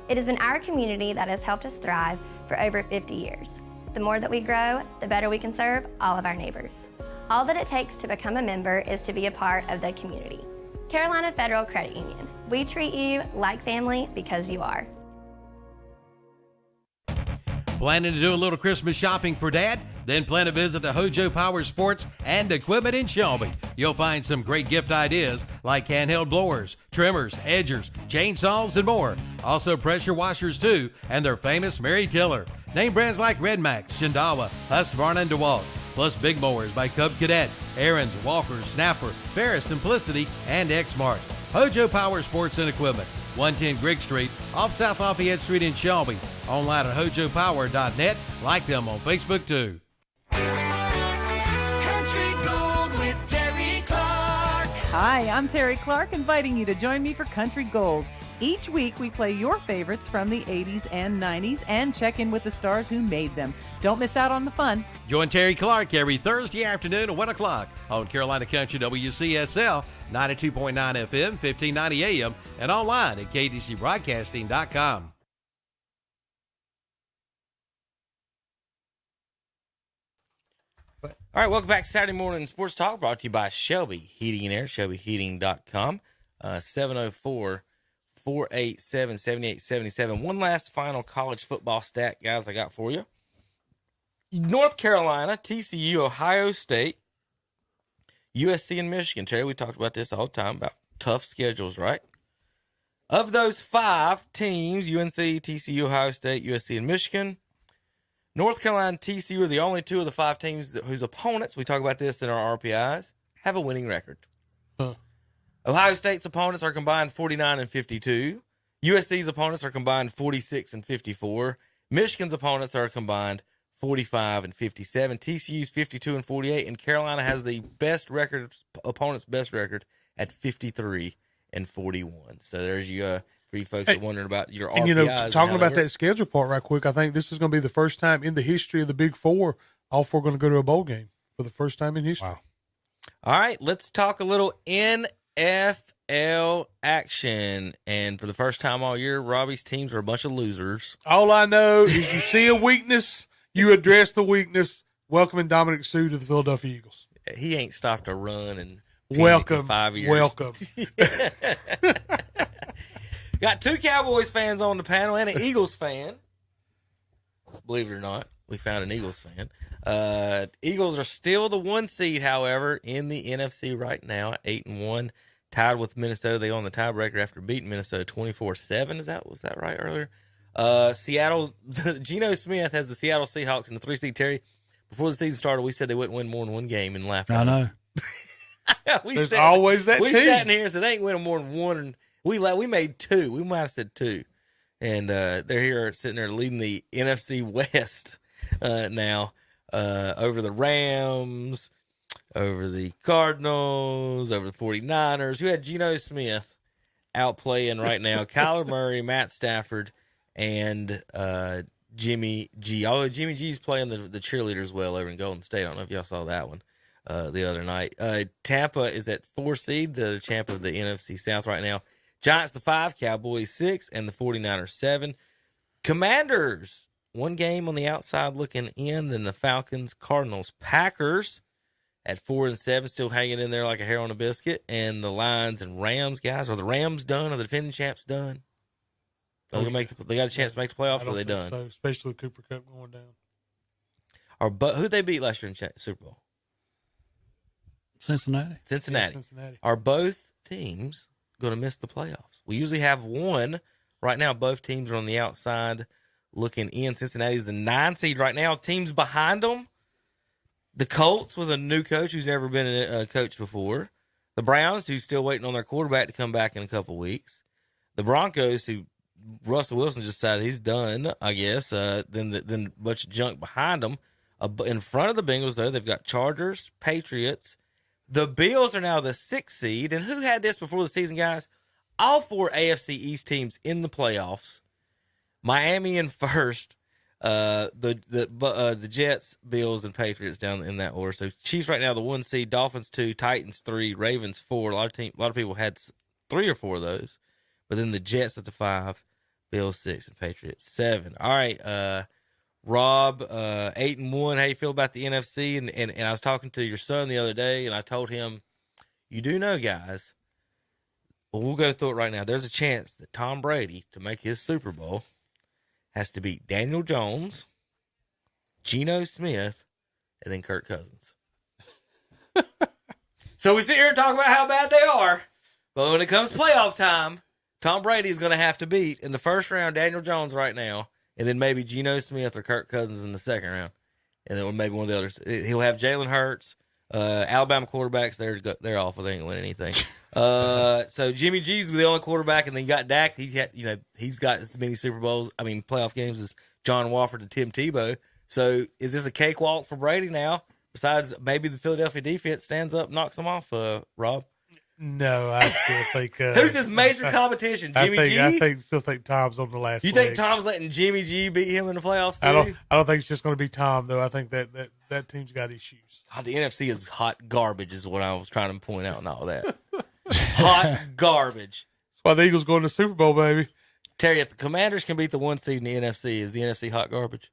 It has been our community that has helped us thrive for over 50 years. The more that we grow, the better we can serve all of our neighbors. All that it takes to become a member is to be a part of the community. Carolina Federal Credit Union. We treat you like family because you are. Planning to do a little Christmas shopping for Dad? Then plan to visit the Hojo Power Sports and Equipment in Shelby. You'll find some great gift ideas like handheld blowers, trimmers, edgers, chainsaws, and more. Also pressure washers too, and their famous Mary Tiller. Name brands like Red Max, Shindawa, Husqvarna, and DeWalt. Plus big mowers by Cub Cadet, Aaron's, Walker, Snapper, Ferris, Simplicity, and Exmark. Hojo Power Sports and Equipment, 110 Grigg Street, off South Lafayette Street in Shelby. Online at hojopower.net. Like them on Facebook, too. Country Gold with Terry Clark. Hi, I'm Terry Clark, inviting you to join me for Country Gold. Each week, we play your favorites from the 80s and 90s and check in with the stars who made them. Don't miss out on the fun. Join Terry Clark every Thursday afternoon at 1 o'clock on Carolina Country WCSL, 92.9 FM, 1590 AM, and online at kdcbroadcasting.com. All right, welcome back to Saturday Morning Sports Talk, brought to you by Shelby Heating and Air, shelbyheating.com, 704-487-7877. One last final college football stat, guys, I got for you. North Carolina, TCU, Ohio State, USC, and Michigan. Terry, we talked about this all the time, about tough schedules, right? Of those 5 teams, UNC, TCU, Ohio State, USC, and Michigan, North Carolina and TCU are the only 2 of the 5 teams whose opponents, we talk about this in our RPIs, have a winning record. Ohio State's opponents are combined 49-52. USC's opponents are combined 46-54. Michigan's opponents are combined 45-57. TCU's 52-48, and Carolina has the best record, opponent's best record at 53-41. So there's you for you folks that are wondering about your RPIs. And, talking about that schedule part right quick, I think this is going to be the first time in the history of the Big Four, all 4 going to go to a bowl game for the first time in history. Wow. All right, let's talk a little NFL action. And for the first time all year, Robbie's teams are a bunch of losers. All I know is you see a weakness, you address the weakness. Welcoming Dominic Sue to the Philadelphia Eagles. He ain't stopped a run in Welcome. 5 years. Welcome. Got 2 Cowboys fans on the panel and an Eagles fan. Believe it or not, we found an Eagles fan. Eagles are still the 1 seed, however, in the NFC right now, 8-1, tied with Minnesota. They own the tiebreaker after beating Minnesota 24-7. Was that right earlier? Seattle, Geno Smith has the Seattle Seahawks in the 3 seed. Terry, before the season started, we said they wouldn't win more than 1 game and laughed. I know. There's always that team. We sat in here and said they ain't winning more than 1. And we made 2. We might have said 2. And they're here sitting there leading the NFC West now over the Rams, over the Cardinals, over the 49ers, who had Geno Smith out playing right now. Kyler Murray, Matt Stafford, and Jimmy G. Although Jimmy G's playing the cheerleaders well over in Golden State. I don't know if y'all saw that one the other night. Tampa is at 4 seed, the champ of the NFC South right now. Giants, the 5, Cowboys, 6, and the 49ers, 7. Commanders, 1 game on the outside looking in, then the Falcons, Cardinals, Packers at 4 and 7, still hanging in there like a hair on a biscuit, and the Lions and Rams, guys. Are the Rams done? Are the defending champs done? They got a chance to make the playoffs, or are they done? So, especially with Cooper Kupp going down. Who'd they beat last year in Super Bowl? Cincinnati. Yeah, Cincinnati. Are both teams going to miss the playoffs? We usually have one. Right now, both teams are on the outside looking in. Cincinnati's the 9 seed right now. Teams behind them, the Colts with a new coach who's never been a coach before. The Browns, who's still waiting on their quarterback to come back in a couple weeks. The Broncos, who Russell Wilson just decided he's done, I guess. Then a bunch of junk behind them. In front of the Bengals, though, they've got Chargers, Patriots. The Bills are now the 6th seed. And who had this before the season, guys? All 4 AFC East teams in the playoffs. Miami in first. The Jets, Bills, and Patriots down in that order. So Chiefs right now the 1 seed, Dolphins 2, Titans 3, Ravens 4. A lot of people had 3 or 4 of those. But then the Jets at the 5, Bills 6, and Patriots 7. All right, Rob, 8-1. How you feel about the NFC? And I was talking to your son the other day, and I told him, you do know, guys. Well, we'll go through it right now. There's a chance that Tom Brady, to make his Super Bowl, has to beat Daniel Jones, Geno Smith, and then Kirk Cousins. So we sit here and talk about how bad they are, but when it comes playoff time, Tom Brady is going to have to beat, in the first round, Daniel Jones right now, and then maybe Geno Smith or Kirk Cousins in the second round, and then maybe one of the others. He'll have Jalen Hurts, Alabama quarterbacks. They're awful. They ain't win anything. So Jimmy G's the only quarterback, and then you got Dak. He's got as many playoff games as John Wofford and Tim Tebow. So is this a cakewalk for Brady now? Besides, maybe the Philadelphia defense stands up, knocks them off. Rob. No, I still think who's this major competition? Jimmy G. I still think Tom's on the last. You think Tom's letting Jimmy G beat him in the playoffs? Too? I don't think it's just going to be Tom though. I think that team's got issues. God, the NFC is hot garbage, is what I was trying to point out, and all that. Hot garbage. That's why the Eagles going to the Super Bowl, baby. Terry, if the Commanders can beat the 1 seed in the NFC, is the NFC hot garbage?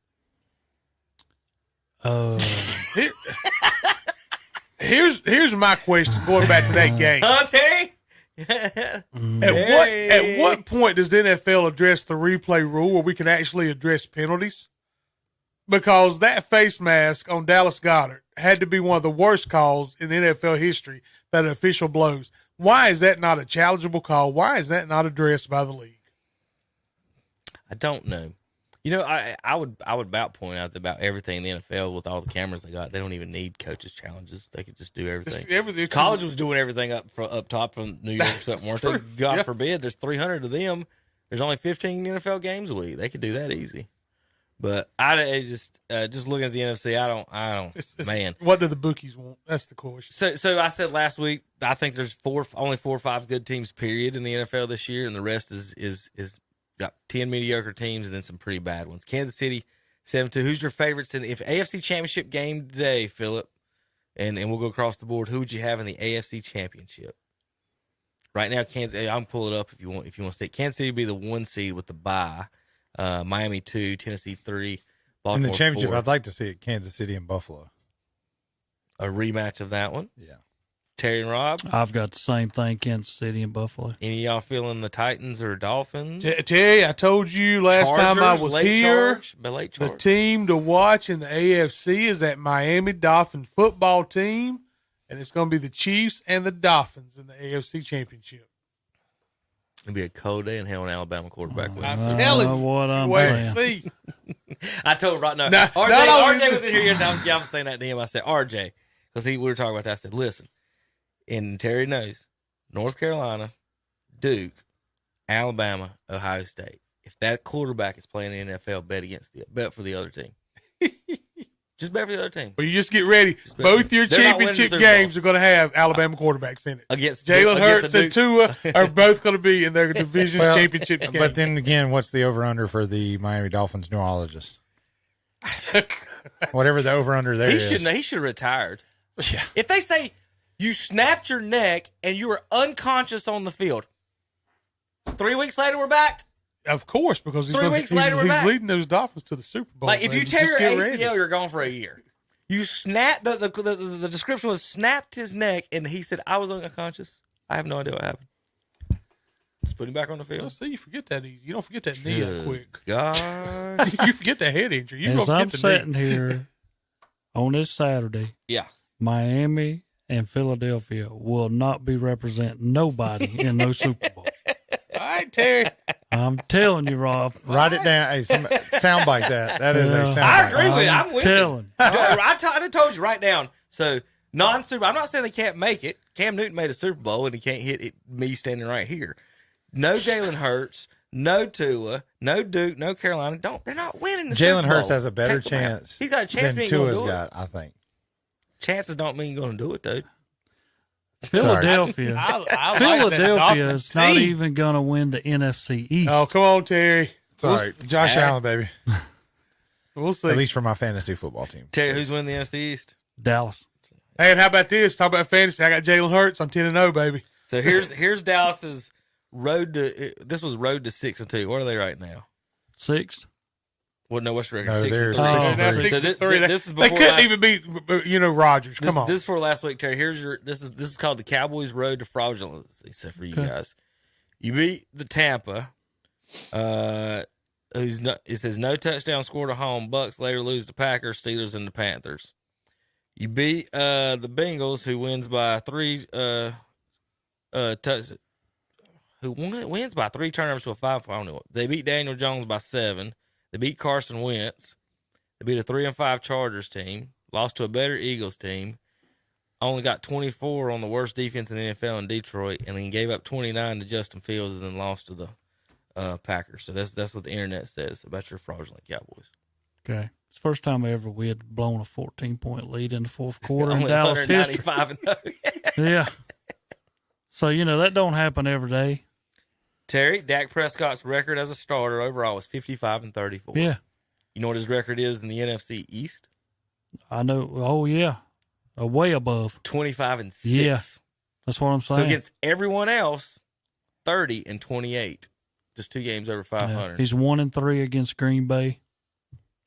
Here's my question. Going back to that game, Terry. At what point does the NFL address the replay rule where we can actually address penalties? Because that face mask on Dallas Goedert had to be one of the worst calls in NFL history that an official blows. Why is that not a challengeable call? Why is that not addressed by the league? I don't know. You know, I would about point out that about everything in the NFL with all the cameras they got, they don't even need coaches' challenges. They could just do everything. College was doing everything up top from New York or something, weren't they? God forbid, there's 300 of them. There's only 15 NFL games a week. They could do that easy. But just looking at the NFC, I don't. Man, what do the bookies want? That's the question. So I said last week, I think there's only 4 or 5 good teams, period, in the NFL this year, and the rest is got 10 mediocre teams and then some pretty bad ones. Kansas City 7-2. Who's your favorites in the AFC Championship game today, Phillip? And we'll go across the board. Who would you have in the AFC Championship? Right now, Kansas. I'm pull it up if you want. If you want to say Kansas City would be the 1 seed with the bye. Miami 2, Tennessee 3, Baltimore in the championship. 4. I'd like to see it Kansas City and Buffalo. A rematch of that one. Yeah. Terry and Rob. I've got the same thing, Kansas City and Buffalo. Any of y'all feeling the Titans or Dolphins? Terry, I told you last time I was here, the team to watch in the AFC is that Miami Dolphin football team, and it's going to be the Chiefs and the Dolphins in the AFC Championship. It'll be a cold day in hell in Alabama quarterback wins. I'm telling you. What I'm wait saying. and see. I told Rob, no. No, RJ was in here. I was saying that to him. I said, RJ, because we were talking about that. I said, listen, and Terry knows, North Carolina, Duke, Alabama, Ohio State. If that quarterback is playing in the NFL, bet for the other team. Just bet for the other team. Well, you just get ready. Both your championship games are going to have Alabama quarterbacks in it. Against Jalen Hurts and Tua are both going to be in their division championship games. But then again, what's the over-under for the Miami Dolphins neurologist? Whatever the over-under there is. He should have retired. Yeah. If they say you snapped your neck and you were unconscious on the field, 3 weeks later we're back. Of course, because he's 3 weeks later we're back. leading those Dolphins to the Super Bowl. Like if you tear your ACL, you're gone for a year. You snap the description was snapped his neck, and he said, "I was unconscious. I have no idea what happened." Just put him back on the field. Well, see, you forget that easy. You don't forget that knee that quick. God, you forget the head injury. You As don't forget I'm the sitting knee. here on this Saturday, yeah, Miami and Philadelphia will not be representing nobody in no Super Bowl. All right, Terry. I'm telling you, Rob. Write it down. Hey, soundbite that. That is a soundbite. I agree with you. I'm with telling you. I told you right down. So non-Super. I'm not saying they can't make it. Cam Newton made a Super Bowl and he can't hit it, me standing right here. No Jalen Hurts, no Tua, no Duke, no Carolina. They're not winning the Super Bowl. Jalen Hurts has a better chance. He's got a chance than Tua's got, I think. Chances don't mean you're going to do it, though. Philadelphia. Philadelphia is not team. even going to win the NFC East. Oh, come on, Terry. Sorry, Josh Allen, baby. We'll see. At least for my fantasy football team. Terry, who's winning the NFC East? Dallas. Hey, and how about this? Talk about fantasy. I got Jalen Hurts. I'm 10-0, baby. So here's Dallas's road to. This was road to 6-2. What are they right now? 6th. Well, no, what's the record? No, 6-3. they're Now 6-3. 6-3. This is they before couldn't even beat, Rodgers. Come on. This is for last week, Terry. This is called the Cowboys' road to fraudulence. Except for you guys, you beat the Tampa. It says no touchdown scored at home. Bucks later lose to Packers, Steelers, and the Panthers. You beat the Bengals, who wins by 3 wins by 3 turnovers to a 5. I don't know. They beat Daniel Jones by 7. They beat Carson Wentz. They beat a 3-5 Chargers team. Lost to a better Eagles team. only got 24 on the worst defense in the NFL in Detroit, and then gave up 29 to Justin Fields, and then lost to the Packers. So that's what the internet says about your fraudulent Cowboys. Okay. It's the first time ever we had blown a 14-point lead in the fourth quarter in Only Dallas history. 195-0. Yeah. So, that don't happen every day. Terry, Dak Prescott's record as a starter overall was 55-34. Yeah. You know what his record is in the NFC East? I know. Oh, yeah. Way above. 25-6. Yeah. That's what I'm saying. So against everyone else, 30-28. Just 2 games over 500. Yeah. He's 1-3 against Green Bay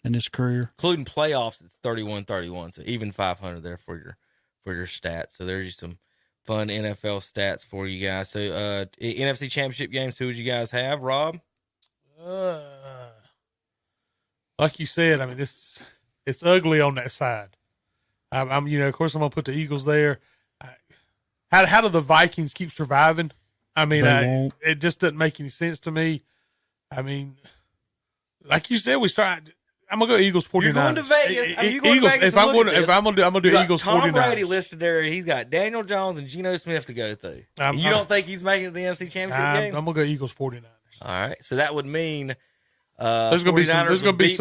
in his career. Including playoffs, it's 31-31. So even 500 there for your stats. So there's just some fun NFL stats for you guys. So NFC Championship games, who would you guys have, Rob? Like you said, I mean, it's ugly on that side. I'm of course, I'm going to put the Eagles there. How do the Vikings keep surviving? I mean, it just doesn't make any sense to me. I mean, like you said, I'm gonna go Eagles 49ers. You're going to Vegas. You're going Eagles. to Vegas. If I'm gonna do Eagles 49ers. Tom Brady listed there. He's got Daniel Jones and Geno Smith to go through. You don't think he's making it to the NFC Championship game? I'm gonna go Eagles 49ers. All right, so that would mean there's gonna be some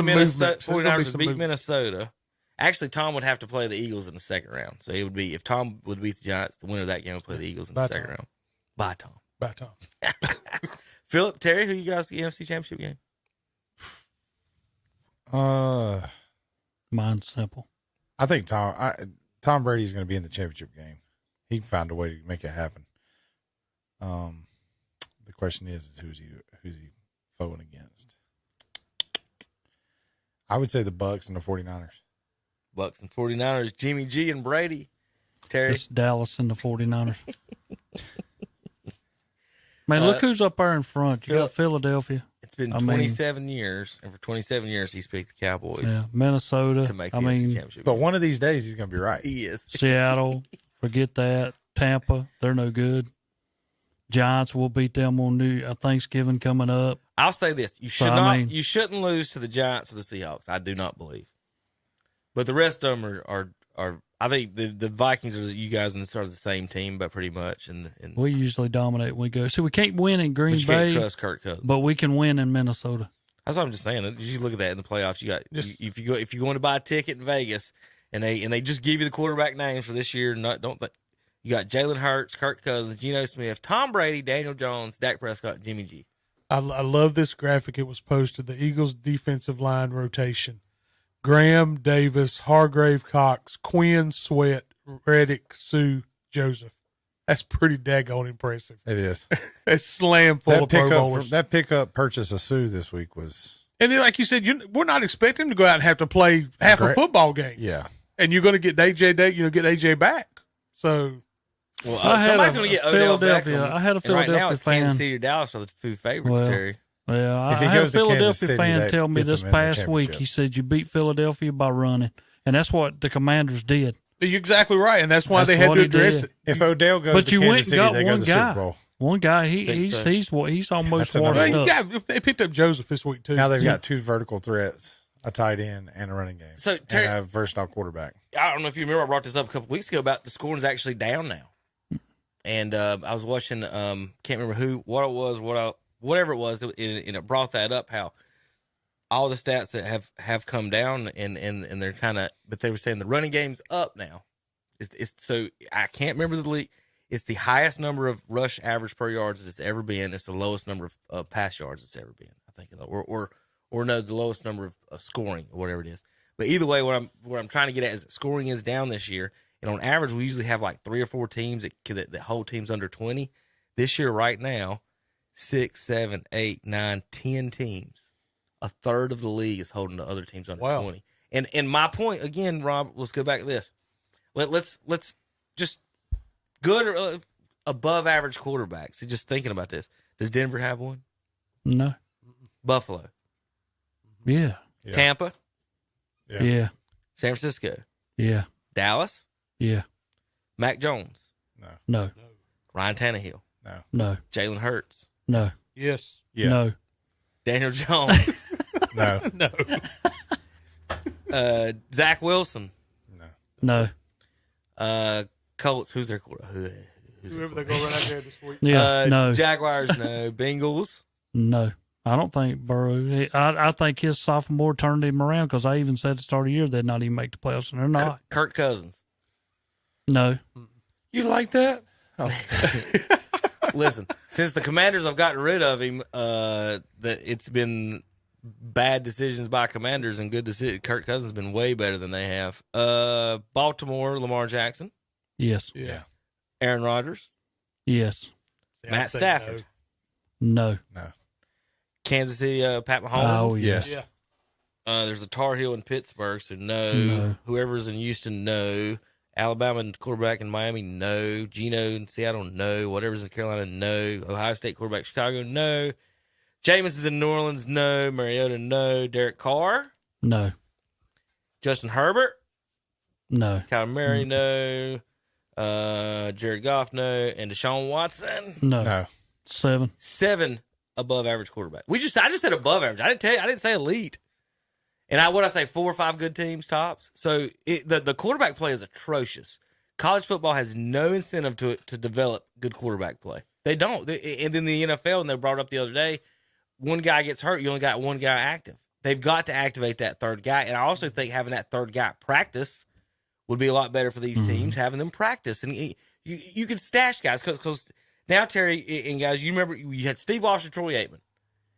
movement. 49ers would beat Minnesota. Actually, Tom would have to play the Eagles in the second round. So it would be, if Tom would beat the Giants, the winner of that game would play the Eagles in the second round. Bye, Tom. Bye, Tom. Philip, Terry, who you guys the NFC Championship game? Mine's simple. I think Tom Brady's going to be in the championship game. He can find a way to make it happen. The question is who's he foeing against? I would say the Bucks and the 49ers. Bucks and 49ers, Jimmy G and Brady. Terry? It's Dallas and the 49ers. Man, look who's up there in front. You got Philadelphia. It's been 27 years, and for 27 years he's picked the Cowboys. Yeah, Minnesota. To make the NFC Championship. But one of these days he's going to be right. He is. Seattle, forget that. Tampa, they're no good. Giants will beat them on Thanksgiving coming up. I'll say this: you shouldn't lose to the Giants or the Seahawks. I do not believe. But the rest of them are I think the Vikings are you guys and sort of the same team, but pretty much. And we usually dominate when we go. So we can't win in Green Bay. Bay. Can't trust Kirk Cousins. But we can win in Minnesota. That's what I'm just saying. You just look at that in the playoffs. You got if you're going to buy a ticket in Vegas and they just give you the quarterback names for this year. You got Jalen Hurts, Kirk Cousins, Geno Smith, Tom Brady, Daniel Jones, Dak Prescott, and Jimmy G. I love this graphic. It was posted. The Eagles' defensive line rotation: Graham, Davis, Hargrave, Cox, Quinn, Sweat, Reddick, Sue, Joseph. That's pretty daggone impressive. It is. It's slam full of Pro Bowlers. That pickup purchase of Sue this week was. And then, like you said, we're not expecting him to go out and have to play half a football game. Yeah. And you're going to get AJ back. So. Well, somebody's going to get Odell Philadelphia. Beckham. I had a Philadelphia right now it's fan. Kansas City or Dallas are the two favorites, Terry. Yeah, I If he had a goes to Kansas Philadelphia City, fan that tell me gets this him in the past week. championship. He said you beat Philadelphia by running, and that's what the Commanders did. You're exactly right, and that's why they had to address it. If Odell goes But to you Kansas went and City, got they go one to the Super guy. Bowl. One guy, he's almost That's another washed up. They picked up Joseph this week too. Now they've got two vertical threats, a tight end and a running game. So Terry, and a versatile quarterback. I don't know if you remember, I brought this up a couple weeks ago about the scoring is actually down now. And I was watching, can't remember whatever it was, and it brought that up, how all the stats that have come down, and they're kind of, but they were saying the running game's up now. So I can't remember the league. It's the highest number of rush average per yards it's ever been. It's the lowest number of pass yards it's ever been, I think, or no, the lowest number of scoring or whatever it is. But either way, what I'm trying to get at is that scoring is down this year. And on average, we usually have like 3 or 4 teams that hold teams under 20. This year, right now, 6, 7, 8, 9, 10 teams. A third of the league is holding the other teams under 20. And my point again, Rob, let's go back to this. Let's just good or above average quarterbacks. So just thinking about this, does Denver have one? No. Buffalo. Yeah. Tampa. Yeah. San Francisco. Yeah. Dallas. Yeah. Mac Jones. No. Ryan Tannehill. No. Jalen Hurts. No. Yes. Yeah. No. Daniel Jones. No. No. Zach Wilson. No. Colts, who's their quarterback? Whoever they go right out there this week. Yeah, no. Jaguars, no. Bengals. No. I don't think Burrow. I think his sophomore turned him around because I even said at the start of the year they'd not even make the playoffs, and they're not. Kirk Cousins. No. You like that? Oh. Listen, since the Commanders have gotten rid of him, that it's been bad decisions by Commanders and good decisions. Kirk Cousins has been way better than they have. Baltimore, Lamar Jackson. Yes. Yeah. Aaron Rodgers. Yes. Matt Stafford. No. Kansas City, Pat Mahomes. Oh, yes. Yeah. There's a Tar Heel in Pittsburgh, so no. No. Whoever's in Houston, no. Alabama quarterback in Miami, no. Geno in Seattle, no. Whatever's in Carolina, no. Ohio State quarterback Chicago, no. Jameis is in New Orleans, no. Mariota, no. Derek Carr, No. Justin Herbert, No. Kyler Murray, no. Jared Goff, no. And Deshaun Watson, No. 7. 7 above average quarterback. I just said above average. I didn't say elite. And what I say, 4 or 5 good teams tops. So the quarterback play is atrocious. College football has no incentive to develop good quarterback play. They don't. And then the NFL, and they brought it up the other day, one guy gets hurt, you only got one guy active. They've got to activate that third guy. And I also think having that third guy practice would be a lot better for these teams, having them practice. And you could stash guys because now, Terry and guys, you remember you had Steve Walsh and Troy Aikman.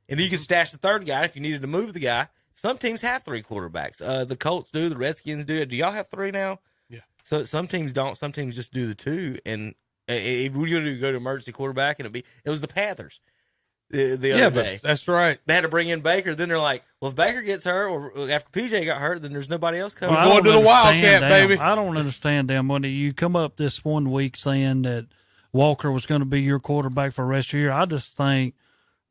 And then you could stash the third guy if you needed to move the guy. Some teams have 3 quarterbacks. The Colts do. The Redskins do. Do y'all have 3 now? Yeah. So some teams don't. Some teams just do the 2. And if we're going to go to emergency quarterback, and it was the Panthers the other day. That's right. They had to bring in Baker. Then they're like, well, if Baker gets hurt or after PJ got hurt, then there's nobody else coming. Well, Going to the Wildcat, baby. I don't understand them. When you come up this one week saying that Walker was going to be your quarterback for the rest of the year, I just think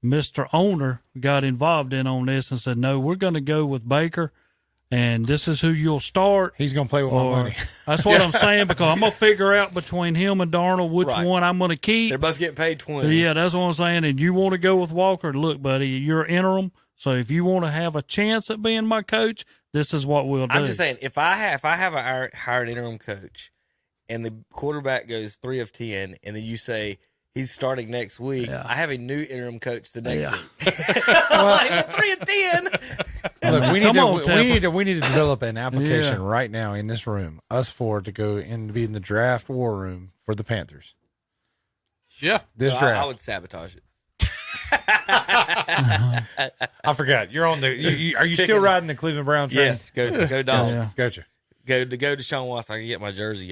Mr. Owner got involved on this and said, no, we're going to go with Baker, and this is who you'll start. He's going to play with my money. That's what I'm saying, because I'm going to figure out between him and Darnold which one I'm going to keep. They're both getting paid 20. Yeah, that's what I'm saying. And you want to go with Walker, look, buddy, you're interim, so if you want to have a chance at being my coach, this is what we'll do. I'm just saying, if I have a hired interim coach and the quarterback goes 3 of 10, and then you say he's starting next week, I have a new interim coach the next week. Like, 3 of 10. Look, we need to develop an application right now in this room, us 4, to go and be in the draft war room for the Panthers. Yeah. This draft. I would sabotage it. I forgot. You're on the. Are you still riding the Cleveland Brown train? Yes. Go Dolphins. Gotcha. Go to Sean Watson. I can get my jersey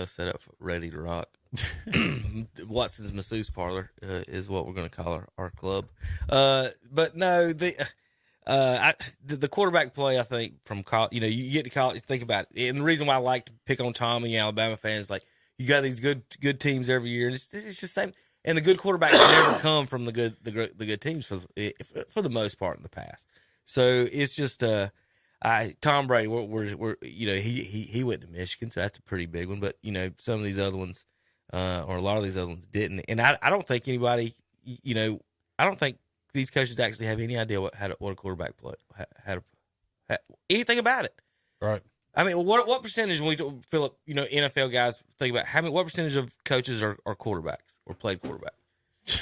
set up ready to rock. Watson's masseuse parlor is what we're going to call our club. But no, the quarterback play, I think, from college, you get to college, think about it. And the reason why I like to pick on Tommy and Alabama fans, like, you got these good teams every year, and it's just the same. And the good quarterbacks never come from the good teams for the most part in the past. So it's just Tom Brady. We're he went to Michigan, so that's a pretty big one. But some of these other ones, or a lot of these other ones didn't. And I don't think anybody, I don't think these coaches actually have any idea what a quarterback play, anything about it. Right. I mean, what percentage, when we Philip, NFL guys think about what percentage of coaches are quarterbacks or played quarterback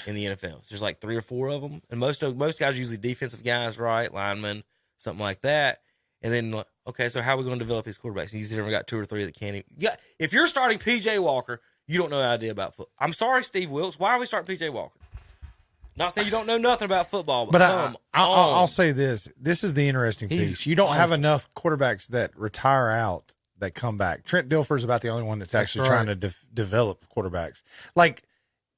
in the NFL? There's like 3 or 4 of them, and most guys are usually defensive guys, right? Linemen, something like that. And then, okay, so how are we going to develop his quarterbacks? He's never got 2 or 3 that can't even. Yeah, if you're starting PJ Walker, you don't know an idea about football. I'm sorry, Steve Wilkes. Why are we starting PJ Walker? Not saying you don't know nothing about football, but I'll say this. This is the interesting piece. You don't have enough quarterbacks that retire out that come back. Trent Dilfer's about the only one that's actually trying to develop quarterbacks. Like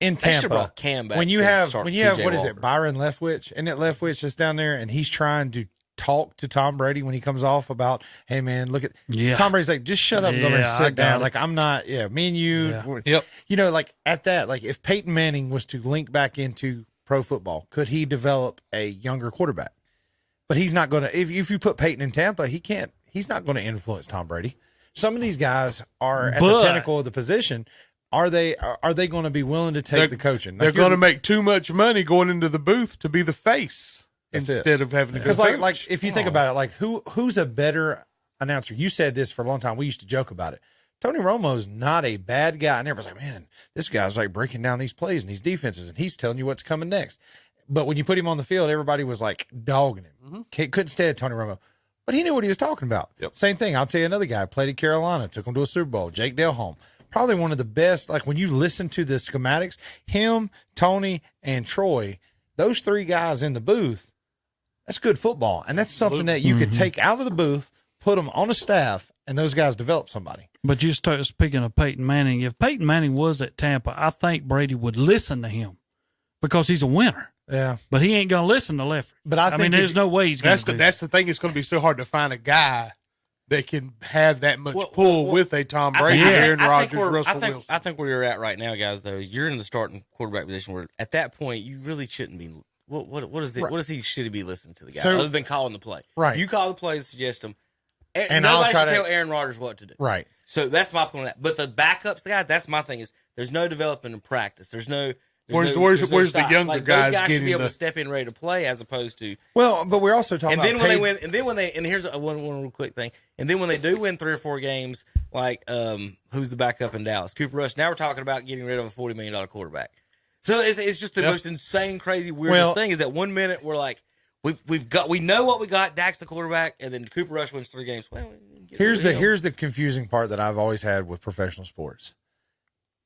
in Tampa, when you have what is it, Byron Leftwich? Isn't it Leftwich that's down there, and he's trying to talk to Tom Brady when he comes off about, hey man, look at Tom Brady's like, just shut up and go and sit down. Like, I'm not, me and you, like at that, like if Peyton Manning was to link back into pro football, could he develop a younger quarterback? But he's not going to. If you put Peyton in Tampa, he's not going to influence Tom Brady. Some of these guys are at the pinnacle of the position. Are they going to be willing to take the coaching? They're going to make too much money going into the booth to be the face instead of having to go. Because like if you think about it, like who's a better announcer? You said this for a long time. We used to joke about it. Tony Romo's not a bad guy. And everybody's like, man, this guy's like breaking down these plays and these defenses, and he's telling you what's coming next. But when you put him on the field, everybody was like dogging him. Couldn't stand Tony Romo. But he knew what he was talking about. Yep. Same thing. I'll tell you another guy, played at Carolina, took him to a Super Bowl, Jake Delhomme. Probably one of the best, like when you listen to the schematics, him, Tony, and Troy, those three guys in the booth, that's good football. And that's something that you could take out of the booth, put them on a staff, and those guys develop somebody. But you start speaking of Peyton Manning. If Peyton Manning was at Tampa, I think Brady would listen to him because he's a winner. Yeah. But he ain't going to listen to Leffert. But I think there's no way he's going to do That's the thing. It's going to be so hard to find a guy that can have that much pull with a Tom Brady, Aaron Rodgers, Russell Wilson. I think where you're at right now, guys, though, you're in the starting quarterback position where at that point you really shouldn't be. What does he should he be listening to the guy other than calling the play? Right. You call the plays, suggest them. And nobody I'll try should to tell Aaron Rodgers what to do. Right. So that's my point on that. But the backups, guy, that's my thing is there's no development in practice. There's no Where's the younger like, guys those guys getting should be able the- to step in ready to play as opposed to Well, but we're also talking and about then when they win, and then when they, and here's one real quick thing, and then when they do win 3 or 4 games, like who's the backup in Dallas? Cooper Rush. Now we're talking about getting rid of a $40 million quarterback. So it's just the most insane, crazy, weirdest thing is that 1 minute we're like we know what we got. Dak's the quarterback, and then Cooper Rush wins 3 games. Well, here's the confusing part that I've always had with professional sports.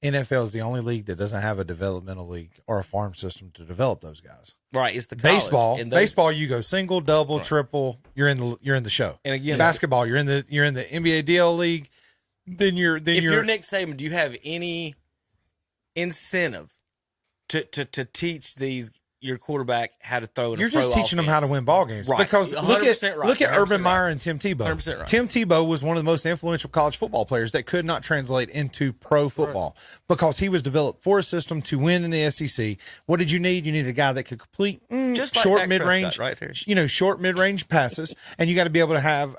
NFL is the only league that doesn't have a developmental league or a farm system to develop those guys. Right, it's the college. Baseball, you go single, double, triple. You're in the show. And again, basketball, you're in the NBA DL league. Then if you're Nick Saban, do you have any incentive to teach your quarterback how to throw? You're just teaching them how to win ball games, right? Because look at Urban Meyer and Tim Tebow. 100% right. Tim Tebow was one of the most influential college football players that could not translate into pro football because he was developed for a system to win in the SEC. What did you need? You needed a guy that could complete just like short mid-range, right here. Short mid-range passes, and you got to be able to have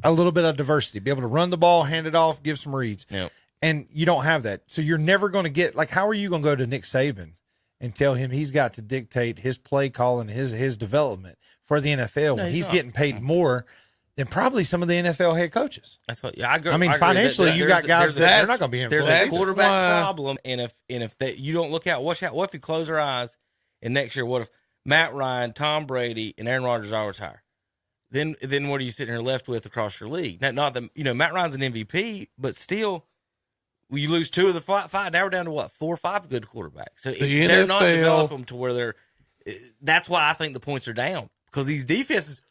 a little bit of diversity, be able to run the ball, hand it off, give some reads. Yep. And you don't have that, so you're never going to get how are you going to go to Nick Saban and tell him he's got to dictate his play call and his development for the NFL when he's getting paid more than probably some of the NFL head coaches. That's what. Yeah, I agree. I mean, financially, you got guys they're not going to be in. There's a quarterback problem, and if that you don't look out, watch out. What if you close our eyes and next year, what if Matt Ryan, Tom Brady, and Aaron Rodgers all retire? Then what are you sitting here left with across your league? Not that Matt Ryan's an MVP, but still. You lose 2 of the 5. Now we're down to what 4 or 5 good quarterbacks. So they're not developing to where they're. That's why I think the points are down because these defenses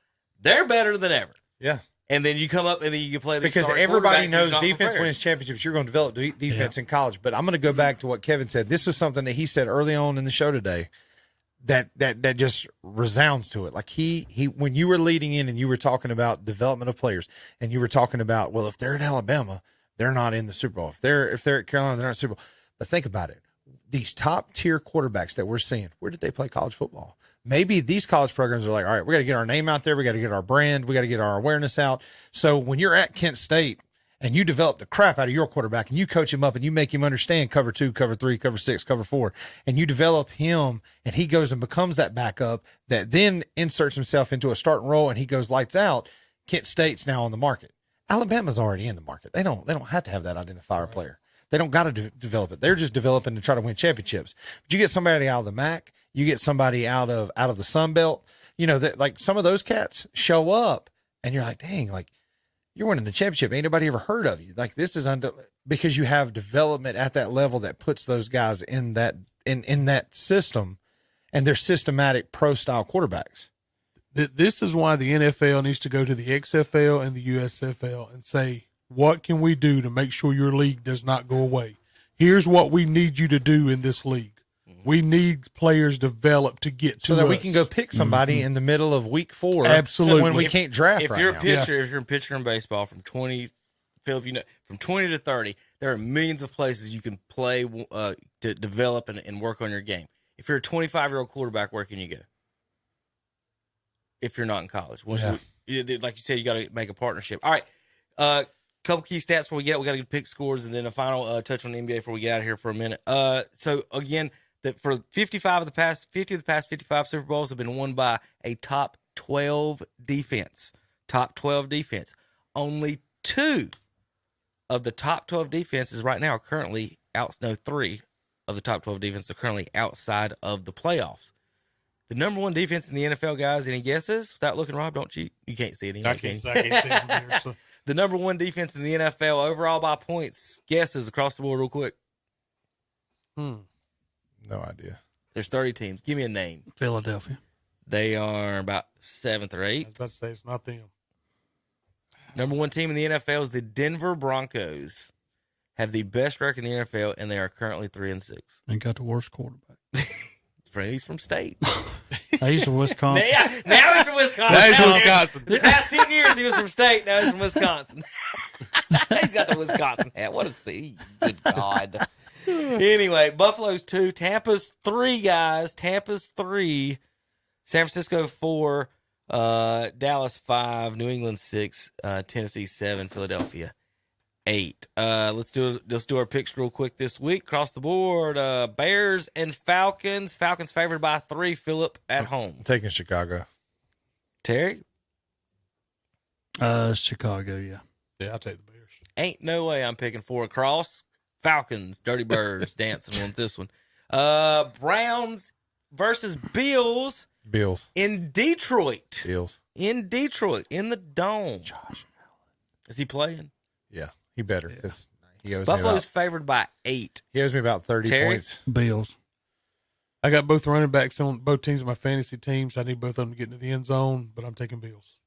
they're better than ever. Yeah, and then you come up and then you can play these because everybody knows defense wins championships. You're going to develop defense in college. But I'm going to go back to what Kevin said. This is something that he said early on in the show today. That just resounds to it. Like he when you were leading in and you were talking about development of players and you were talking about if they're in Alabama. They're not in the Super Bowl. If they're at Carolina, they're not in the Super Bowl. But think about it. These top tier quarterbacks that we're seeing, where did they play college football? Maybe these college programs are like, all right, we got to get our name out there. We got to get our brand. We got to get our awareness out. So when you're at Kent State and you develop the crap out of your quarterback and you coach him up and you make him understand cover 2, cover 3, cover 6, cover 4, and you develop him and he goes and becomes that backup that then inserts himself into a starting role and he goes lights out, Kent State's now on the market. Alabama's already in the market. They don't have to have that identifier player. They don't got to develop it. They're just developing to try to win championships. But you get somebody out of the MAC, you get somebody out of the Sun Belt, that like some of those cats show up and you're like, dang, like you're winning the championship. Ain't nobody ever heard of you. Like this is because you have development at that level that puts those guys in that system and they're systematic pro style quarterbacks. This is why the NFL needs to go to the XFL and the USFL and say, what can we do to make sure your league does not go away? Here's what we need you to do in this league. We need players developed to get to so that us. we can go pick somebody in the middle of week 4. Absolutely. When we can't draft if right you're now. a pitcher, if you're a pitcher in baseball from 20, Philip, from 20 to 30, there are millions of places you can play to develop and work on your game. If you're a 25-year-old quarterback, where can you go? If you're not in college. Like you said, you got to make a partnership. All right. Couple key stats before we get. We got to pick scores and then a final touch on the NBA before we get out of here for a minute. So again, that for 50 of the past 55 Super Bowls have been won by a top 12 defense. Top 12 defense. Only 2 of the top 12 defenses right now are currently out. No, 3 of the top 12 defenses are currently outside of the playoffs. The number 1 defense in the NFL, guys. Any guesses? Without looking, Rob, don't cheat. You can't see it anymore. I can't see it from here. So. The number 1 defense in the NFL overall by points. Guesses across the board, real quick. No idea. There's 30 teams. Give me a name. Philadelphia. They are about 7th or 8th. I was about to say it's not them. Number 1 team in the NFL is the Denver Broncos. Have the best record in the NFL, and they are currently 3-6. And got the worst quarterback. He's from State. He's from Wisconsin. Now he's from Wisconsin. Now he's from Wisconsin. The past 10 years he was from State. Now he's from Wisconsin. He's got the Wisconsin hat. What a C. Good God. Anyway, Buffalo's 2. Tampa's 3, guys. Tampa's 3. San Francisco 4. Dallas 5. New England 6. Tennessee 7. Philadelphia 8. Let's do our picks real quick this week. Across the board, Bears and Falcons. Falcons favored by 3. Phillip at home. I'm taking Chicago. Terry? Chicago, yeah. Yeah, I'll take the Bears. Ain't no way I'm picking 4 across. Falcons, Dirty Birds dancing on this one. Browns versus Bills. Bills. In Detroit. Bills. In Detroit. In the Dome. Josh Allen. Is he playing? Yeah, he better because he owes Buffalo's favored by 8. He owes me about 30 Terry? points. Bills. I got both running backs on both teams of my fantasy teams. I need both of them to get into the end zone, but I'm taking Bills.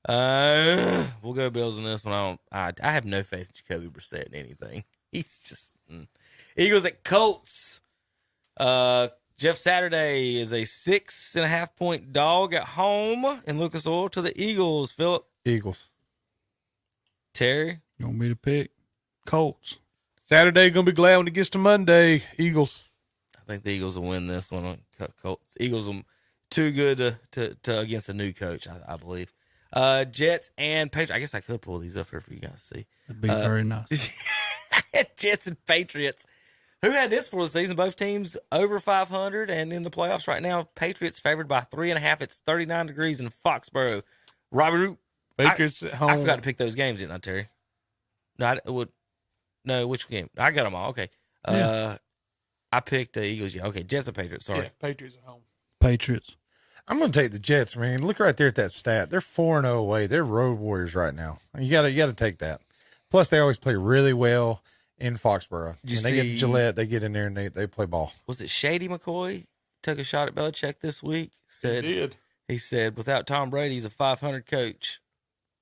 We'll go Bills in this one. I have no faith in Jacoby Brissett in anything. He's just Eagles at Colts. Jeff Saturday is a 6.5 point dog at home in Lucas Oil to the Eagles. Phillip? Eagles. Terry? You want me to pick? Colts. Saturday, going to be glad when it gets to Monday. Eagles. I think the Eagles will win this one. Colts. Eagles are too good to against a new coach, I believe. Jets and Patriots. I guess I could pull these up here for you guys to see. That'd be very nice. Jets and Patriots. Who had this for the season? Both teams over 500 and in the playoffs right now. Patriots favored by 3.5. It's 39 degrees in Foxborough. Robert, Patriots at home. I forgot to pick those games, didn't I, Terry? No, which game? I got them all. Okay. Yeah. I picked the Eagles. Yeah. Okay. Jets and Patriots. Sorry. Yeah, Patriots at home. Patriots. I'm going to take the Jets, man. Look right there at that stat. They're 4-0 away. They're road warriors right now. You got to take that. Plus, they always play really well in Foxborough. When they get Gillette, they get in there and they play ball. Was it Shady McCoy took a shot at Belichick this week? He said, without Tom Brady, he's a 500 coach.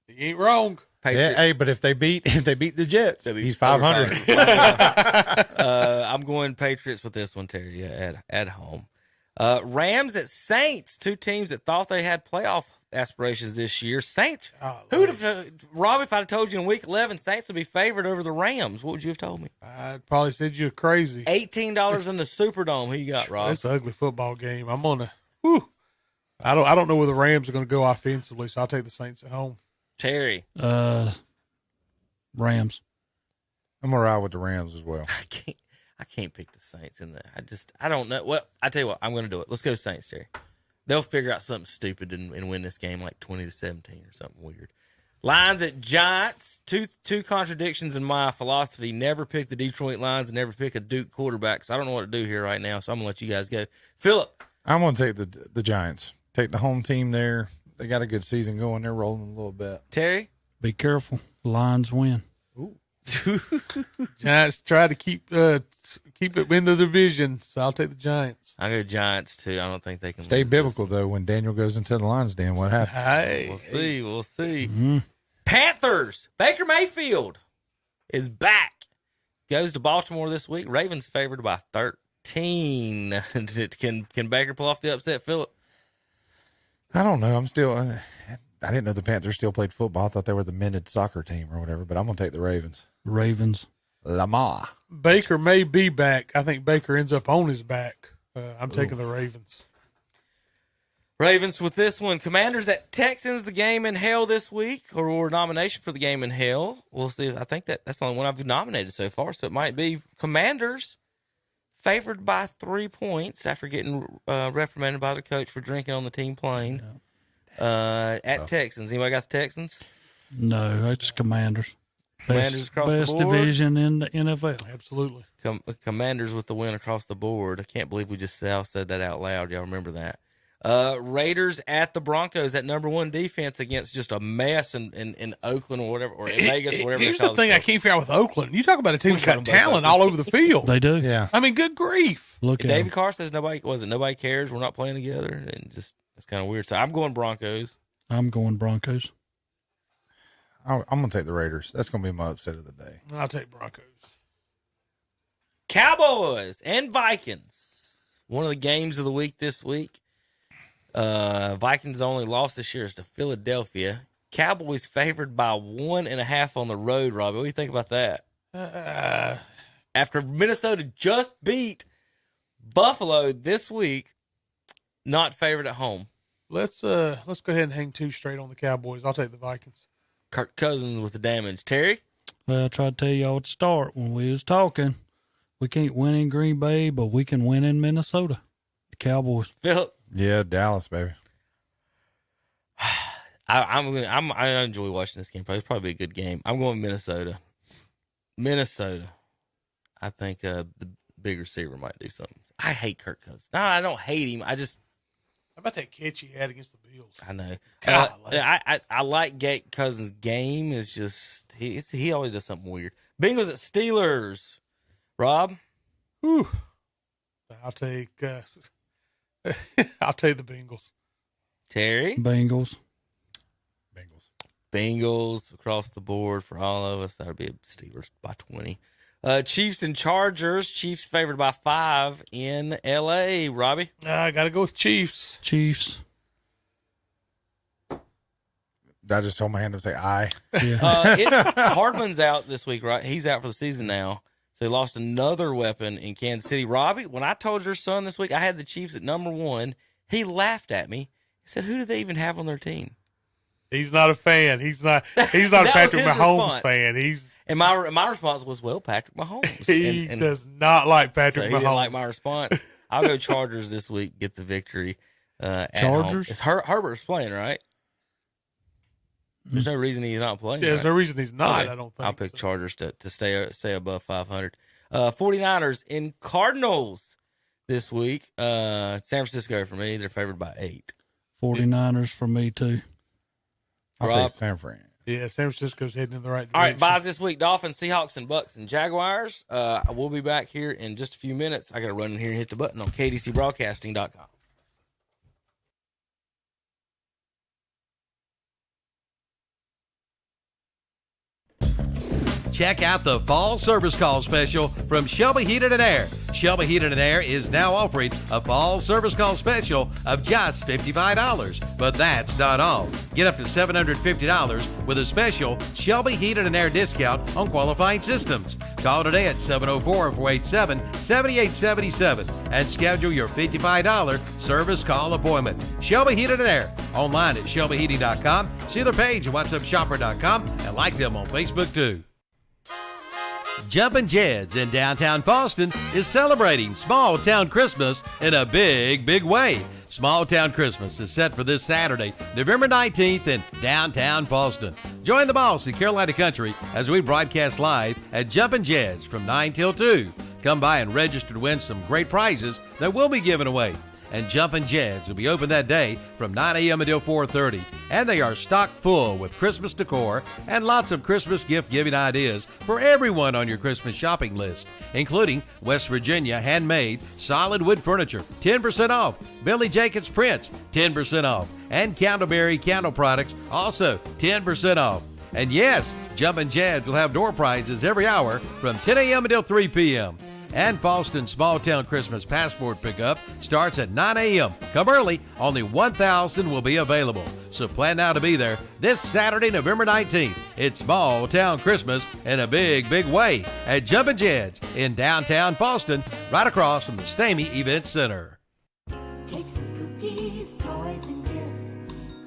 He ain't wrong. Yeah, hey, but if they beat the Jets, he's 500. I'm going Patriots with this one, Terry. Yeah, at home. Rams at Saints, 2 teams that thought they had playoff aspirations this year. Saints. Who would have, Rob? If I'd have told you in week 11, Saints would be favored over the Rams, what would you have told me? I'd probably said you're crazy. $18 in the Superdome. Who you got, Rob? It's an ugly football game. I'm gonna. I don't know where the Rams are going to go offensively, so I'll take the Saints at home. Terry. Rams. I'm gonna ride with the Rams as well. I can't pick the Saints in that. I don't know. Well, I tell you what, I'm going to do it. Let's go Saints, Terry. They'll figure out something stupid and win this game like 20-17 or something weird. Lions at Giants. Two contradictions in my philosophy. Never pick the Detroit Lions and never pick a Duke quarterback. So I don't know what to do here right now. So I'm going to let you guys go. Phillip. I'm going to take the Giants. Take the home team there. They got a good season going. They're rolling a little bit. Terry. Be careful. The Lions win. Ooh. Giants try to keep it in the division, so I'll take the Giants. I go Giants too. I don't think they can stay biblical though. When Daniel goes into the lion's den, what happens? Hey, we'll see. Mm-hmm. Panthers. Baker Mayfield is back. Goes to Baltimore this week. Ravens favored by 13. Can Baker pull off the upset, Phillip? I don't know. I didn't know the Panthers still played football. I thought they were the men's soccer team or whatever, but I'm going to take the Ravens. Ravens. Lamar. Baker may be back. I think Baker ends up on his back. I'm taking the Ravens. Ravens with this one. Commanders at Texans, the game in hell this week, or nomination for the game in hell. We'll see. I think that's the only one I've nominated so far, so it might be Commanders favored by 3 points after getting reprimanded by the coach for drinking on the team plane. At Texans. Anybody got the Texans? No, it's Commanders. Commanders across the Best board. division in the NFL. Absolutely. Commanders with the win across the board. I can't believe we just said that out loud. Y'all remember that? Raiders at the Broncos. That number one defense against just a mess in Oakland or whatever, or in Vegas or whatever. Here's the thing I can't figure out with Oakland. You talk about a team that's got talent all over the field. They do. Yeah. I mean, good grief. Look at David them. Carr says nobody cares. We're not playing together, and just it's kind of weird. So I'm going Broncos. I'm going Broncos. I'm going to take the Raiders. That's going to be my upset of the day. I'll take Broncos. Cowboys and Vikings. One of the games of the week this week. Vikings only lost this year is to Philadelphia. Cowboys favored by 1.5 on the road, Robbie. What do you think about that? After Minnesota just beat Buffalo this week, not favored at home. Let's go ahead and hang 2 straight on the Cowboys. I'll take the Vikings. Kirk Cousins with the damage. Terry? Well, I tried to tell y'all at the start when we was talking. We can't win in Green Bay, but we can win in Minnesota. The Cowboys. Philip? Yeah, Dallas, baby. I enjoy watching this game. It's probably a good game. I'm going Minnesota. I think the big receiver might do something. I hate Kirk Cousins. No, I don't hate him. I just. How about that catch he had against the Bills? I know. Golly. I like Gate Cousins' game. It's just he always does something weird. Bengals at Steelers. Rob? Whew. I'll take the Bengals. Terry? Bengals. Bengals across the board for all of us. That would be Steelers by 20. Chiefs and Chargers. Chiefs favored by 5 in L.A. Robbie? I got to go with Chiefs. Chiefs. I just told my hand to say aye. Yeah. Hardman's out this week, right? He's out for the season now. So he lost another weapon in Kansas City. Robbie, when I told your son this week I had the Chiefs at number 1, he laughed at me. He said, who do they even have on their team? He's not a fan. He's not a Patrick Mahomes fan. And my response was, well, Patrick Mahomes. He does not like Patrick so Mahomes. He didn't like my response. I'll go Chargers this week, get the victory at Chargers? home. Herbert's playing, right? There's no reason he's not playing. There's right? no reason he's not, Okay. I don't think. I'll pick Chargers to stay above 500. 49ers in Cardinals this week. San Francisco for me. They're favored by 8. 49ers for me, too. I'll Rob? take San Fran. Yeah, San Francisco's heading in the right direction. All right, buys this week: Dolphins, Seahawks, and Bucks and Jaguars. We'll be back here in just a few minutes. I got to run in here and hit the button on KDCBroadcasting.com. Check out the fall service call special from Shelby Heated and Air. Shelby Heated and Air is now offering a fall service call special of just $55. But that's not all. Get up to $750 with a special Shelby Heated and Air discount on qualifying systems. Call today at 704-487-7877 and schedule your $55 service call appointment. Shelby Heated and Air. Online at shelbyheating.com. See their page at whatsupshopper.com and like them on Facebook too. Jumpin' Jed's in downtown Boston is celebrating Small Town Christmas in a big, big way. Small Town Christmas is set for this Saturday, November 19th in downtown Boston. Join the boss in Carolina Country as we broadcast live at Jumpin' Jed's from 9 till 2. Come by and register to win some great prizes that will be given away. And Jumpin' Jed's will be open that day from 9 a.m. until 4:30. And they are stock full with Christmas decor and lots of Christmas gift-giving ideas for everyone on your Christmas shopping list, including West Virginia handmade solid wood furniture, 10% off. Billy Jacobs prints, 10% off. And Candleberry candle products, also 10% off. And yes, Jumpin' Jed's will have door prizes every hour from 10 a.m. until 3 p.m. And Falston Small Town Christmas Passport Pickup starts at 9 a.m. Come early, only 1,000 will be available. So plan now to be there this Saturday, November 19th. It's Small Town Christmas in a big, big way at Jumpin' Jed's in downtown Falston, right across from the Stamey Event Center. Cakes and cookies, toys and gifts.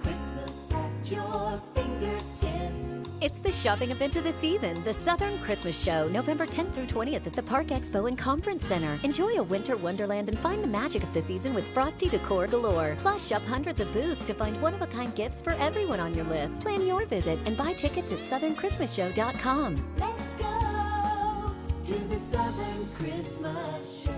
Christmas at your fingertips. It's the shopping event of the season, the Southern Christmas Show, November 10th through 20th at the Park Expo and Conference Center. Enjoy a winter wonderland and find the magic of the season with frosty decor galore. Plus, shop hundreds of booths to find one-of-a-kind gifts for everyone on your list. Plan your visit and buy tickets at southernChristmasShow.com. Let's go to the Southern Christmas Show.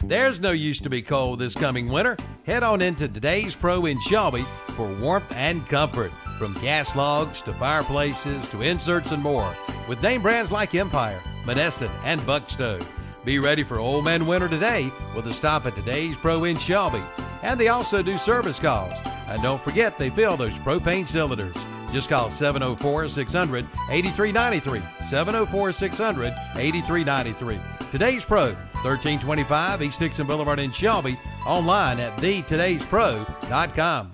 There's no use to be cold this coming winter. Head on into Today's Pro in Shelby for warmth and comfort. From gas logs to fireplaces to inserts and more. With name brands like Empire, Monessen, and Buckstone. Be ready for old man winter today with a stop at Today's Pro in Shelby. And they also do service calls. And don't forget they fill those propane cylinders. Just call 704-600-8393. 704-600-8393. Today's Pro, 1325 East Dixon Boulevard in Shelby. Online at thetodayspro.com.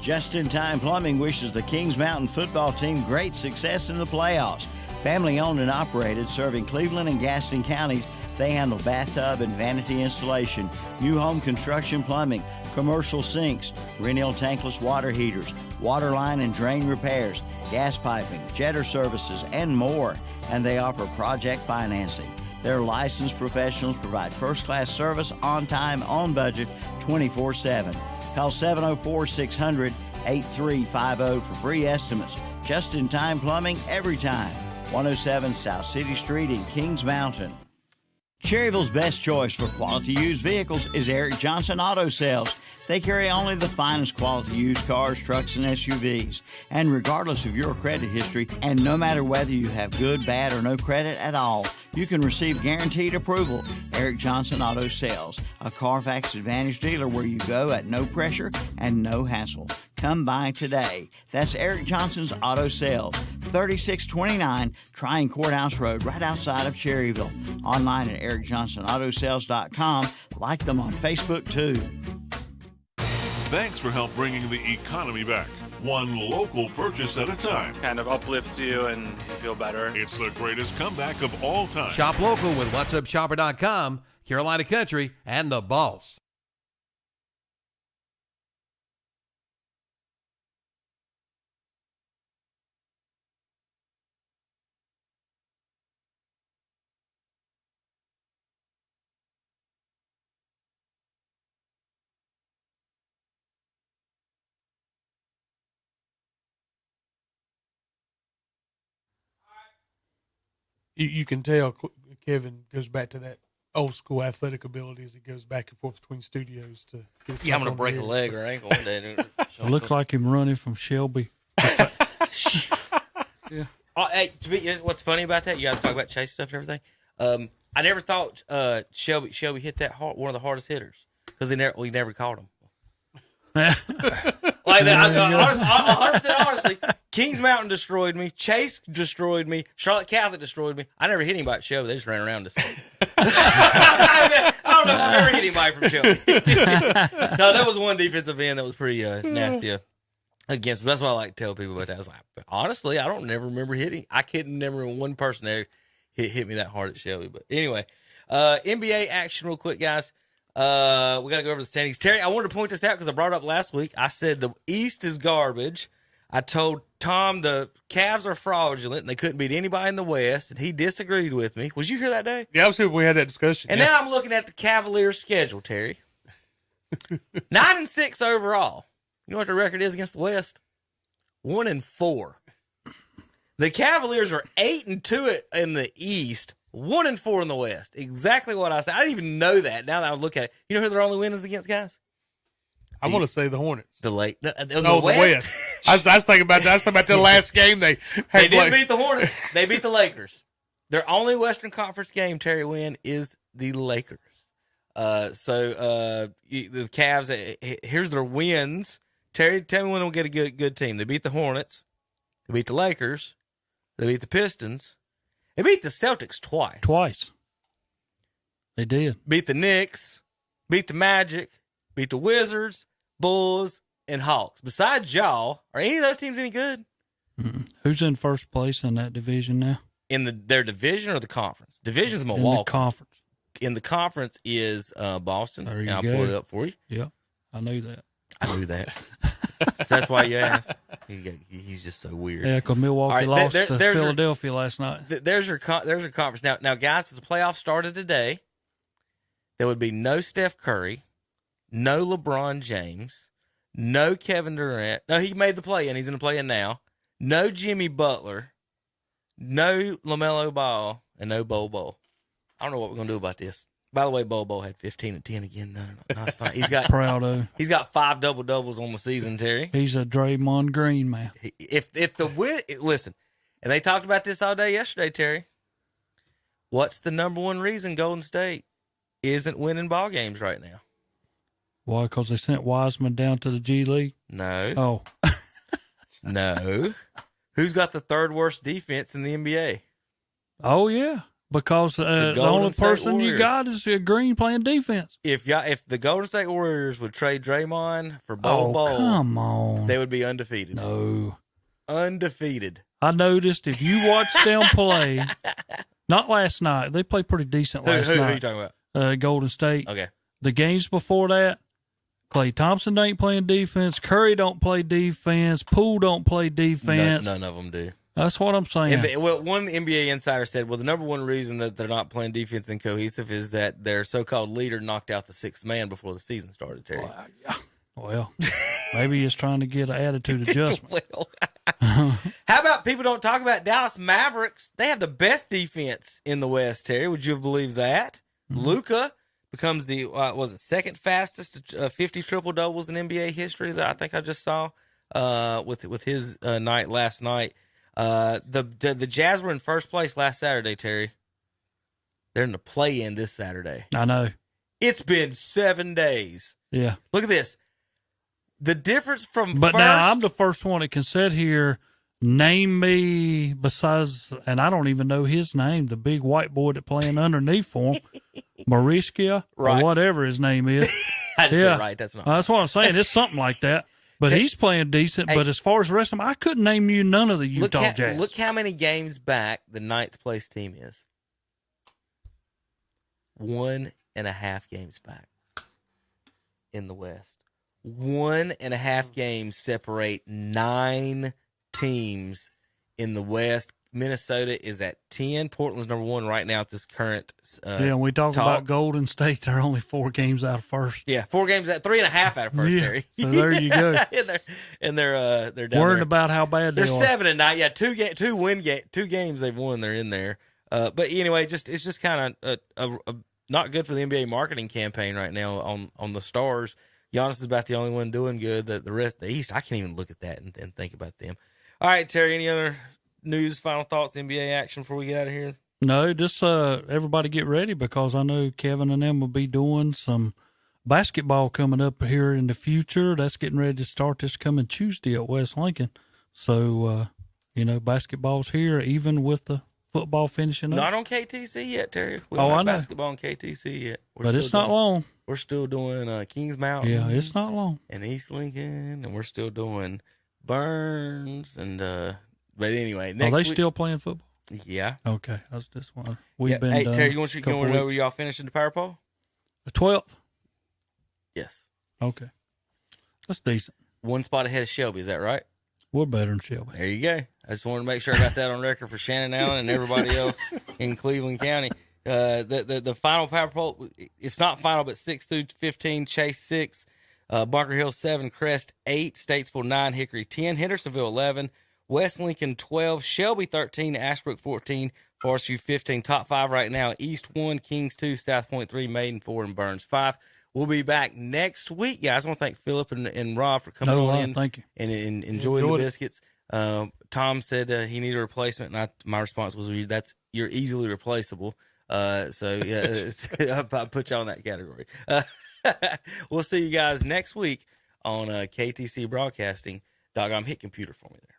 Just in Time Plumbing wishes the Kings Mountain football team great success in the playoffs. Family owned and operated, serving Cleveland and Gaston counties. They handle bathtub and vanity installation, new home construction plumbing, commercial sinks, Renil tankless water heaters, water line and drain repairs, gas piping, jetter services, and more. And they offer project financing. Their licensed professionals provide first-class service on time, on budget, 24/7. Call 704-600-8350 for free estimates. Just in Time Plumbing, every time. 107 South City Street in Kings Mountain. Cherryville's best choice for quality used vehicles is Eric Johnson Auto Sales. They carry only the finest quality used cars, trucks, and SUVs. And regardless of your credit history, and no matter whether you have good, bad, or no credit at all, you can receive guaranteed approval. Eric Johnson Auto Sales, a Carfax Advantage dealer where you go at no pressure and no hassle. Come by today. That's Eric Johnson's Auto Sales, 3629 Tryon Courthouse Road, right outside of Cherryville. Online at ericjohnsonautosales.com. Like them on Facebook, too. Thanks for help bringing the economy back. One local purchase at a time. Kind of uplifts you and you feel better. It's the greatest comeback of all time. Shop local with whatsupshopper.com, Carolina Country, and The Boss. You can tell Kevin goes back to that old school athletic ability as he goes back and forth between studios to get his I'm going to on break the a air. leg or ankle one day. It looks like him running from Shelby. Yeah. Hey, what's funny about that? You guys talk about Chase stuff and everything. I never thought Shelby hit that hard, one of the hardest hitters because we never caught him. Like that, honestly, Kings Mountain destroyed me. Chase destroyed me. Charlotte Catholic destroyed me. I never hit anybody at Shelby. They just ran around us. I don't know if I've ever hit anybody from Shelby. No, that was one defensive end that was pretty nasty against. That's why I like to tell people about that. I was like, honestly, I don't never remember hitting. I couldn't remember one person there hit me that hard at Shelby. But anyway, NBA action real quick, guys. We got to go over the standings. Terry, I wanted to point this out because I brought it up last week. I said the East is garbage. I told Tom the Cavs are fraudulent and they couldn't beat anybody in the West, and he disagreed with me. Was you here that day? Yeah, I was here when we had that discussion. And now I'm looking at the Cavaliers' schedule, Terry. 9-6 overall. You know what the record is against the West? 1-4. The Cavaliers are 8-2 in the East. 1-4 in the West. Exactly what I said. I didn't even know that. Now that I look at it, you know who their only win is against, guys? I want to say the Hornets. The West. I was thinking about that. I was thinking about the last game they didn't beat the Hornets. They beat the Lakers. Their only Western Conference game, Terry, win is the Lakers. The Cavs. Here's their wins. Terry, tell me when they'll get a good team. They beat the Hornets. They beat the Lakers. They beat the Pistons. They beat the Celtics twice. They did. Beat the Knicks. Beat the Magic. Beat the Wizards, Bulls, and Hawks. Besides y'all, are any of those teams any good? Mm-mm. Who's in first place in that division now? In their division or the conference? Division's Milwaukee. In the conference. In the conference is Boston. There you I'll go. pull it up for you. Yeah, I knew that. I knew that. That's why you asked. He's just so weird. Yeah, because Milwaukee lost to Philadelphia last night. There's your conference. Now, guys, if the playoffs started today, there would be no Steph Curry, no LeBron James, no Kevin Durant. No, he made the play in. He's going to play in now. No Jimmy Butler, no LaMelo Ball, and no Bol. I don't know what we're going to do about this. By the way, Bol had 15 and 10 again. No, it's not. He's got proud of. He's got 5 double-doubles on the season, Terry. He's a Draymond Green man. Listen, and they talked about this all day yesterday, Terry. What's the number one reason Golden State isn't winning ball games right now? Why? Because they sent Wiseman down to the G League? No. Oh. No. Who's got the third worst defense in the NBA? Oh, yeah. Because the only person you got is Green playing defense. If the Golden State Warriors would trade Draymond for Bol, come on, they would be undefeated. No, undefeated. I noticed if you watch them play, not last night, they played pretty decent last night. Who are you talking about? Golden State. Okay. The games before that, Klay Thompson ain't playing defense. Curry don't play defense. Poole don't play defense. None of them do. That's what I'm saying. One NBA insider said, the number one reason that they're not playing defense and cohesive is that their so-called leader knocked out the sixth man before the season started, Terry. Well, maybe he's trying to get an attitude adjustment. How about people don't talk about Dallas Mavericks? They have the best defense in the West, Terry. Would you have believed that? Mm-hmm. Luka becomes the second fastest 50 triple-doubles in NBA history that I think I just saw with his night last night. The Jazz were in first place last Saturday, Terry. They're in the play-in this Saturday. I know. It's been 7 days. Yeah. Look at this. The difference from But now I'm the first one that can sit here, name me besides, and I don't even know his name, the big white boy that playing underneath for him, Mariska, right, or whatever his name is. I just said right. That's not That's what I'm saying. It's something like that. But he's playing decent. But as far as the rest of them, I couldn't name you none of the Utah Jazz. Look how many games back the ninth place team is. 1.5 games back in the West. 1.5 games separate 9 teams in the West. Minnesota is at 10. Portland's number 1 right now at this current. And we talk about Golden State. They're only 4 games out of first. Yeah, 4 games out, 3.5 out of first. Terry. So there you go. and they're down worrying there. about how bad they're they are. 7-9. Yeah, 2 games they've won. They're in there. But anyway, it's just kind of not good for the NBA marketing campaign right now on the stars. Giannis is about the only one doing good. The rest of the East, I can't even look at that and think about them. All right, Terry, any other news, final thoughts, NBA action before we get out of here? No, just everybody get ready because I know Kevin and them will be doing some basketball coming up here in the future. That's getting ready to start this coming Tuesday at West Lincoln. So, basketball's here, even with the football finishing up. Not on KTC yet, Terry. We I don't have know. basketball on KTC yet. But it's not long. We're still doing Kings Mountain. Yeah, it's not long. And East Lincoln, and we're still doing Burns. And but anyway, next Are they week, still playing football? Yeah. Okay, I was just wondering. We've been Hey, done Terry, you want to know where weeks. y'all finishing the power poll? The 12th? Yes. Okay. That's decent. 1 spot ahead of Shelby, is that right? We're better than Shelby. There you go. I just wanted to make sure I got that on record for Shannon Allen and everybody else in Cleveland County. The final power poll, it's not final, but 6 through 15, Chase 6, Bunker Hill 7, Crest 8, Statesville 9, Hickory 10, Hendersonville 11, West Lincoln 12, Shelby 13, Ashbrook 14, Forest View 15. Top 5 right now: East 1, Kings 2, South Point 3, Maiden 4, and Burns 5. We'll be back next week, guys. I want to thank Philip and Rob for coming on in. Thank you. And enjoying the biscuits. Tom said he needed a replacement, and my response was, you're easily replaceable. So yeah, I'll put you on that category. We'll see you guys next week on KTC Broadcasting. I'm hit computer for me there.